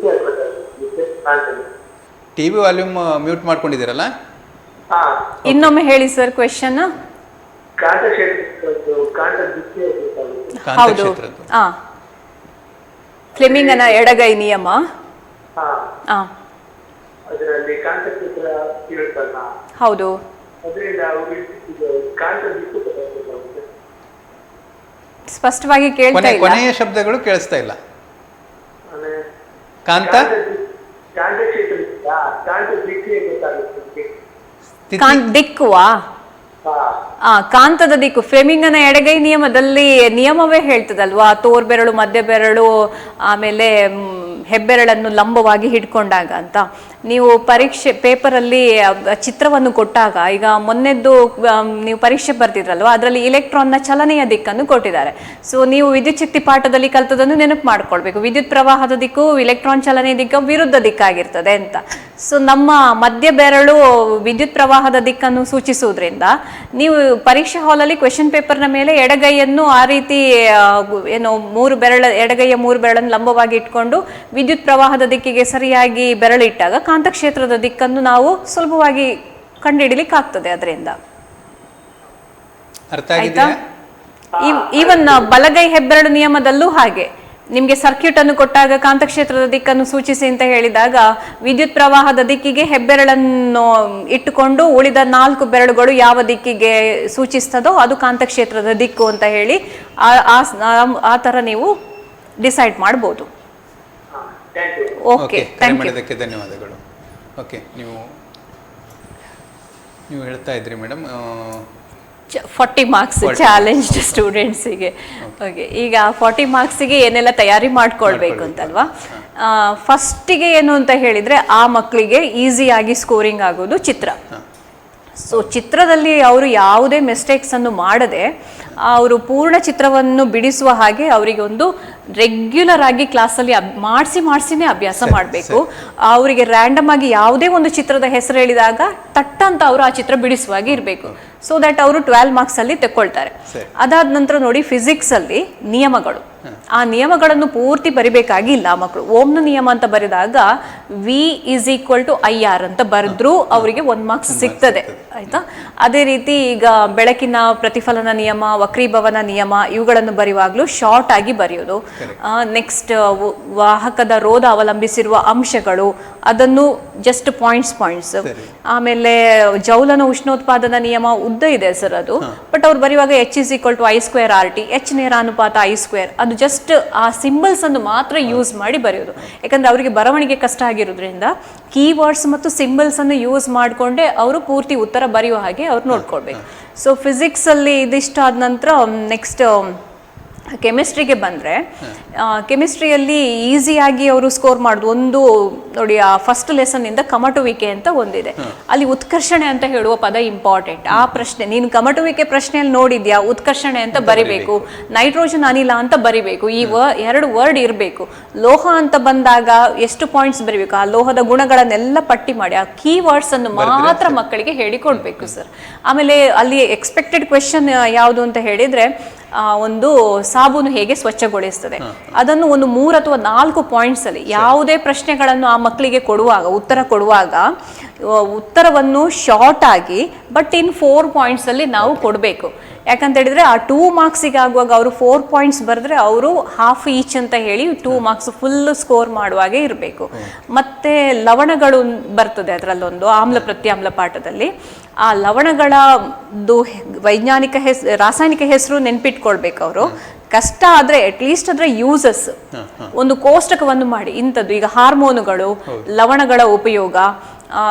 ಟಿ ವಿ ವಾಲ್ಯೂಮ್ ಮ್ಯೂಟ್ ಮಾಡ್ಕೊಂಡಿದ್ದೀರಲ್ಲ? ಹಾ, ಇನ್ನೊಮ್ಮೆ ಹೇಳಿ ಸರ್ ಕ್ವೆಶನ್. ಕಾಂತಕ್ಷೇತ್ರ ಕಾಂತ ದಿಕ್ಕೇ ಗೊತ್ತಾಗುತ್ತೆ. ಹೌದು. ಕಾಂತಕ್ಷೇತ್ರದ್ದು. ಫ್ಲೆಮಿಂಗನ ಎಡಗೈ ನಿಯಮ. ಹಾ, ಆ, ಅದರಲ್ಲಿ ಕಾಂತಕ್ಷೇತ್ರ ಇರುತ್ತಲ್ಲ, ಹೌದು. ಅದರಿಂದ ಕಾಂತ ದಿಕ್ಕು ಗೊತ್ತಾಗುತ್ತೆ. ಸ್ಪಷ್ಟವಾಗಿ ಕೇಳ್ತಾ ಇಲ್ಲ. ಕೊನೆಯ ಶಬ್ದಗಳು ಕೇಳಿಸ್ತಾ ಇಲ್ಲ. ಆಮೇಲೆ ಕಾಂತ ಕಾಂತಕ್ಷೇತ್ರ ಕಾಂತ ದಿಕ್ಕೇ ಗೊತ್ತಾಗುತ್ತೆ. ದಿಕ್ಕುವಾ? ಕಾಂತದ ದಿಕ್ಕು ಫ್ಲೆಮಿಂಗನ ಎಡಗೈ ನಿಯಮದಲ್ಲಿ ನಿಯಮವೇ ಹೇಳ್ತದಲ್ವಾ, ತೋರ್ಬೆರಳು, ಮಧ್ಯ ಬೆರಳು, ಆಮೇಲೆ ಹೆಬ್ಬೆರಳನ್ನು ಲಂಬವಾಗಿ ಹಿಡ್ಕೊಂಡಾಗ ಅಂತ. ನೀವು ಪರೀಕ್ಷೆ ಪೇಪರಲ್ಲಿ ಚಿತ್ರವನ್ನು ಕೊಟ್ಟಾಗ, ಈಗ ಮೊನ್ನೆದ್ದು ನೀವು ಪರೀಕ್ಷೆ ಬರ್ತಿದ್ರಲ್ವ, ಅದರಲ್ಲಿ ಇಲೆಕ್ಟ್ರಾನ್ನ ಚಲನೆಯ ದಿಕ್ಕನ್ನು ಕೊಟ್ಟಿದ್ದಾರೆ. ಸೊ ನೀವು ವಿದ್ಯುತ್ ಶಕ್ತಿ ಪಾಠದಲ್ಲಿ ಕಲ್ತದನ್ನು ನೆನಪು ಮಾಡ್ಕೊಳ್ಬೇಕು. ವಿದ್ಯುತ್ ಪ್ರವಾಹದ ದಿಕ್ಕು ಇಲೆಕ್ಟ್ರಾನ್ ಚಲನೆಯ ದಿಕ್ಕು ವಿರುದ್ಧ ದಿಕ್ಕಾಗಿರ್ತದೆ ಅಂತ. ಸೊ ನಮ್ಮ ಮಧ್ಯ ಬೆರಳು ವಿದ್ಯುತ್ ಪ್ರವಾಹದ ದಿಕ್ಕನ್ನು ಸೂಚಿಸುವುದರಿಂದ ನೀವು ಪರೀಕ್ಷಾ ಹಾಲಲ್ಲಿ ಕ್ವೆಶನ್ ಪೇಪರ್ನ ಮೇಲೆ ಎಡಗೈಯನ್ನು ಆ ರೀತಿ ಏನು ಎಡಗೈಯ 3 ಬೆರಳನ್ನು ಲಂಬವಾಗಿ ಇಟ್ಕೊಂಡು ವಿದ್ಯುತ್ ಪ್ರವಾಹದ ದಿಕ್ಕಿಗೆ ಸರಿಯಾಗಿ ಬೆರಳಿಟ್ಟಾಗ ಕಾಂತಕ್ಷೇತ್ರದ ದಿಕ್ಕನ್ನು ನಾವು ಸುಲಭವಾಗಿ ಕಂಡುಹಿಡಿಲಿಕ್ಕೆ ಆಗ್ತದೆ ಅದರಿಂದ. ಆಯ್ತಾ? ಈವನ್ ಬಲಗೈ ಹೆಬ್ಬೆರಳು ನಿಯಮದಲ್ಲೂ ಹಾಗೆ, ನಿಮ್ಗೆ ಸರ್ಕ್ಯೂಟ್ ಅನ್ನು ಕೊಟ್ಟಾಗ ಕಾಂತಕ್ಷೇತ್ರದ ದಿಕ್ಕನ್ನು ಸೂಚಿಸಿ ಅಂತ ಹೇಳಿದಾಗ ವಿದ್ಯುತ್ ಪ್ರವಾಹದ ದಿಕ್ಕಿಗೆ ಹೆಬ್ಬೆರಳನ್ನು ಇಟ್ಟುಕೊಂಡು ಉಳಿದ 4 ಬೆರಳುಗಳು ಯಾವ ದಿಕ್ಕಿಗೆ ಸೂಚಿಸ್ತದೋ ಅದು ಕಾಂತಕ್ಷೇತ್ರದ ದಿಕ್ಕು ಅಂತ ಹೇಳಿ ಆ ತರ ನೀವು ಡಿಸೈಡ್ ಮಾಡ್ಬೋದು. ಓಕೆ, ಕರೆ ಮಾಡಿದ್ದಕ್ಕೆ ಧನ್ಯವಾದಗಳು. ಓಕೆ, ನೀವು ಹೇಳ್ತಾ ಇದ್ರಿ ಮೇಡಮ್ 40 ಮಾರ್ಕ್ಸ್ ಚಾಲೆಂಜ್ ಸ್ಟೂಡೆಂಟ್ಸಿಗೆ. ಓಕೆ, ಈಗ 40 ಮಾರ್ಕ್ಸಿಗೆ ಏನೆಲ್ಲ ತಯಾರಿ ಮಾಡ್ಕೊಳ್ಬೇಕು ಅಂತಲ್ವಾ. ಫಸ್ಟಿಗೆ ಏನು ಅಂತ ಹೇಳಿದ್ರೆ ಆ ಮಕ್ಕಳಿಗೆ ಈಸಿಯಾಗಿ ಸ್ಕೋರಿಂಗ್ ಆಗೋದು ಚಿತ್ರ. ಸೊ ಚಿತ್ರದಲ್ಲಿ ಅವರು ಯಾವುದೇ ಮಿಸ್ಟೇಕ್ಸ್ ಅನ್ನು ಮಾಡದೆ ಅವರು ಪೂರ್ಣ ಚಿತ್ರವನ್ನು ಬಿಡಿಸುವ ಹಾಗೆ ಅವರಿಗೆ ಒಂದು ರೆಗ್ಯುಲರ್ ಆಗಿ ಕ್ಲಾಸಲ್ಲಿ ಮಾಡಿಸಿನೇ ಅಭ್ಯಾಸ ಮಾಡಬೇಕು. ಅವರಿಗೆ ರ್ಯಾಂಡಮ್ ಆಗಿ ಯಾವುದೇ ಒಂದು ಚಿತ್ರದ ಹೆಸರು ಹೇಳಿದಾಗ ತಟ್ಟಂತ ಅವರು ಆ ಚಿತ್ರ ಬಿಡಿಸುವಾಗಿ ಇರಬೇಕು. ಸೊ ದಟ್ ಅವರು 12 ಮಾರ್ಕ್ಸ್ ಅಲ್ಲಿ ತಗೊಳ್ತಾರೆ. ಅದಾದ ನಂತರ ನೋಡಿ, ಫಿಸಿಕ್ಸ್ ಅಲ್ಲಿ ನಿಯಮಗಳು, ಆ ನಿಯಮಗಳನ್ನು ಪೂರ್ತಿ ಬರಿಬೇಕಾಗಿಲ್ಲ ಮಕ್ಕಳು. ಓಮ್ನ ನಿಯಮ ಅಂತ ಬರೆದಾಗ V=IR ಅಂತ ಬರೆದ್ರೂ ಅವರಿಗೆ 1 ಮಾರ್ಕ್ಸ್ ಸಿಗ್ತದೆ. ಆಯ್ತಾ? ಅದೇ ರೀತಿ ಈಗ ಬೆಳಕಿನ ಪ್ರತಿಫಲನ ನಿಯಮ, ವಕ್ರೀಭವನ ನಿಯಮ ಇವುಗಳನ್ನು ಬರೆಯುವಾಗಲೂ ಶಾರ್ಟ್ ಆಗಿ ಬರೆಯೋದು. ನೆಕ್ಸ್ಟ್ ವಾಹಕದ ರೋಧ ಅವಲಂಬಿಸಿರುವ ಅಂಶಗಳು, ಅದನ್ನು ಜಸ್ಟ್ ಪಾಯಿಂಟ್ಸ್. ಆಮೇಲೆ ಜೌಲನ ಉಷ್ಣೋತ್ಪಾದನಾ ನಿಯಮ ಉದ್ದ ಇದೆ ಸರ್ ಅದು, ಬಟ್ ಅವ್ರು ಬರೆಯುವಾಗ H=I²RT, H ನೇರ ಅನುಪಾತ I², ಅದು ಜಸ್ಟ್ ಆ ಸಿಂಬಲ್ಸ್ ಅನ್ನು ಮಾತ್ರ ಯೂಸ್ ಮಾಡಿ ಬರೆಯೋದು. ಯಾಕಂದ್ರೆ ಅವರಿಗೆ ಬರವಣಿಗೆ ಕಷ್ಟ ಆಗಿರೋದ್ರಿಂದ ಕೀವರ್ಡ್ಸ್ ಮತ್ತು ಸಿಂಬಲ್ಸ್ ಅನ್ನು ಯೂಸ್ ಮಾಡಿಕೊಂಡೇ ಅವರು ಪೂರ್ತಿ ಉತ್ತರ ಬರೆಯುವ ಹಾಗೆ ಅವ್ರು ನೋಡ್ಕೊಳ್ಬೇಕು. ಸೊ ಫಿಸಿಕ್ಸ್ ಅಲ್ಲಿ ಇದಿಷ್ಟಾದ ನಂತರ ನೆಕ್ಸ್ಟ್ ಕೆಮಿಸ್ಟ್ರಿಗೆ ಬಂದರೆ, ಕೆಮಿಸ್ಟ್ರಿಯಲ್ಲಿ ಈಸಿಯಾಗಿ ಅವರು ಸ್ಕೋರ್ ಮಾಡೋದು ಒಂದು ನೋಡಿ, ಆ ಫಸ್ಟ್ ಲೆಸನ್ನಿಂದ ಕಮಟುವಿಕೆ ಅಂತ ಒಂದಿದೆ. ಅಲ್ಲಿ ಉತ್ಕರ್ಷಣೆ ಅಂತ ಹೇಳುವ ಪದ ಇಂಪಾರ್ಟೆಂಟ್. ಆ ಪ್ರಶ್ನೆ ನೀನು ಕಮಟುವಿಕೆ ಪ್ರಶ್ನೆಯಲ್ಲಿ ನೋಡಿದ್ಯಾ, ಉತ್ಕರ್ಷಣೆ ಅಂತ ಬರಿಬೇಕು, ನೈಟ್ರೋಜನ್ ಅನಿಲ ಅಂತ ಬರಿಬೇಕು, ಈ 2 ವರ್ಡ್ ಇರಬೇಕು. ಲೋಹ ಅಂತ ಬಂದಾಗ ಎಷ್ಟು ಪಾಯಿಂಟ್ಸ್ ಬರಿಬೇಕು, ಆ ಲೋಹದ ಗುಣಗಳನ್ನೆಲ್ಲ ಪಟ್ಟಿ ಮಾಡಿ ಆ ಕೀವರ್ಡ್ಸ್ ಅನ್ನು ಮಾತ್ರ ಮಕ್ಕಳಿಗೆ ಹೇಳಿಕೊಡ್ಬೇಕು ಸರ್. ಆಮೇಲೆ ಅಲ್ಲಿ ಎಕ್ಸ್ಪೆಕ್ಟೆಡ್ ಕ್ವೆಶನ್ ಯಾವುದು ಅಂತ ಹೇಳಿದ್ರೆ, ಒಂದು ಸಾಬೂನು ಹೇಗೆ ಸ್ವಚ್ಛಗೊಳಿಸ್ತದೆ, ಅದನ್ನು ಒಂದು 3 ಅಥವಾ 4 ಪಾಯಿಂಟ್ಸ್ ಅಲ್ಲಿ ಯಾವುದೇ ಪ್ರಶ್ನೆಗಳನ್ನು ಆ ಮಕ್ಕಳಿಗೆ ಉತ್ತರ ಕೊಡುವಾಗ ಉತ್ತರವನ್ನು ಶಾರ್ಟ್ ಆಗಿ ಬಟ್ ಇನ್ 4 ಪಾಯಿಂಟ್ಸ್ ಅಲ್ಲಿ ನಾವು ಕೊಡಬೇಕು. ಯಾಕಂತ ಹೇಳಿದ್ರೆ ಆ 2 ಮಾರ್ಕ್ಸಿಗೆ ಆಗುವಾಗ ಅವರು 4 ಪಾಯಿಂಟ್ಸ್ ಬರೆದ್ರೆ ಅವರು ಹಾಫ್ ಈಚ್ ಅಂತ ಹೇಳಿ 2 ಮಾರ್ಕ್ಸ್ ಫುಲ್ ಸ್ಕೋರ್ ಮಾಡುವಾಗೆ ಇರಬೇಕು. ಮತ್ತೆ ಲವಣಗಳು ಬರ್ತದೆ ಅದರಲ್ಲೊಂದು ಆಮ್ಲ ಪ್ರತ್ಯಾಮ್ಲ ಪಾಠದಲ್ಲಿ. ಆ ಲವಣಗಳದ್ದು ವೈಜ್ಞಾನಿಕ ರಾಸಾಯನಿಕ ಹೆಸರು ನೆನ್ಪಿಟ್ಕೊಳ್ಬೇಕು ಅವರು. ಕಷ್ಟ ಆದ್ರೆ ಅಟ್ಲೀಸ್ಟ್ ಅದರ ಯೂಸಸ್ ಒಂದು ಕೋಷ್ಟಕವನ್ನು ಮಾಡಿ, ಇಂಥದ್ದು ಈಗ ಹಾರ್ಮೋನುಗಳು, ಲವಣಗಳ ಉಪಯೋಗ,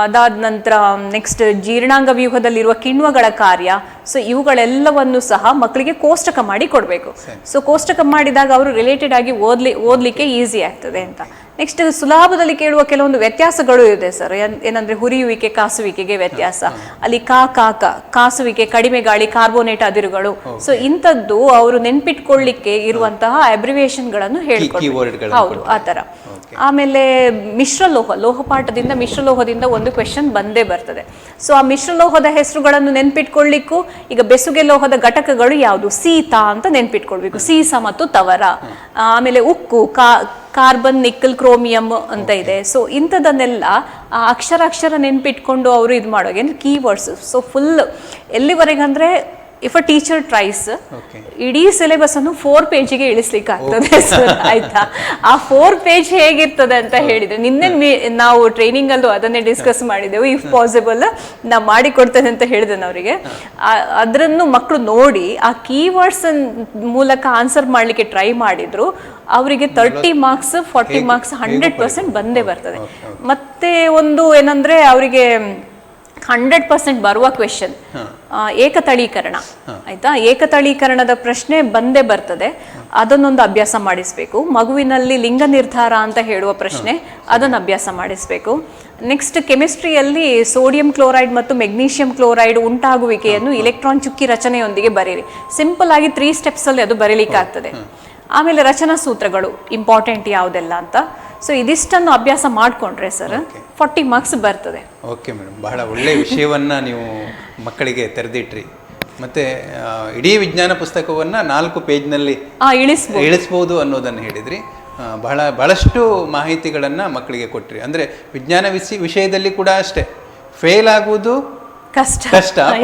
ಅದಾದ ನಂತರ ನೆಕ್ಸ್ಟ್ ಜೀರ್ಣಾಂಗ ವ್ಯೂಹದಲ್ಲಿರುವ ಕಿಣ್ವಗಳ ಕಾರ್ಯ. ಸೊ ಇವುಗಳೆಲ್ಲವನ್ನು ಸಹ ಮಕ್ಕಳಿಗೆ ಕೋಷ್ಟಕ ಮಾಡಿ ಕೊಡಬೇಕು. ಸೊ ಕೋಷ್ಟಕ ಮಾಡಿದಾಗ ಅವರು ರಿಲೇಟೆಡ್ ಆಗಿ ಓದ್ಲಿಕ್ಕೆ ಈಸಿ ಆಗ್ತದೆ ಅಂತ. ನೆಕ್ಸ್ಟ್ ಸುಲಭದಲ್ಲಿ ಕೇಳುವ ಕೆಲವೊಂದು ವ್ಯತ್ಯಾಸಗಳು ಇದೆ ಸರ್. ಏನಂದ್ರೆ ಹುರಿಯುವಿಕೆ ಕಾಸುವಿಕೆಗೆ ವ್ಯತ್ಯಾಸ, ಅಲ್ಲಿ ಕಾಸುವಿಕೆ, ಕಡಿಮೆ ಗಾಳಿ, ಕಾರ್ಬೋನೇಟ್ ಅದಿರುಗಳು. ಸೊ ಇಂಥದ್ದು ಅವರು ನೆನ್ಪಿಟ್ಕೊಳ್ಳಿಕ್ಕೆ ಇರುವಂತಹ ಅಬ್ರಿವಿಯೇಷನ್ಗಳನ್ನು ಹೇಳ್ಕೊಡ್ತಾರೆ. ಹೌದು, ಆ ತರ. ಆಮೇಲೆ ಲೋಹಪಾಠದಿಂದ ಮಿಶ್ರಲೋಹದಿಂದ ಒಂದು ಕ್ವೆಶನ್ ಬಂದೇ ಬರ್ತದೆ. ಸೊ ಆ ಮಿಶ್ರಲೋಹದ ಹೆಸರುಗಳನ್ನು ನೆನ್ಪಿಟ್ಕೊಳ್ಳಿಕ್ಕೂ ಈಗ ಬೆಸುಗೆ ಲೋಹದ ಘಟಕಗಳು ಯಾವುದು, ಸೀತ ಅಂತ ನೆನ್ಪಿಟ್ಕೊಳ್ಬೇಕು, ಸೀಸ ಮತ್ತು ತವರ. ಆಮೇಲೆ ಉಕ್ಕು, ಕಾರ್ಬನ್, ನಿಕ್ಕಲ್, ಕ್ರೋಮಿಯಂ ಅಂತ ಇದೆ. ಸೊ ಇಂಥದನ್ನೆಲ್ಲ ಆ ಅಕ್ಷರ ನೆನ್ಪಿಟ್ಕೊಂಡು ಅವರು ಇದು ಮಾಡೋಗೆ ಕೀವರ್ಡ್ಸ್. ಸೊ ಫುಲ್ ಎಲ್ಲಿವರೆಗೆ ಅಂದರೆ ಇಫ್ ಅ ಟೀಚರ್ ಟ್ರೈಸ್ ಇಡೀ ಸಿಲೆಬಸ್ ಅನ್ನು 4 ಪೇಜಿಗೆ ಇಳಿಸ್ಲಿಕ್ಕೆ ಆಗ್ತದೆ ಸರ್, ಆಯ್ತಾ. ಆ 4 ಪೇಜ್ ಹೇಗಿರ್ತದೆ ಅಂತ ಹೇಳಿದ್ರೆ ನಿನ್ನೆ ನಾವು ಟ್ರೈನಿಂಗ್ ಅಲ್ಲೂ ಅದನ್ನೇ ಡಿಸ್ಕಸ್ ಮಾಡಿದೆವು. ಇಫ್ ಪಾಸಿಬಲ್ ನಾ ಮಾಡಿ ಕೊಡ್ತೇನೆ ಅಂತ ಹೇಳಿದ್ದೇನೆ ಅವರಿಗೆ. ಅದನ್ನು ಮಕ್ಕಳು ನೋಡಿ ಆ ಕೀವರ್ಡ್ಸ್ ಮೂಲಕ ಆನ್ಸರ್ ಮಾಡ್ಲಿಕ್ಕೆ ಟ್ರೈ ಮಾಡಿದ್ರು. ಅವರಿಗೆ 30 ಮಾರ್ಕ್ಸ್ 40 ಮಾರ್ಕ್ಸ್ 100% ಬಂದೇ ಬರ್ತದೆ. ಮತ್ತೆ ಒಂದು ಏನಂದ್ರೆ ಅವರಿಗೆ 100% ಬರುವ ಕ್ವೆಶನ್ ಏಕತಳೀಕರಣ, ಆಯ್ತಾ. ಏಕತಳೀಕರಣದ ಪ್ರಶ್ನೆ ಬಂದೇ ಬರ್ತದೆ. ಅದನ್ನೊಂದು ಅಭ್ಯಾಸ ಮಾಡಿಸ್ಬೇಕು. ಮಗುವಿನಲ್ಲಿ ಲಿಂಗ ನಿರ್ಧಾರ ಅಂತ ಹೇಳುವ ಪ್ರಶ್ನೆ, ಅದನ್ನು ಅಭ್ಯಾಸ ಮಾಡಿಸ್ಬೇಕು. ನೆಕ್ಸ್ಟ್ ಕೆಮಿಸ್ಟ್ರಿಯಲ್ಲಿ ಸೋಡಿಯಂ ಕ್ಲೋರೈಡ್ ಮತ್ತು ಮೆಗ್ನೀಷಿಯಂ ಕ್ಲೋರೈಡ್ ಉಂಟಾಗುವಿಕೆಯನ್ನು ಇಲೆಕ್ಟ್ರಾನ್ ಚುಕ್ಕಿ ರಚನೆಯೊಂದಿಗೆ ಬರೀರಿ. ಸಿಂಪಲ್ ಆಗಿ 3 steps ಅಲ್ಲಿ ಅದು ಬರೀಲಿಕ್ಕಾಗ್ತದೆ. ಆಮೇಲೆ ರಚನಾ ಸೂತ್ರಗಳು ಇಂಪಾರ್ಟೆಂಟ್ ಯಾವುದೆಲ್ಲ ಅಂತ. ಸೊ ಇದಿಷ್ಟನ್ನು ಅಭ್ಯಾಸ ಮಾಡಿಕೊಂಡ್ರೆ ಸರ್ 40 ಮಾರ್ಕ್ಸ್ ಬರ್ತದೆ. ಓಕೆ ಮೇಡಮ್, ಬಹಳ ಒಳ್ಳೆಯ ವಿಷಯವನ್ನು ನೀವು ಮಕ್ಕಳಿಗೆ ಮತ್ತು ಇಡೀ ವಿಜ್ಞಾನ ಪುಸ್ತಕವನ್ನು 4 ಪೇಜ್ನಲ್ಲಿ ಇಳಿಸ್ಬೋದು ಅನ್ನೋದನ್ನು ಹೇಳಿದ್ರಿ. ಬಹಳಷ್ಟು ಮಾಹಿತಿಗಳನ್ನು ಮಕ್ಕಳಿಗೆ ಕೊಟ್ರಿ. ಅಂದರೆ ವಿಜ್ಞಾನ ವಿಷಯದಲ್ಲಿ ಕೂಡ ಅಷ್ಟೇ, ಫೇಲ್ ಆಗುವುದು ಕಷ್ಟ,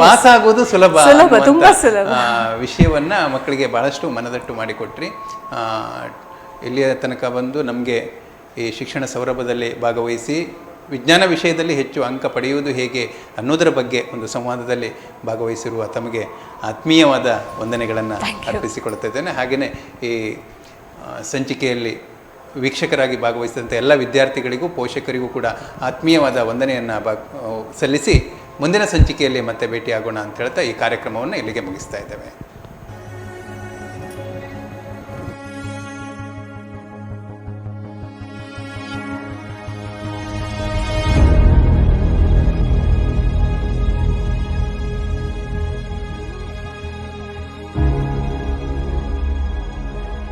ಪಾಸ್ ಆಗೋದು ಸುಲಭ, ತುಂಬಾ ಸುಲಭ ವಿಷಯವನ್ನ ಮಕ್ಕಳಿಗೆ ಬಹಳಷ್ಟು ಮನದಟ್ಟು ಮಾಡಿಕೊಟ್ರಿ. ಇಲ್ಲಿಯ ತನಕ ಬಂದು ನಮಗೆ ಈ ಶಿಕ್ಷಣ ಸೌರಭದಲ್ಲಿ ಭಾಗವಹಿಸಿ ವಿಜ್ಞಾನ ವಿಷಯದಲ್ಲಿ ಹೆಚ್ಚು ಅಂಕ ಪಡೆಯುವುದು ಹೇಗೆ ಅನ್ನೋದರ ಬಗ್ಗೆ ಒಂದು ಸಂವಾದದಲ್ಲಿ ಭಾಗವಹಿಸಿರುವ ತಮಗೆ ಆತ್ಮೀಯವಾದ ವಂದನೆಗಳನ್ನು ಅರ್ಪಿಸಿಕೊಳ್ತಾ ಇದ್ದೇನೆ. ಹಾಗೆಯೇ ಈ ಸಂಚಿಕೆಯಲ್ಲಿ ವೀಕ್ಷಕರಾಗಿ ಭಾಗವಹಿಸಿದಂಥ ಎಲ್ಲ ವಿದ್ಯಾರ್ಥಿಗಳಿಗೂ ಪೋಷಕರಿಗೂ ಕೂಡ ಆತ್ಮೀಯವಾದ ವಂದನೆಯನ್ನು ಸಲ್ಲಿಸಿ ಮುಂದಿನ ಸಂಚಿಕೆಯಲ್ಲಿ ಮತ್ತೆ ಭೇಟಿಯಾಗೋಣ ಅಂತ ಹೇಳ್ತಾ ಈ ಕಾರ್ಯಕ್ರಮವನ್ನು ಇಲ್ಲಿಗೆ ಮುಗಿಸ್ತಾ ಇದ್ದೇವೆ.